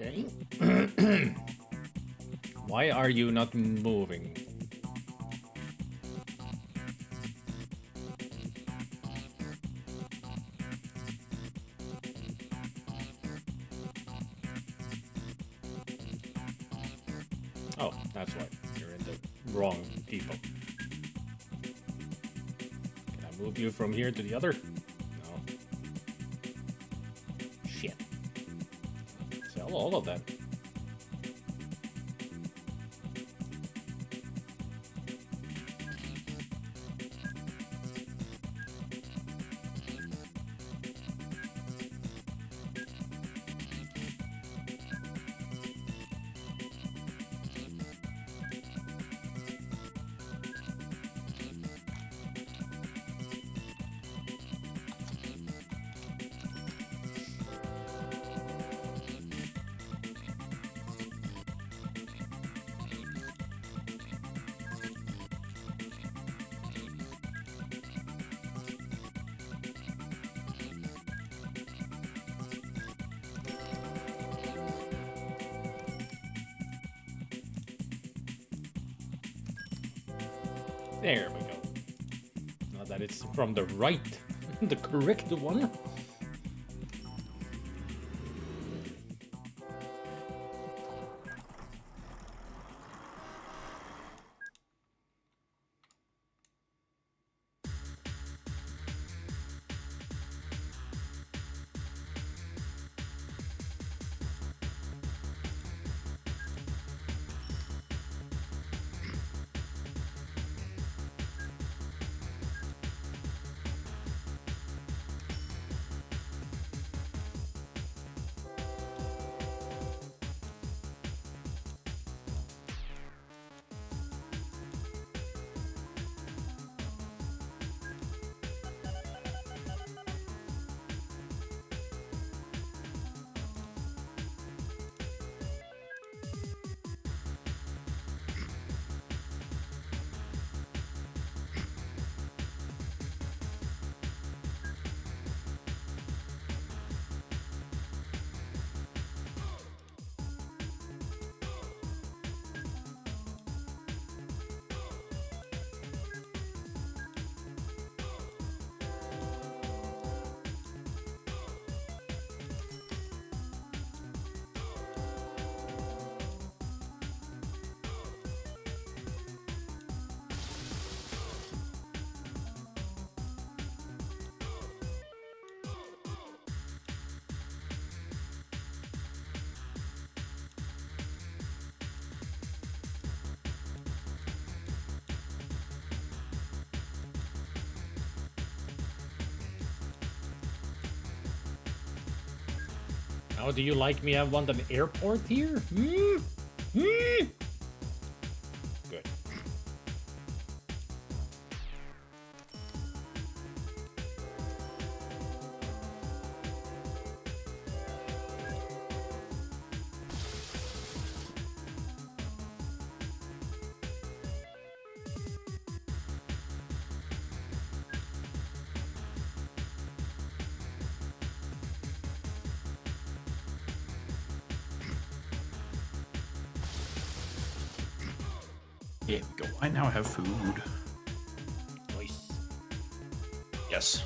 Okay. Why are you not moving? Oh, that's why. You're in the wrong depot. Can I move you from here to the other? No. Shit. Sell all of them. There we go. Now that it's from the right, the correct one. Now, do you like me? I want an airport here? Good. There we go. I now have food. Nice. Yes.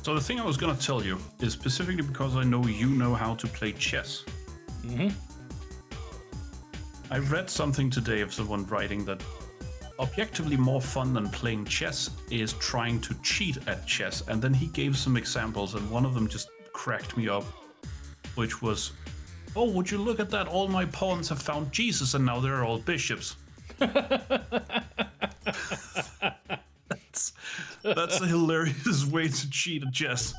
So the thing I was gonna tell you is specifically because I know you know how to play chess. Mm-hmm. I read something today of someone writing that objectively more fun than playing chess is trying to cheat at chess, and then he gave some examples, and one of them just cracked me up, which was, oh, would you look at that? All my pawns have found Jesus, and now they're all bishops. That's a hilarious way to cheat at chess.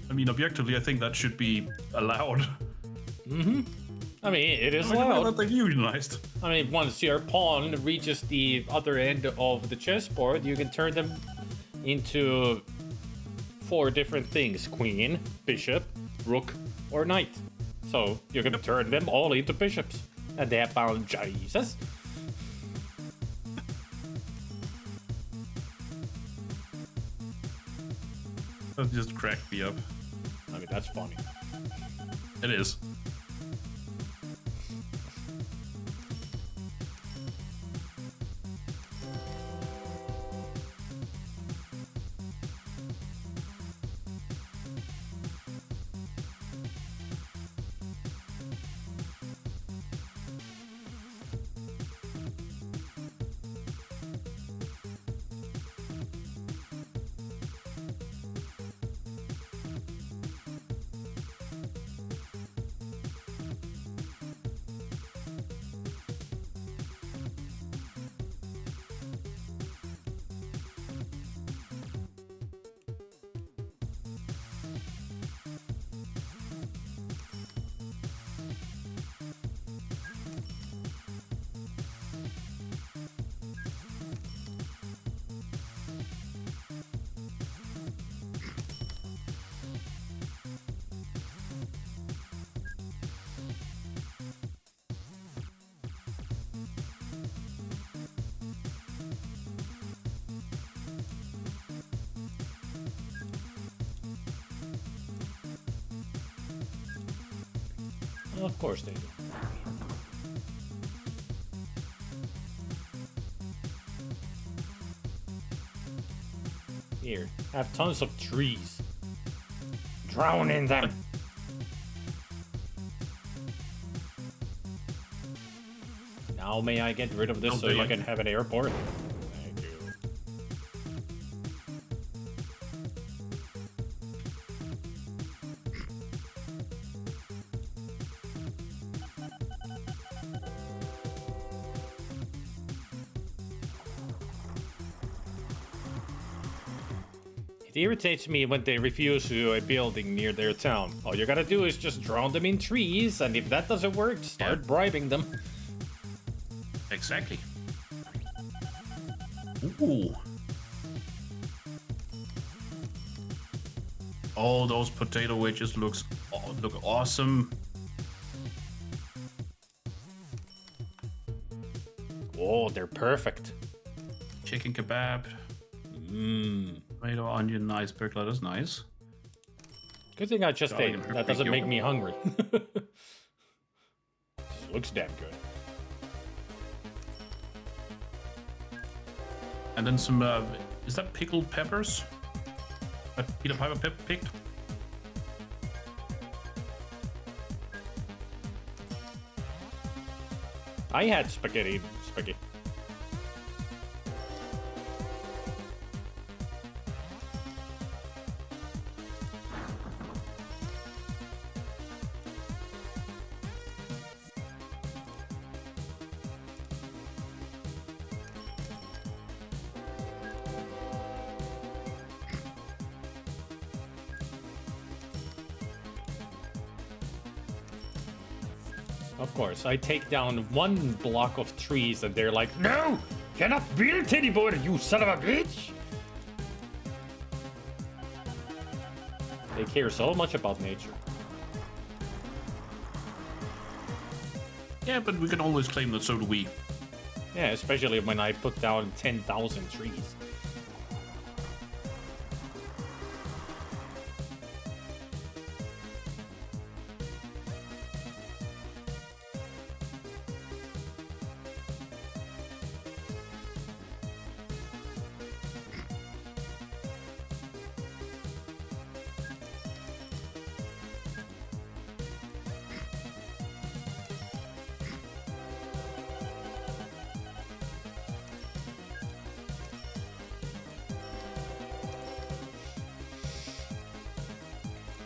I mean, objectively, I think that should be allowed. Mm-hmm. I mean, it is I mean, allowed. that's unionized. I mean, once your pawn reaches the other end of the chessboard, you can turn them into 4 different things: queen, bishop, rook, or knight. So you can turn them all into bishops, and they have found Jesus. That just cracked me up. I mean, that's funny. It is. Well, of course they do. Here, have tons of trees. Drown in them. Now may I get rid of this so you can have an airport? Thank you. It irritates me when they refuse to do a building near their town. All you gotta do is just drown them in trees, and if that doesn't work, start bribing them. Exactly. Ooh. All those potato wedges look awesome. Oh, they're perfect. Chicken kebab. Mmm. Tomato, onion, iceberg lettuce, nice. Good thing I just ate. Garlic That doesn't make yogurt. me hungry. Looks damn good. And then some, is that pickled peppers? That Peter Piper picked? I had spaghetti. Of course, I take down one block of trees and they're like, no! Cannot build anymore, you son of a bitch! They care so much about nature. Yeah, but we can always claim that so do we. Yeah, especially when I put down 10,000 trees.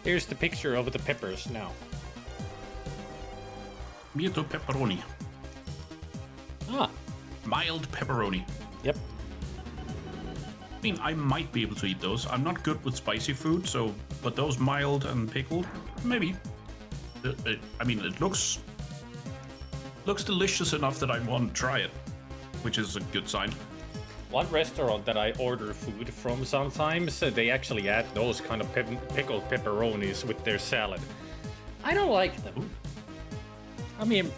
Here's the picture of the peppers now. Mieto pepperoni. Ah, Mild pepperoni. yep. I mean, I might be able to eat those. I'm not good with spicy food, so... But those mild and pickled, maybe. I mean, it looks delicious enough that I want to try it, which is a good sign. One restaurant that I order food from sometimes, they actually add those kind of pickled pepperonis with their salad. I don't like them. I mean,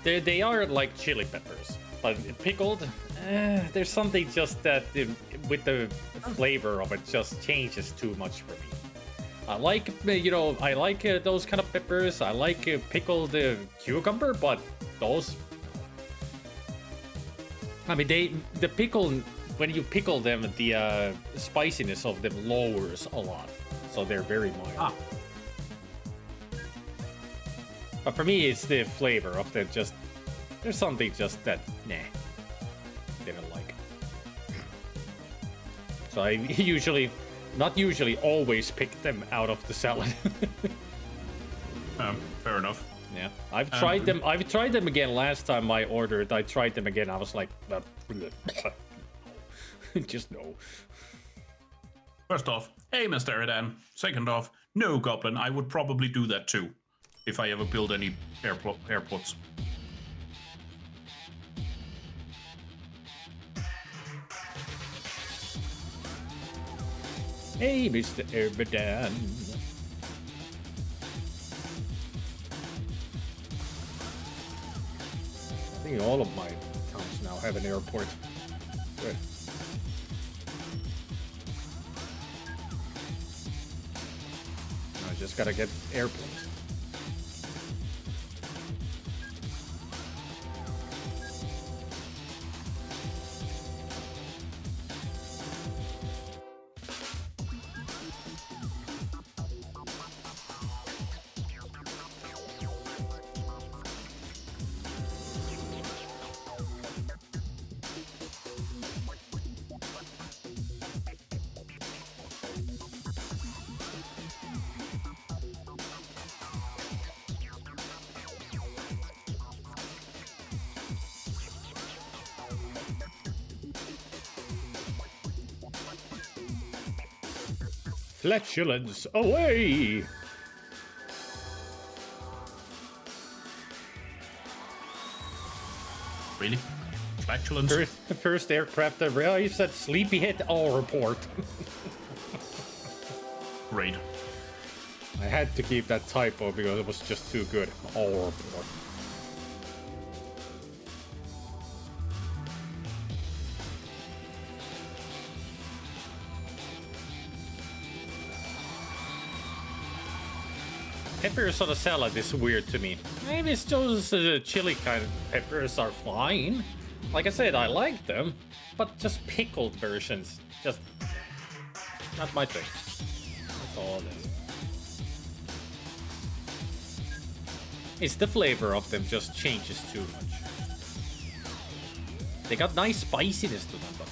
they are like chili peppers, but pickled, there's something just that with the flavor of it just changes too much for me. I like, I like those kind of peppers. I like pickled cucumber, but those, I mean, the pickle, when you pickle them, the spiciness of them lowers a lot, so they're very mild. But for me, it's the flavor of the just. There's something just that didn't like. So I always pick them out of the salad. Fair enough. Yeah, I've tried them. I've tried them again. Last time I ordered, I tried them again. I was like, just no. First off, hey, Mr. Eridan. Second off, no, Goblin. I would probably do that too, if I ever build any airports. Hey, Mr. Erbadan. I think all of my towns now have an airport. Good. I just gotta get airplanes. Flatulence away! Really? Flatulence? First aircraft arrives at Sleepyhead, all report. Great. I had to keep that typo because it was just too good. All report. Peppers on a salad is weird to me. Maybe it's just the chili kind of peppers are fine. Like I said, I like them, but just pickled versions, just not my thing. That's all it is. It's the flavor of them just changes too much. They got nice spiciness to them, but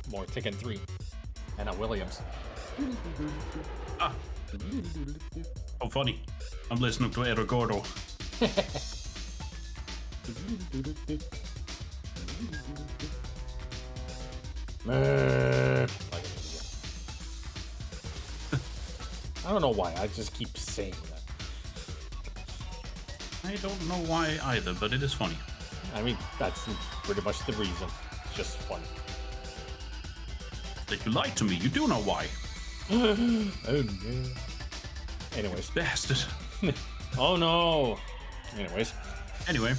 more Tekken 3. Anna Williams. Ah. Oh, funny. I'm listening to Ero Gordo. I don't know why, I just keep saying that. I don't know why either, but it is funny. I mean, that's pretty much the reason. It's just funny. That you lied to me, you do know why. Oh no. Anyways. Bastard. Oh no. Anyways. Anyway.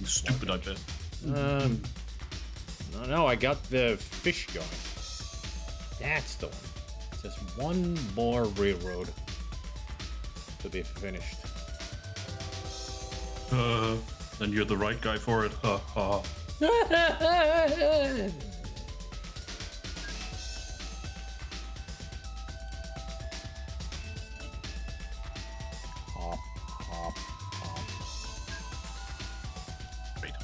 something stupid, I bet. No, I got the fish going. That's the one. Just one more railroad to be finished. Then you're the right guy for it. Ha ha. Hop, hop, hop. Great.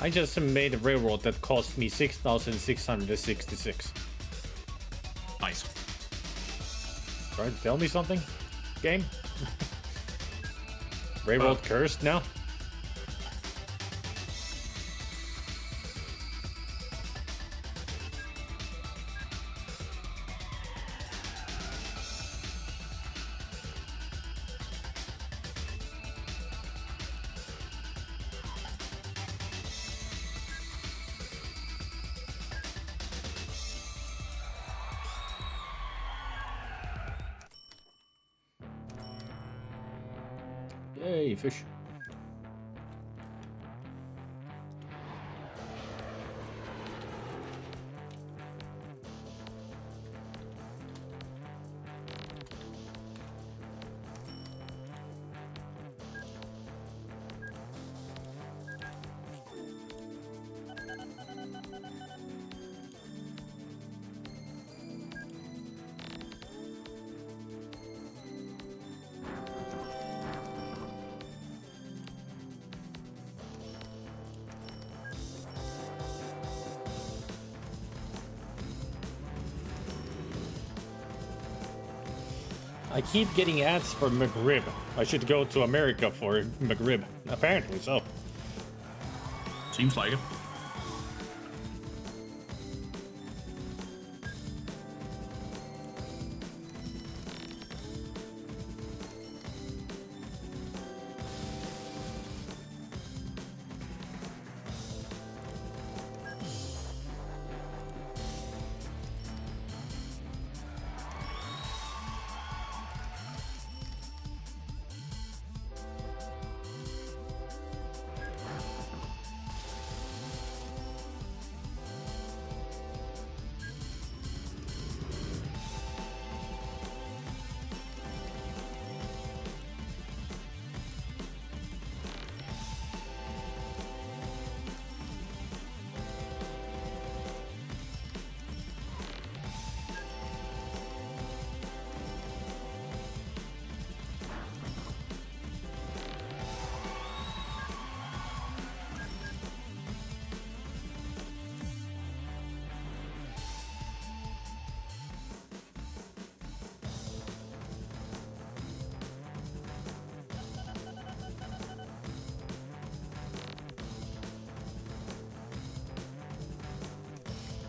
I just made a railroad that cost me 6,666. Nice. Trying to tell me something? Game? Railroad cursed now? Yay, fish. I keep getting ads for McRib. I should go to America for McRib. Apparently so. Seems like it.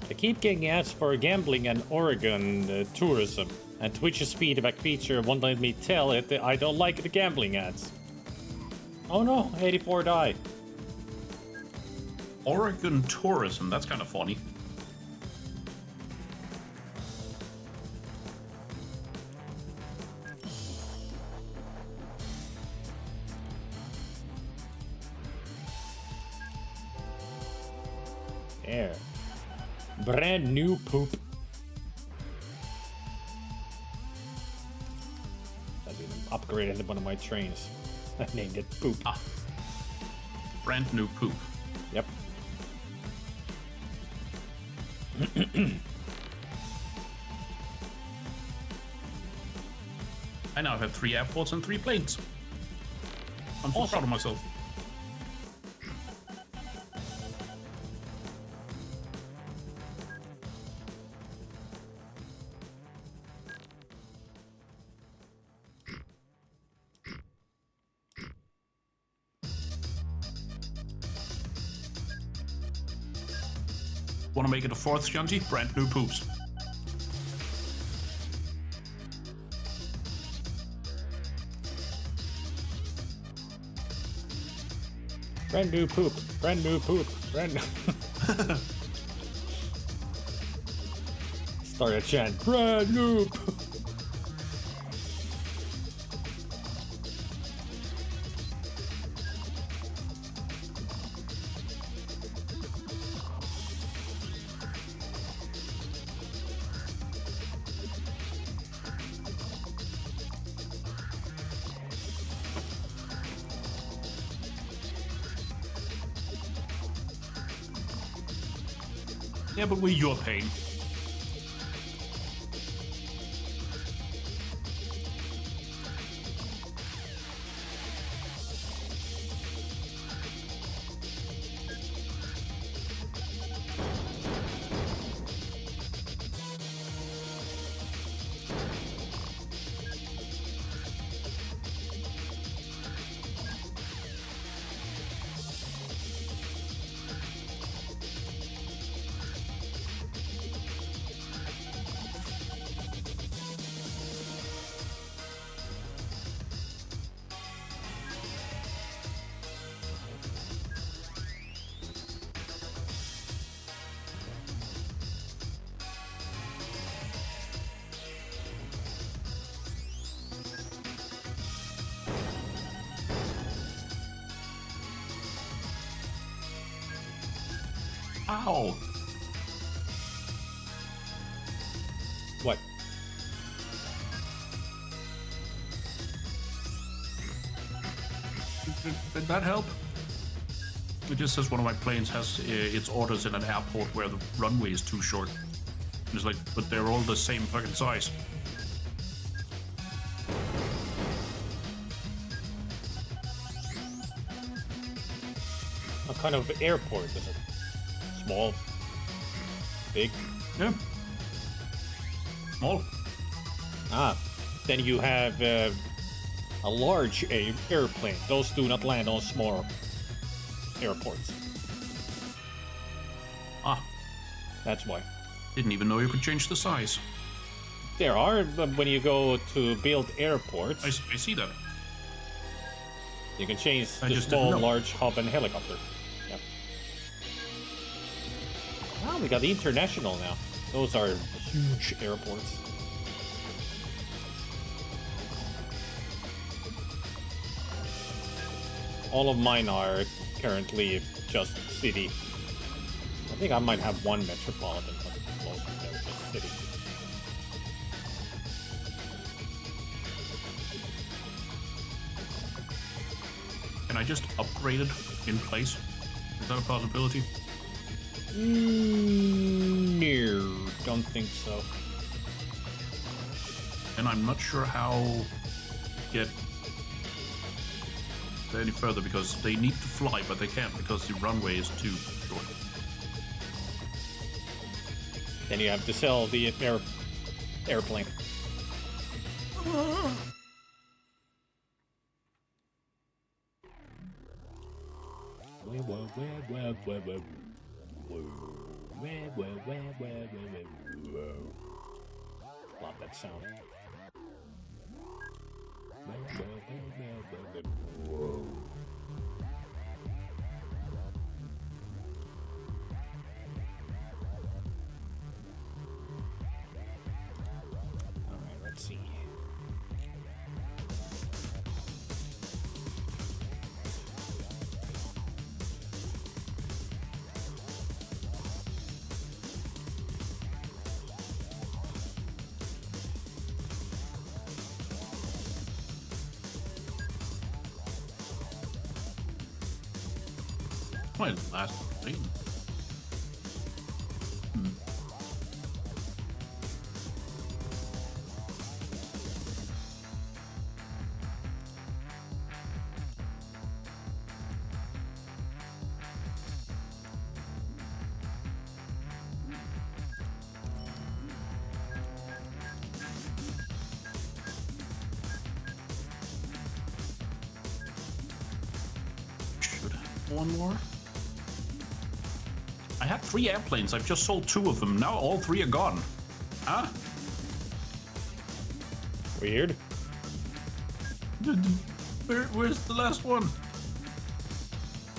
I keep getting ads for gambling and Oregon tourism, and Twitch's feedback feature won't let me tell it that I don't like the gambling ads. Oh no, 84 died. Oregon tourism, that's kind of funny. There. Brand new poop. I've even upgraded one of my trains. I named it Poop. Ah. Brand new poop. Yep. I now have 3 airports and 3 planes. I'm so proud of myself. Want to make it a fourth shanty? Brand new poops. Brand new poop. Brand new poop. Brand new. Start a chant. Brand new poop. Yeah, but we're your pain. Ow! What? Did that help? It just says one of my planes has its orders in an airport where the runway is too short. And it's like, but they're all the same fucking size. What kind of airport is it? Small? Big? Yeah. Small. Ah, then you have a large airplane. Those do not land on small airports. Ah, That's why. didn't even know you could change the size. There are, but when you go to build airports, I see that. you can change I the just small, didn't know. large, hub, and helicopter. Yep. Wow, we got the international now. Those are huge airports. All of mine are currently just city. I think I might have one metropolitan, but most of them are just city. Can I just upgrade it in place? Is that a possibility? No, don't think so. And I'm not sure how to get any further because they need to fly, but they can't because the runway is too short. Then you have to sell the airplane. Love that sound. Alright, let's see. My last thing. Should have one more. I had 3 airplanes. I've just sold 2 of them. Now all 3 are gone. Huh? Weird. Where's the last one?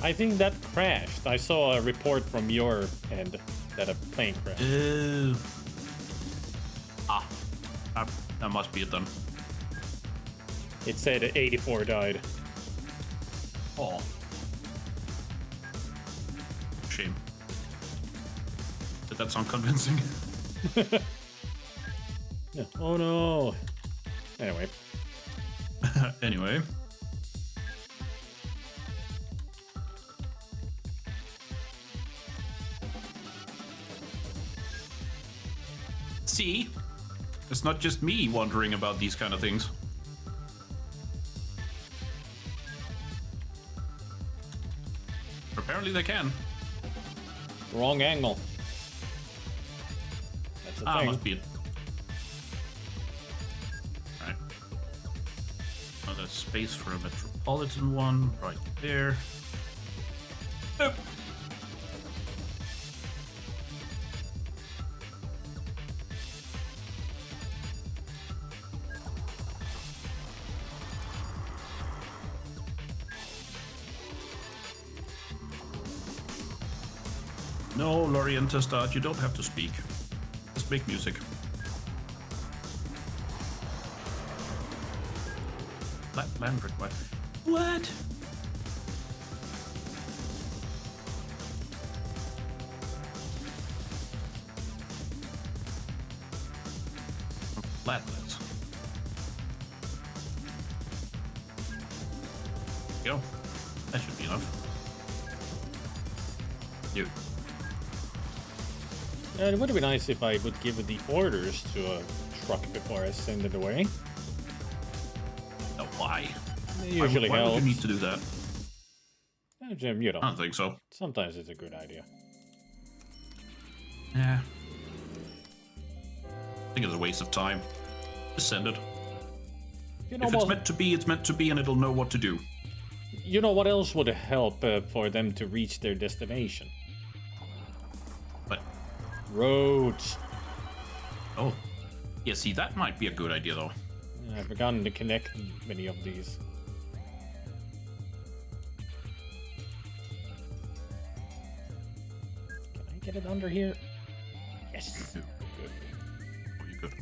I think that crashed. I saw a report from your end that a plane crashed. That must be it then. It said 84 died. Oh. Shame. Did that sound convincing? Yeah. Oh no. Anyway. Anyway. See? It's not just me wondering about these kind of things. Apparently they can. Wrong angle. That's the thing. Must be it. Alright. Now there's space for a metropolitan one right there. Boop. No, Lorienta start, you don't have to speak. Just make music. Flat land required. What? Flatlands. Go. That should be enough. You. It would be nice if I would give the orders to a truck before I send it away. No, why? It usually why helps. would you need to do that? Jim, you know. I don't think so. Sometimes it's a good idea. Yeah. I think it's a waste of time. Just send it. You know If it's meant to be, it's meant to be, and it'll know what to do. You know what else would help for them to reach their destination? But Roads. oh, yeah. See, that might be a good idea, though. I've forgotten to connect many of these. Can I get it under here? Yes. Good. Oh, you could.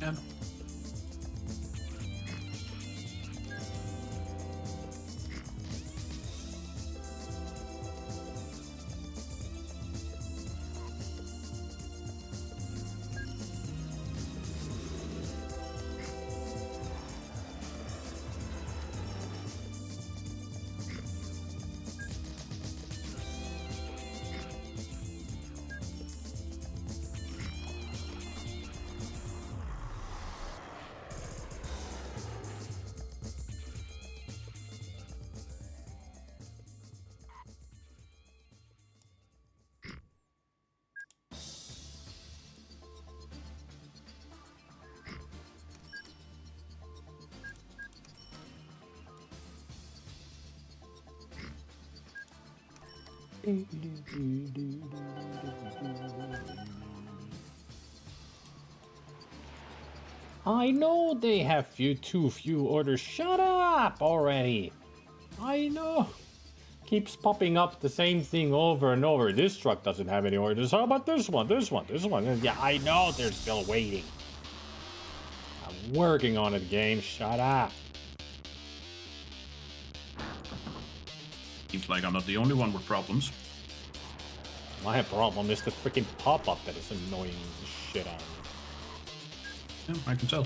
And I know they have too few orders. Shut up already. I know. Keeps popping up the same thing over and over. This truck doesn't have any orders. How about this one? This one? This one? Yeah, I know they're still waiting. I'm working on it, game. Shut up. Seems like I'm not the only one with problems. My problem is the freaking pop-up that is annoying the shit out of me. Yeah, I can tell.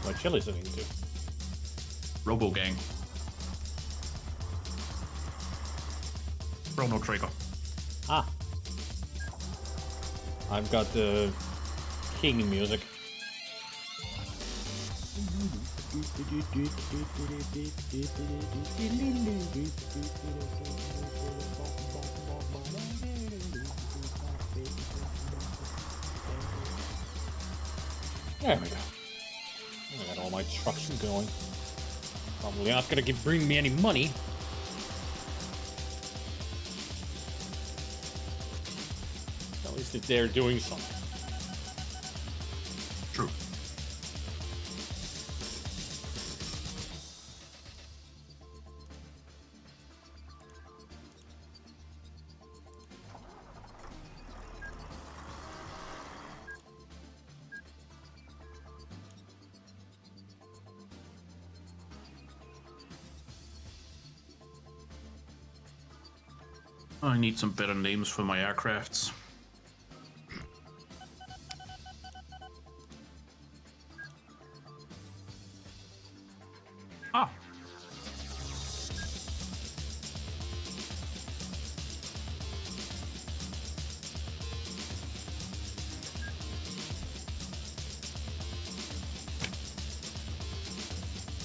What chill is listening to? Robo Gang. Chrono Trigger. Ah. I've got the King music. There we go. I got all my trucks going. Probably not gonna bring me any money. At least if they're doing something. True. I need some better names for my aircrafts. Ah.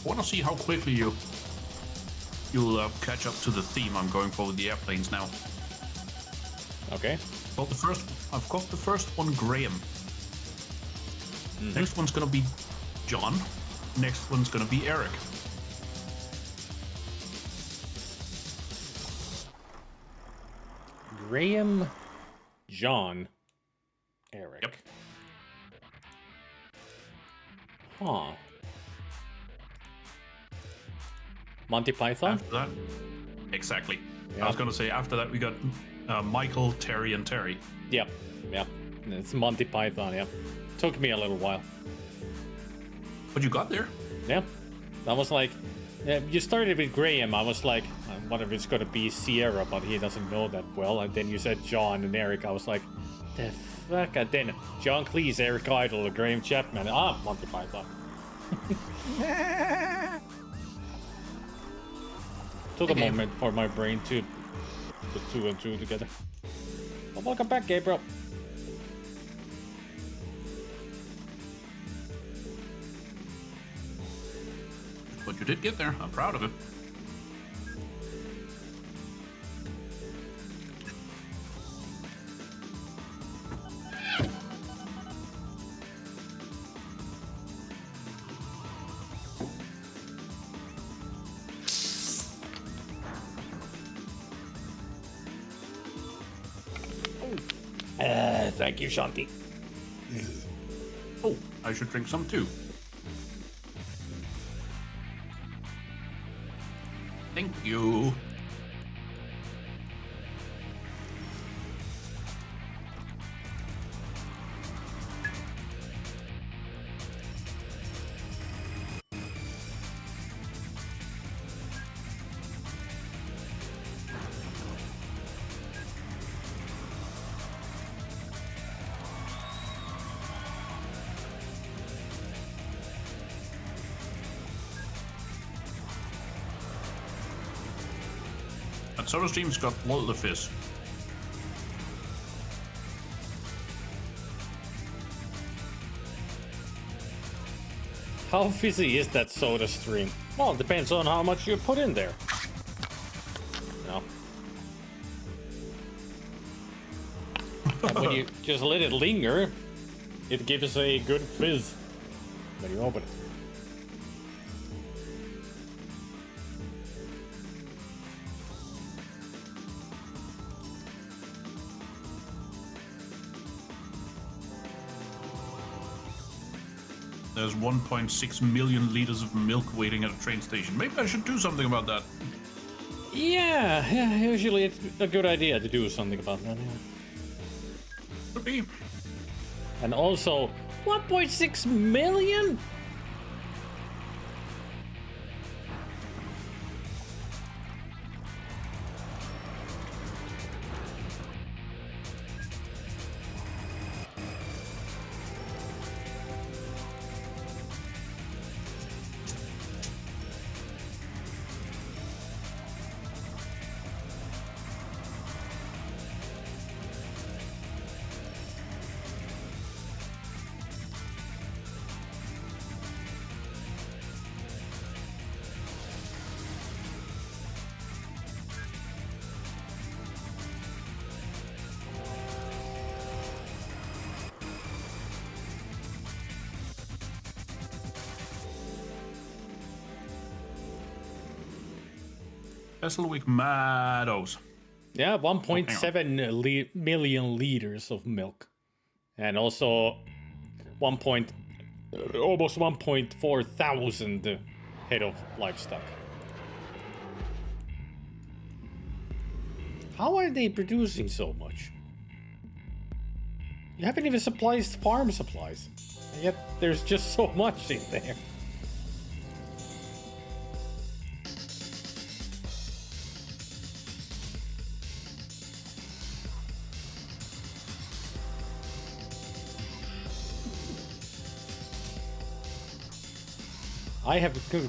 I want to see how quickly you'll catch up to the theme I'm going for with the airplanes now. Okay. Well, I've got the first one, Graham. Next one's gonna be John. Next one's gonna be Eric. Graham, John, Eric. Yep. Huh. Monty Python? After that, exactly. Yeah. I was gonna say after that we got Michael, Terry, and Terry. Yep. Yep. It's Monty Python, yep. Took me a little while. But you got there. Yeah. I was like, you started with Graham. I was like, I wonder if it's gonna be Sierra, but he doesn't know that well. And then you said John and Eric. I was like, the fuck? And then John Cleese, Eric Idle, Graham Chapman. Ah, Monty Python. Took a moment for my brain to put two and two together. Well, welcome back, Gabriel. But you did get there. I'm proud of it. Thank you, Shanti. Oh, I should drink some too. Thank you. That soda stream's got a lot of fizz. How fizzy is that soda stream? Well, it depends on how much you put in there. No. And when you just let it linger, it gives a good fizz when you open it. There's 1.6 million liters of milk waiting at a train station. Maybe I should do something about that. Yeah, usually it's a good idea to do something about that, yeah. Could be. And also, 1.6 million? Esselwick Meadows. Yeah, 1.7 million liters of milk. And also almost 1.4 thousand head of livestock. How are they producing so much? You haven't even supplied farm supplies. And yet there's just so much in there.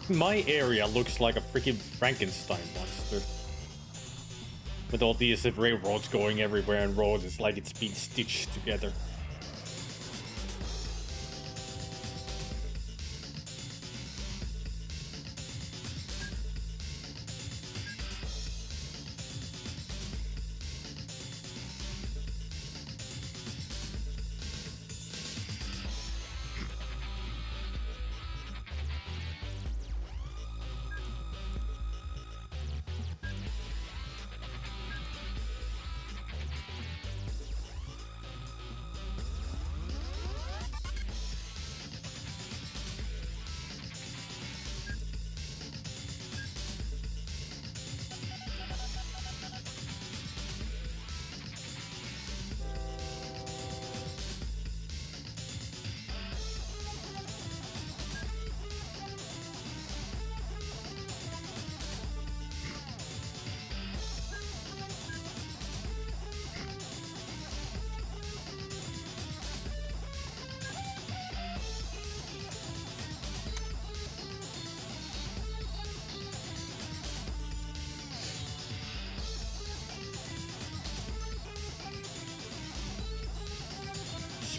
My area looks like a freaking Frankenstein monster. With all these railroads going everywhere and roads, it's like it's been stitched together.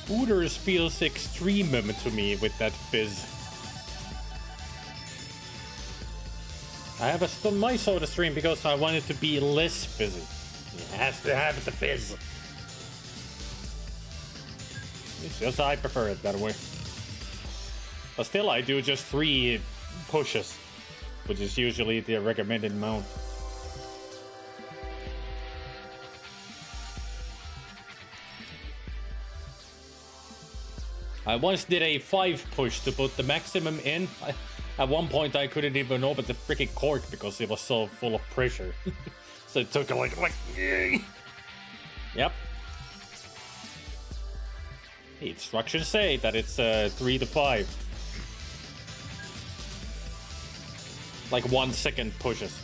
Spooters feels extreme to me with that fizz. I have my soda stream because I want it to be less fizzy. It has to have the fizz. It's just I prefer it that way. But still, I do just 3 pushes, which is usually the recommended amount. I once did a 5 push to put the maximum in. At one point I couldn't even open the freaking cork because it was so full of pressure. So it took like Yep. The instructions say that it's 3 to 5. Like 1 second pushes.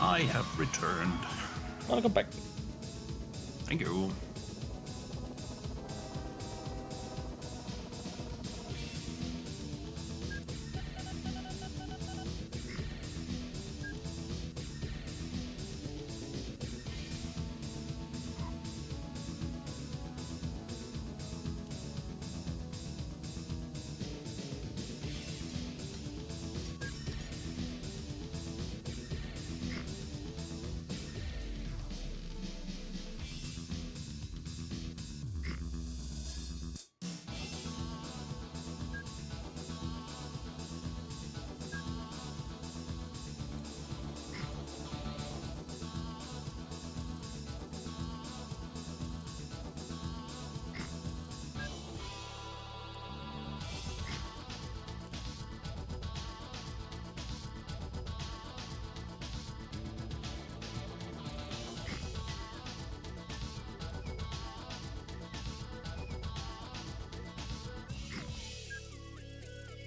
I have returned. Welcome back. Thank you.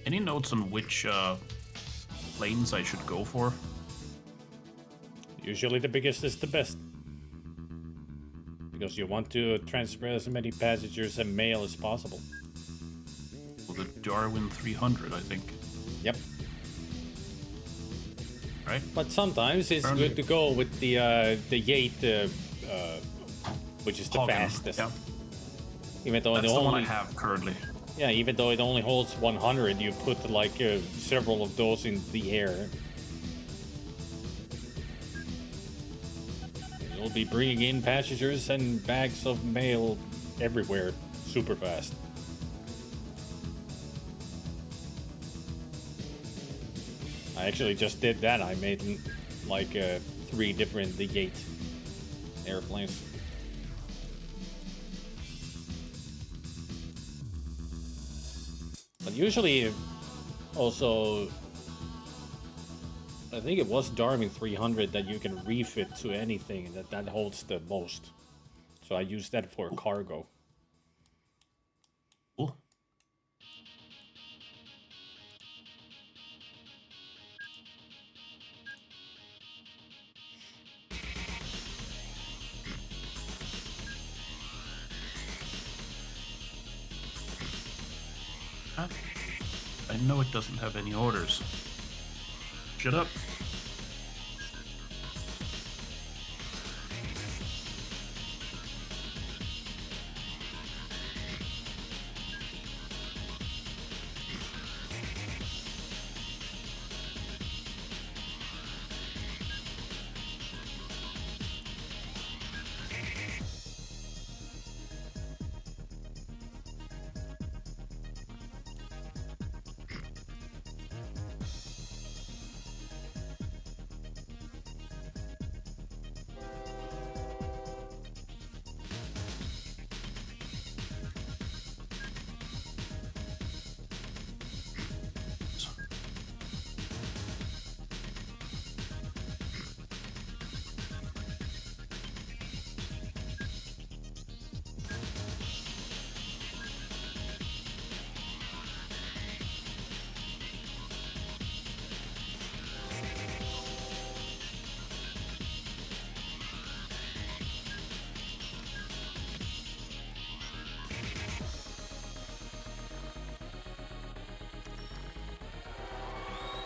Any notes on which lanes I should go for? Usually the biggest is the best. Because you want to transfer as many passengers and mail as possible. Well, the Darwin 300, I think. Yep. Right? But sometimes it's Apparently. good to go with the Yate, which is the Hogan, fastest. Yeah. Even though That's it the one I only, have currently. yeah, even though it only holds 100, you put like several of those in the air. You'll be bringing in passengers and bags of mail everywhere, super fast. I actually just did that. I made like 3 different Yate airplanes. But usually, also, I think it was Darwin 300 that you can refit to anything that holds the most. So I used that for cargo. Cool. I know it doesn't have any orders. Shut up.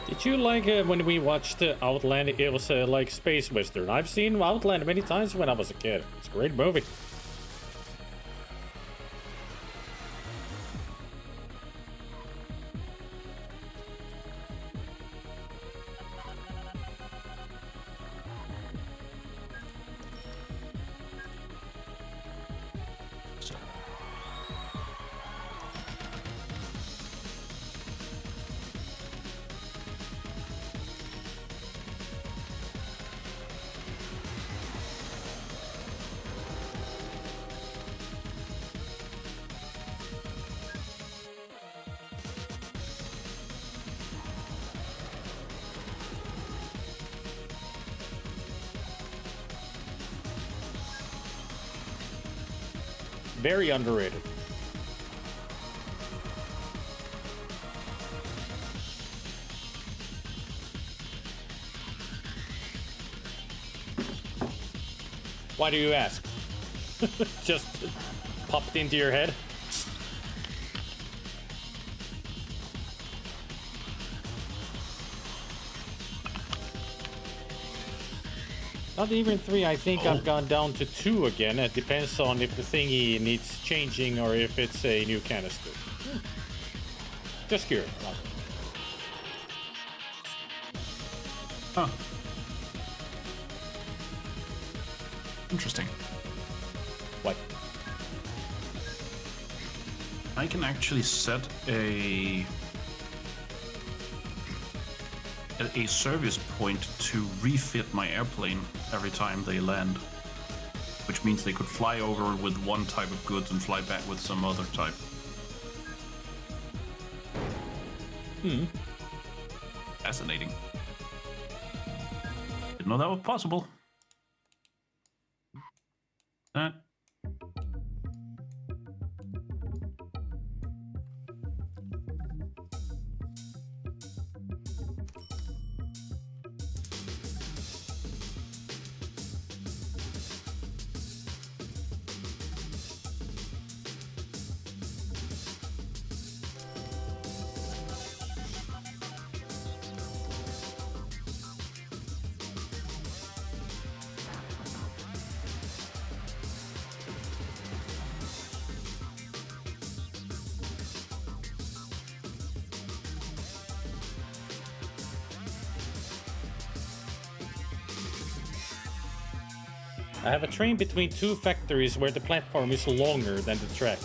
Did you like when we watched Outland? It was like space western. I've seen Outland many times when I was a kid. It's a great movie. Very underrated. Why do you ask? Just popped into your head? Not even 3, I think I've gone down to 2 again. It depends on if the thingy needs changing or if it's a new canister. Just curious. Huh. Interesting. What? I can actually set a service point to refit my airplane every time they land, which means they could fly over with one type of goods and fly back with some other type. Fascinating. Didn't know that was possible. I have a train between 2 factories where the platform is longer than the track.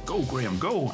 Go, Graham, go!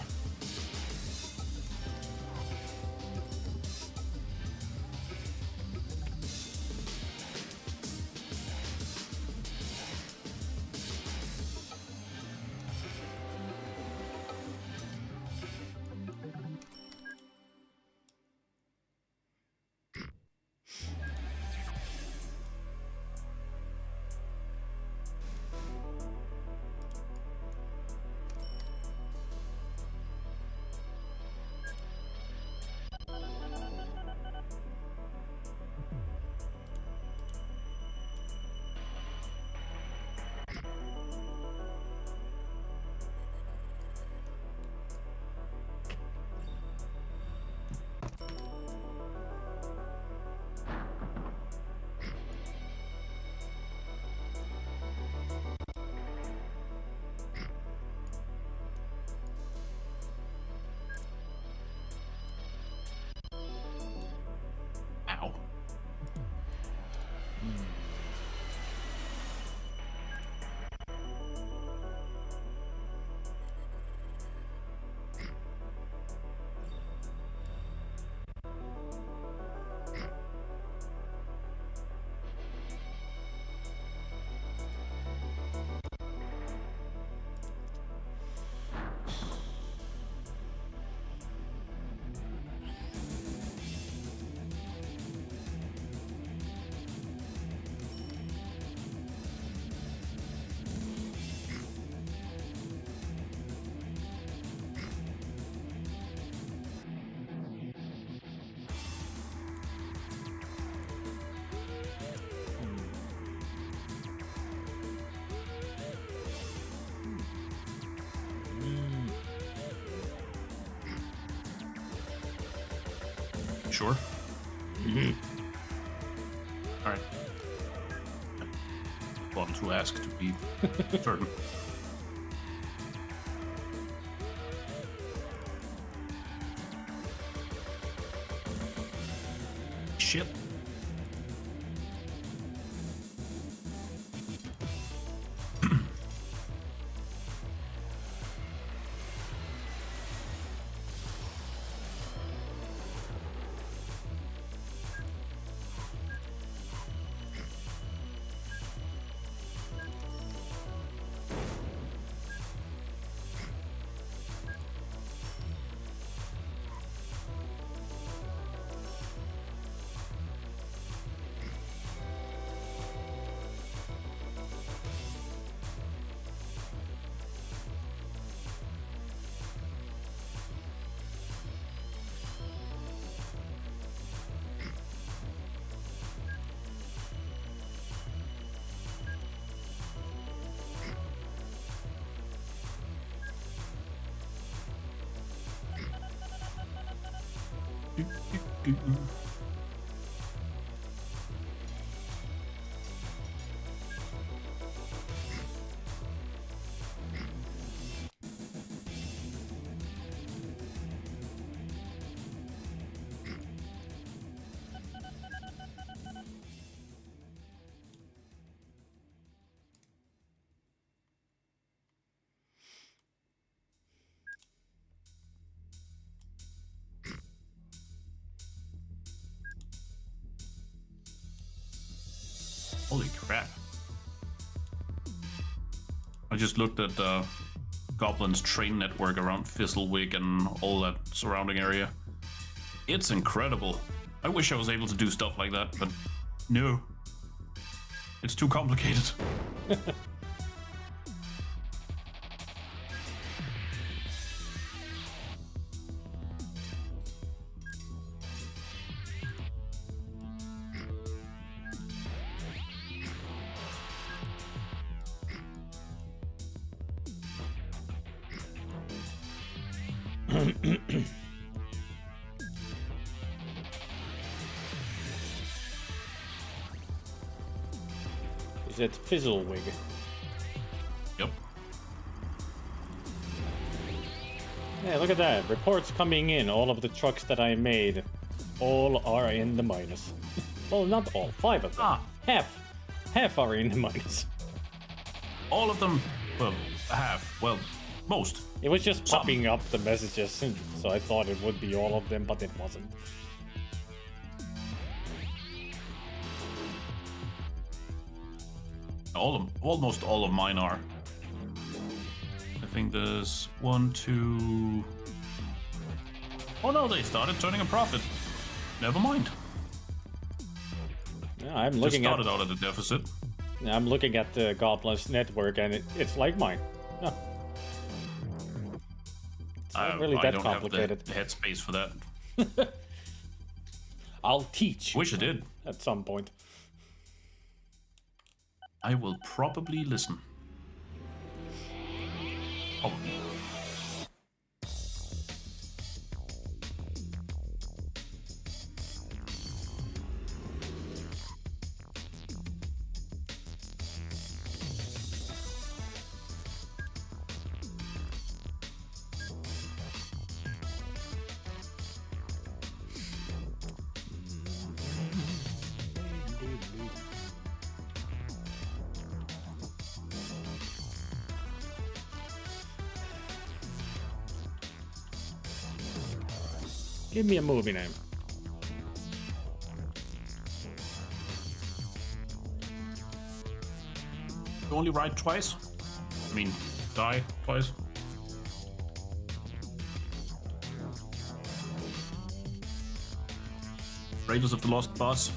sure. All right. Bottom to ask to be certain. Shit. Holy crap. I just looked at Goblin's train network around Fizzlewick and all that surrounding area. It's incredible. I wish I was able to do stuff like that, but no. It's too complicated. Is it Fizzlewig? Yep. Yeah, look at that. Reports coming in. All of the trucks that I made, all are in the minus. Well, not all. 5 of them. Half. Half are in the minus. All of them, well, half, well, most. It was just Some. popping up the messages, so I thought it would be all of them, but it wasn't. Almost all of mine are. I think there's 1, 2... Oh no, they started turning a profit. Never mind. Yeah, I'm Just looking started out at a deficit. I'm looking at the Goblin's network, and it's like mine. Huh. It's not really I that don't complicated. have the headspace for that. I'll teach. Wish I did. At some point. I will probably listen. Probably. Give me a movie name. You only ride twice? I mean, die twice? Raiders of the Lost Bus.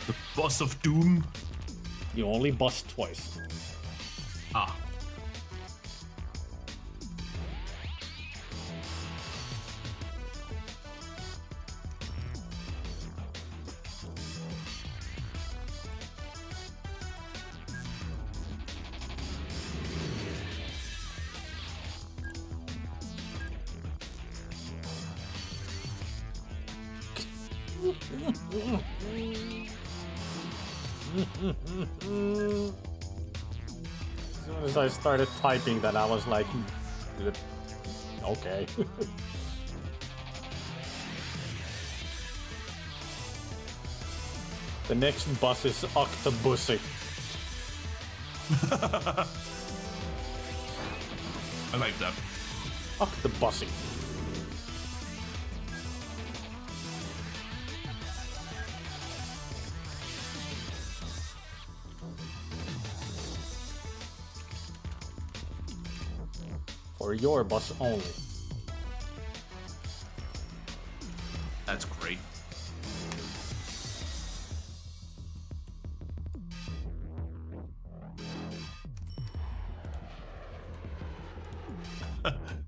The Bus of Doom. You only bust twice. Ah. As soon as I started typing that, I was like, okay. The next boss is Octobussy. I like that. Octobussy. For your boss only. That's great.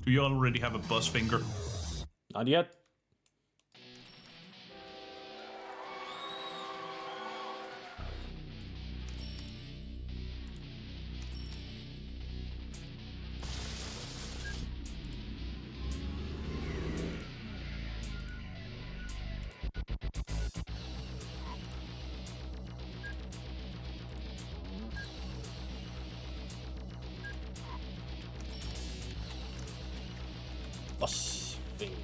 Do you already have a bus finger? Not yet. Bus finger.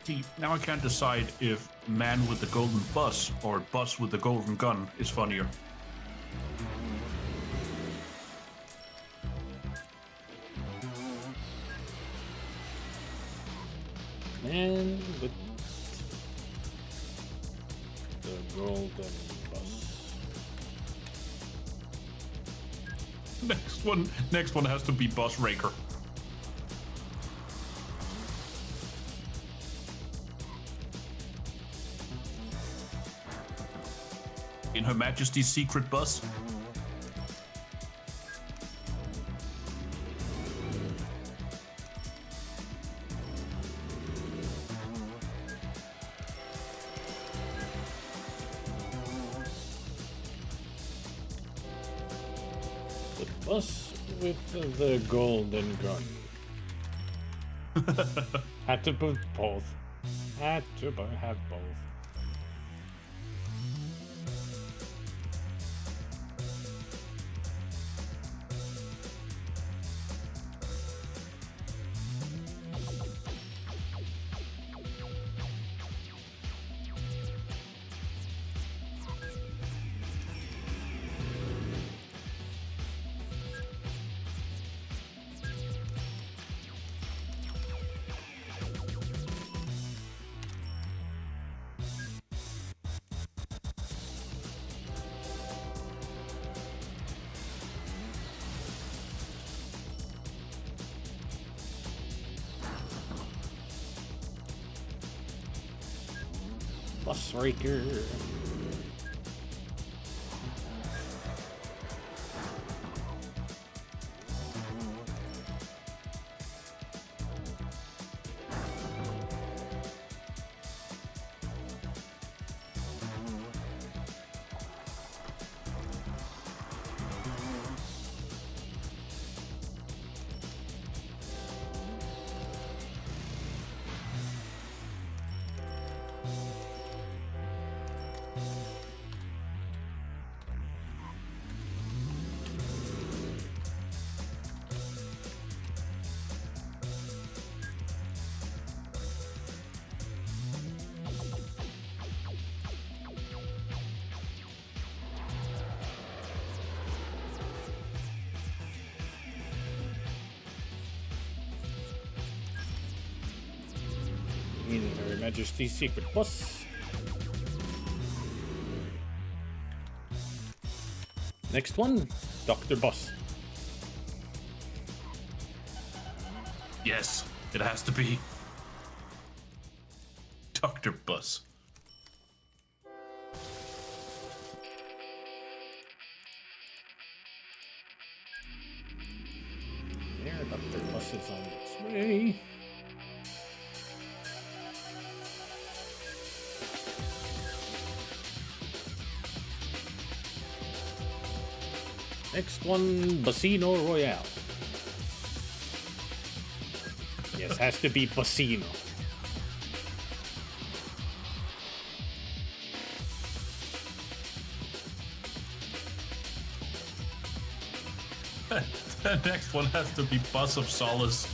See, now I can't decide if man with the golden bus or bus with the golden gun is funnier. And the golden bus. Next one has to be Bus Raker. In Her Majesty's secret bus. The bus with the golden gun. Had to put both. Had to have both. Bus Raker. In Her Majesty's secret bus. Next one, Dr. Bus. Yes, it has to be Dr. Bus. There, Dr. Bus is on its way. Next one, Bassino Royale. Yes, has to be Bassino. The next one has to be Bus of Solace.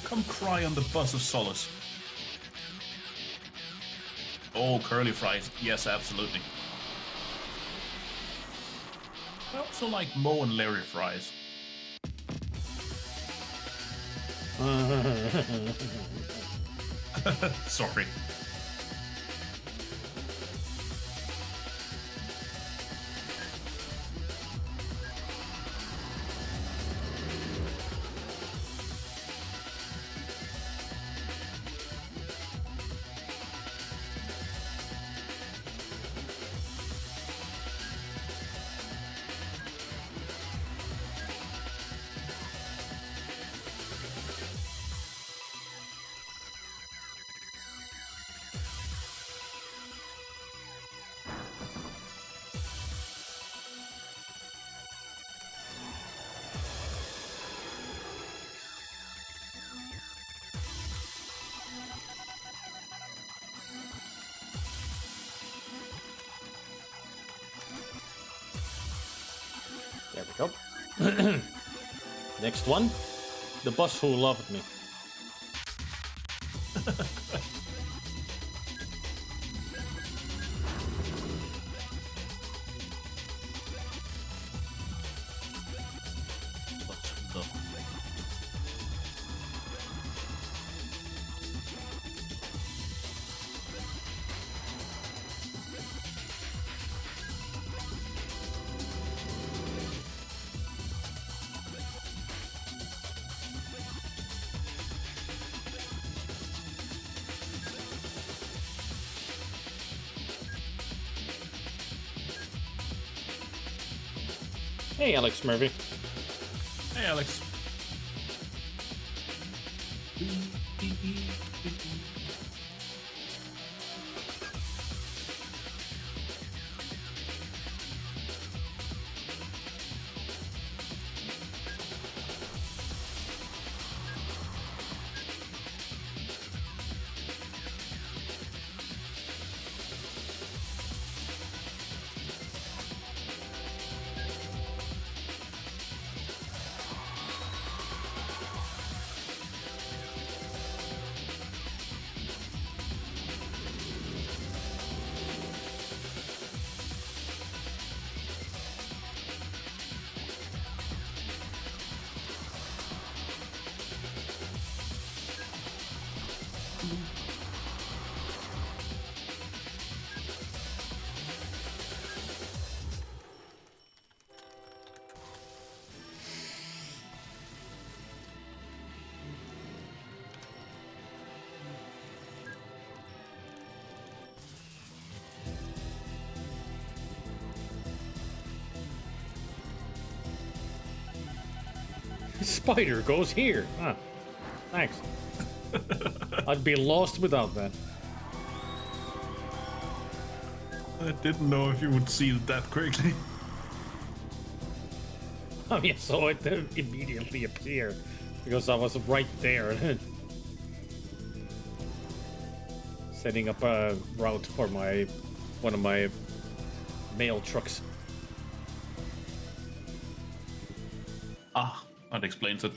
Come cry on the Bus of Solace. Oh, curly fries. Yes, absolutely. I also like Mo and Larry fries. Sorry. There we go. Next one, the bus who loved me. Hey, Alex Murphy. Hey, Alex. Spider goes here. Huh. Thanks. I'd be lost without that. I didn't know if you would see it that quickly. I mean, I saw it immediately appear because I was right there. Setting up a route for one of my mail trucks. Ah, that explains it.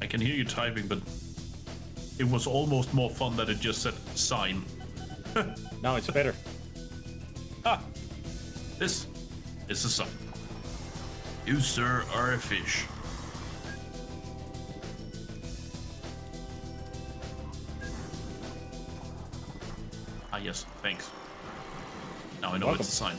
I can hear you typing, but it was almost more fun that it just said sign. Now it's better. Ah, this is a sign. You, sir, are a fish. yes, thanks. Now I know Welcome. it's a sign.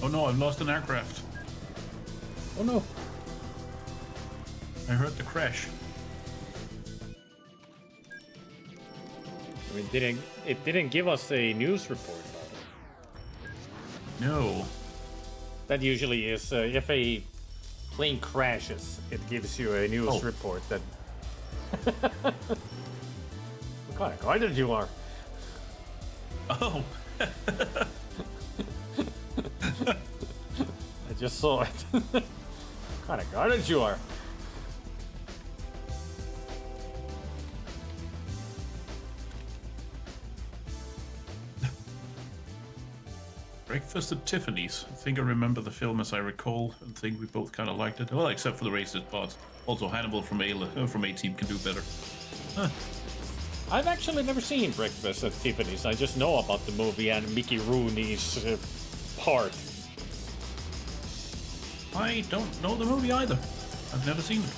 Oh no, I've lost an aircraft. Oh no. I heard the crash. I mean, it didn't give us a news report about it. No. That usually is if a plane crashes, it gives you a news Oh. report that. What kind of guy did you are? Oh. I just saw it. What kind of guy did you are? Breakfast at Tiffany's. I think I remember the film as I recall, and think we both kind of liked it. Well, except for the racist parts. Also, Hannibal from A-Team can do better. Huh. I've actually never seen Breakfast at Tiffany's. I just know about the movie and Mickey Rooney's part. I don't know the movie either. I've never seen it.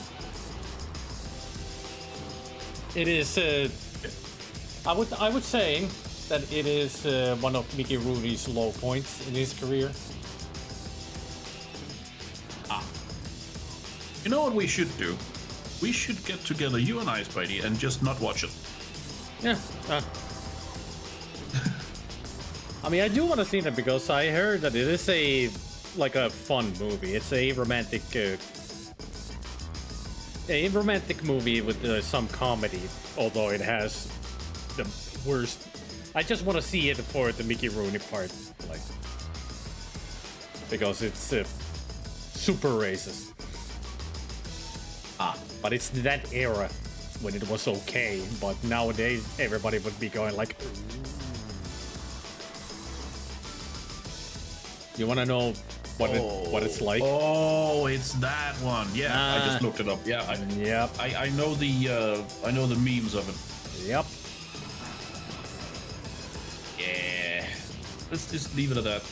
It is. I would say that it is one of Mickey Rooney's low points in his career. You know what we should do? We should get together, you and I, Spidey, and just not watch it. Yeah. I mean, I do want to see that because I heard that it is a fun movie. It's a romantic movie with some comedy, although it has the worst. I just want to see it for the Mickey Rooney part, like, because it's super racist. But it's that era when it was okay. But nowadays, everybody would be going like. You want to know what it's like? Oh, it's that one. Yeah, I just looked it up. Yeah, Yep. I know the memes of it. Yep. Yeah. Let's just leave it at that.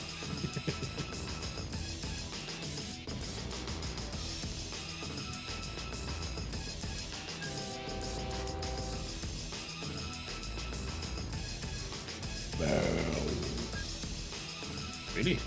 Really?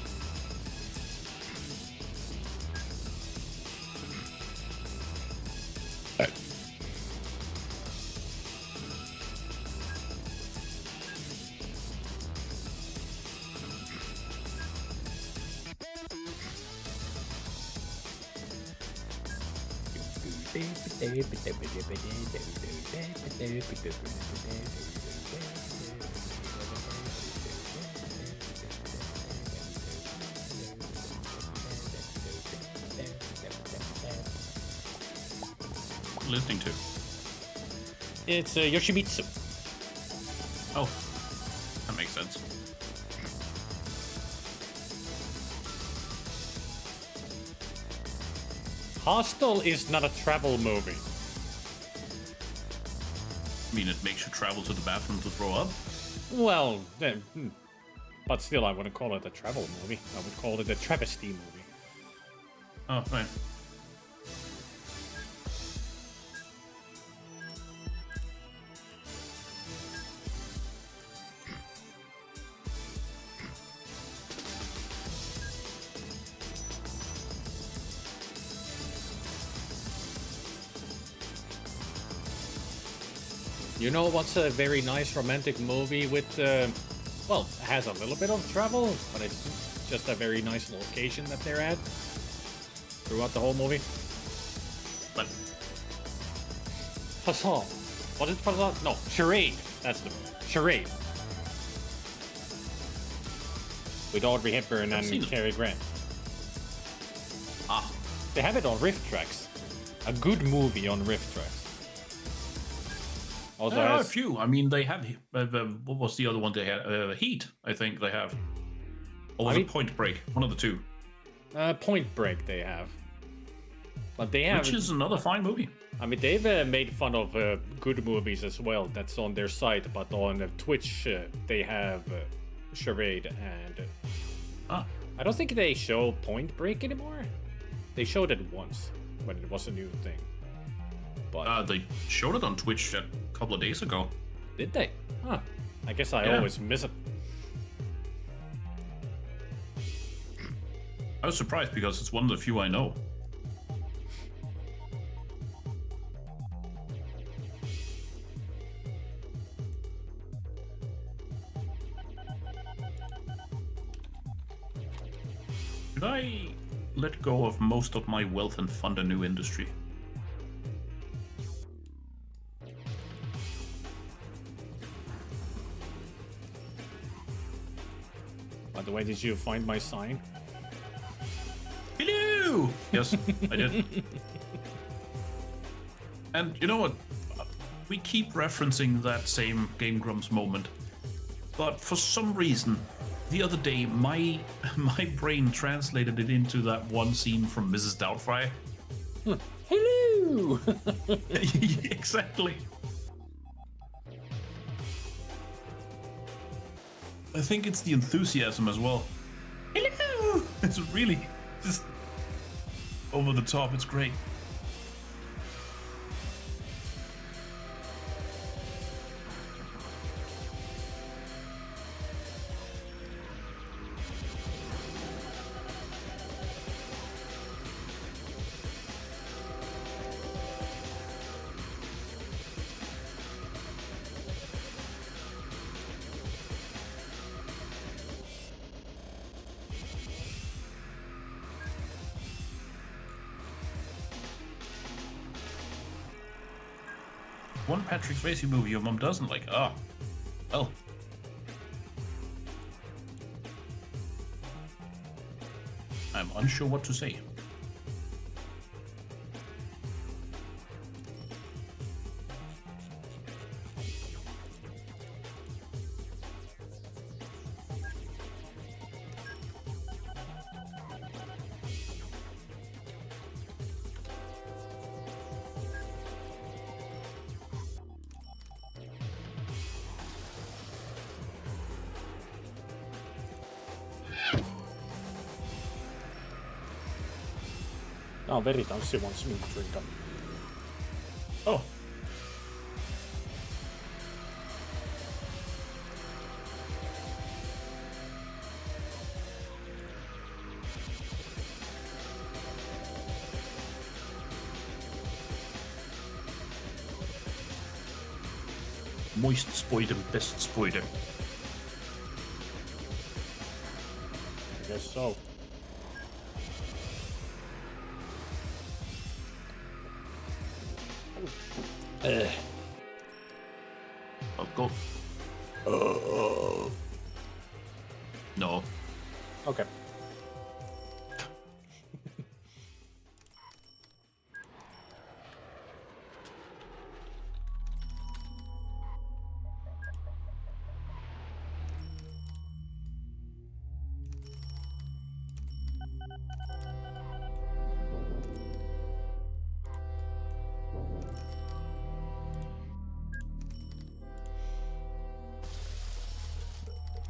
Listening to? It's Yoshimitsu. Oh, that makes sense. Hostel is not a travel movie. I mean, it makes you travel to the bathroom to throw up? Well, But still, I wouldn't call it a travel movie. I would call it a travesty movie. Oh, right. You know what's a very nice romantic movie with, well, has a little bit of travel, but it's just a very nice location that they're at throughout the whole movie? But Facade. Was it Facade? No, Charade. That's the Charade. With Audrey Hepburn I've seen and it. Cary Grant. ah, They have it on Rift Tracks. A good movie on Rift Tracks. Also there are a has few. I mean, they have. What was the other one they had? Heat, I think they have. Or was I mean- it Point Break? One of the two. Point Break. They have, but they have. Which is another fine movie. I mean, they've made fun of good movies as well. That's on their site, but on Twitch they have Charade, and Ah, I don't think they show Point Break anymore. They showed it once when it was a new thing. But they showed it on Twitch a couple of days ago. did they? Huh. I guess I Yeah. always miss it. I was surprised because it's one of the few I know. Should I let go of most of my wealth and fund a new industry? By the way, did you find my sign? Hello! Yes, I did. And you know what? We keep referencing that same Game Grumps moment, but for some reason, the other day, my brain translated it into that one scene from Mrs. Doubtfire. Hello! Exactly. I think it's the enthusiasm as well. Hello! It's really just over the top. It's great. One Patrick Swayze movie your mom doesn't like. Ah, well. I'm unsure what to say. Oh, Veritanssi wants me to drink up. Oh. Moist spoidem, best spoidem. I guess so. Oh, go. No. Okay.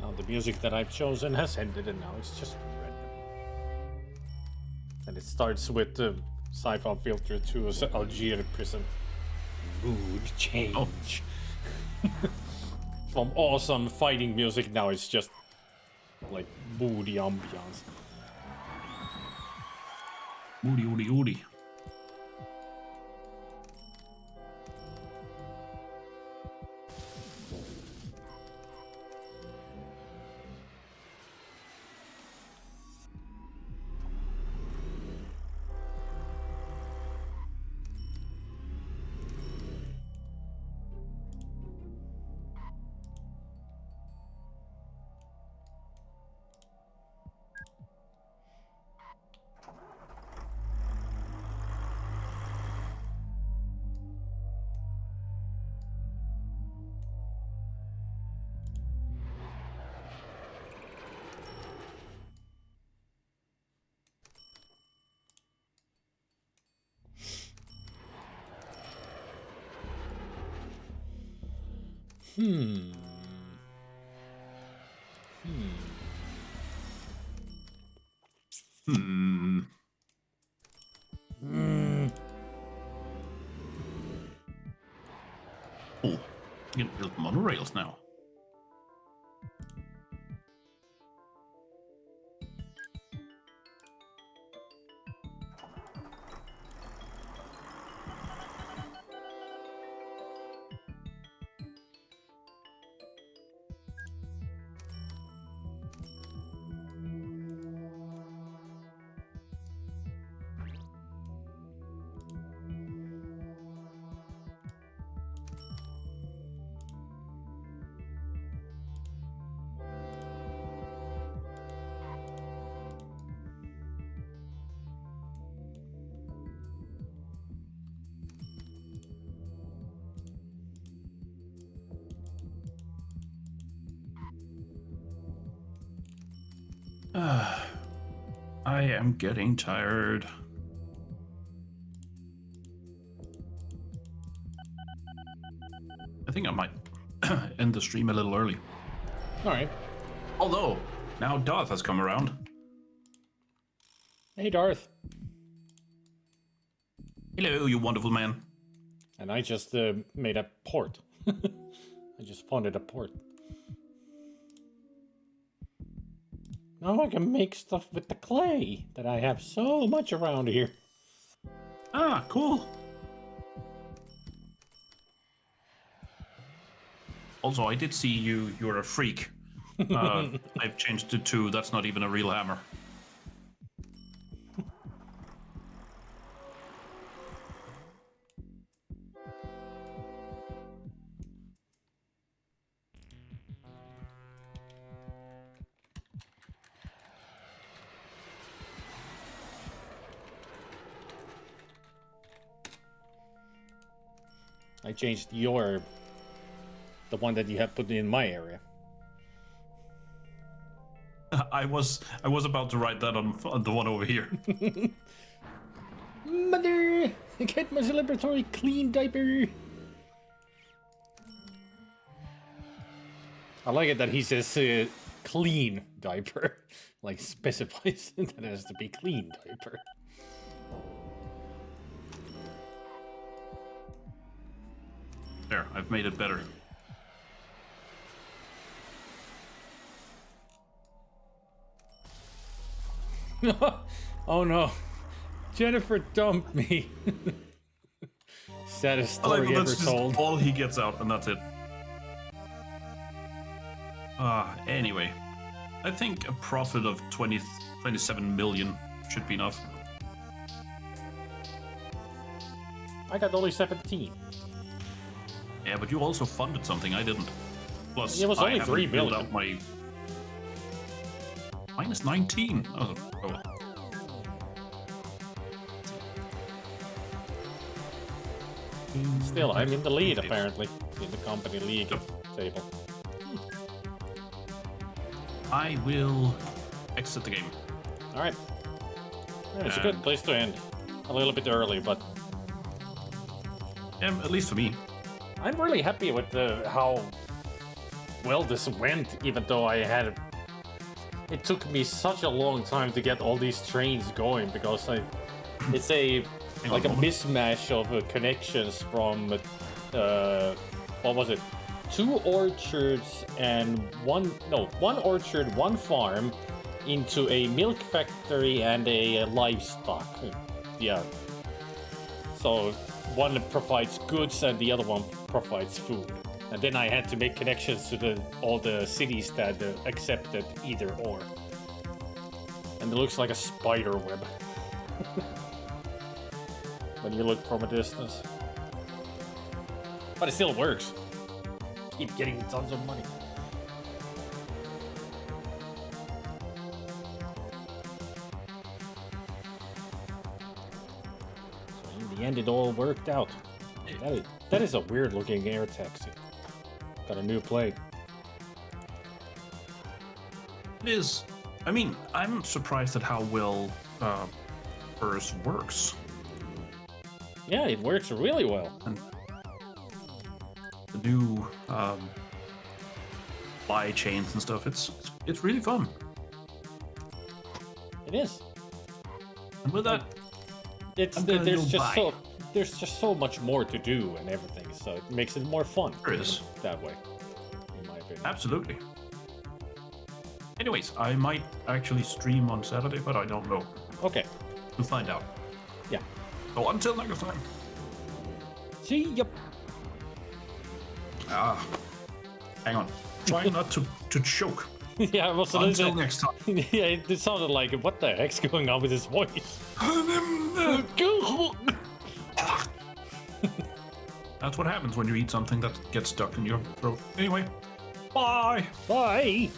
Now the music that I've chosen has ended and now it's just random. And it starts with the sci-fi filter to Algiers prison. Mood change. From awesome fighting music, now it's just like moody ambiance. Moody, woody, woody. Oh, you can build monorails now. I am getting tired. I think I might end the stream a little early. Alright. Although, now Darth has come around. Hey Darth. Hello, you wonderful man. And I just made a port. I just funded a port. Now I can make stuff with the clay that I have so much around here. Ah, cool. Also, I did see you're a freak. I've changed it to that's not even a real hammer. I changed the one that you have put in my area. I was about to write that on the one over here. Mother, get my celebratory clean diaper. I like it that he says clean diaper, like specifies that it has to be clean diaper. There, I've made it better. Oh no, Jennifer dumped me. Saddest story ever that's just told. all he gets out, and that's it. Anyway, I think a profit of 27 million should be enough. I got only 17. Yeah, but you also funded something I didn't. Plus, It was only I haven't 3 built million. out my minus 19. Oh, well. Still, I'm in the lead apparently in the company league table. I will exit the game. All right, yeah, it's a good place to end. A little bit early, but At least for me. I'm really happy with how well this went, even though it took me such a long time to get all these trains going because it's like a mismatch of connections from what was it? 2 orchards and one orchard, 1 farm into a milk factory and a livestock. Yeah. So one provides goods and the other one provides food. And then I had to make connections to all the cities that accepted either or. And it looks like a spider web when you look from a distance. But it still works. Keep getting tons of money. So in the end, it all worked out. That is a weird looking air taxi. Got a new plate. It is. I mean, I'm surprised at how well hers works. Yeah, it works really well. And the new supply chains and stuff. It's really fun. It is. And with that, there's just so much more to do and everything, so it makes it more fun. There is. That way, in my opinion. Absolutely. Anyways, I might actually stream on Saturday, but I don't know. Okay. We'll find out. Yeah. So until next time. See ya. Hang on. Try not to choke. Yeah, I was Until next time. Yeah, it sounded like, what the heck's going on with his voice? That's what happens when you eat something that gets stuck in your throat. Anyway, bye. Bye.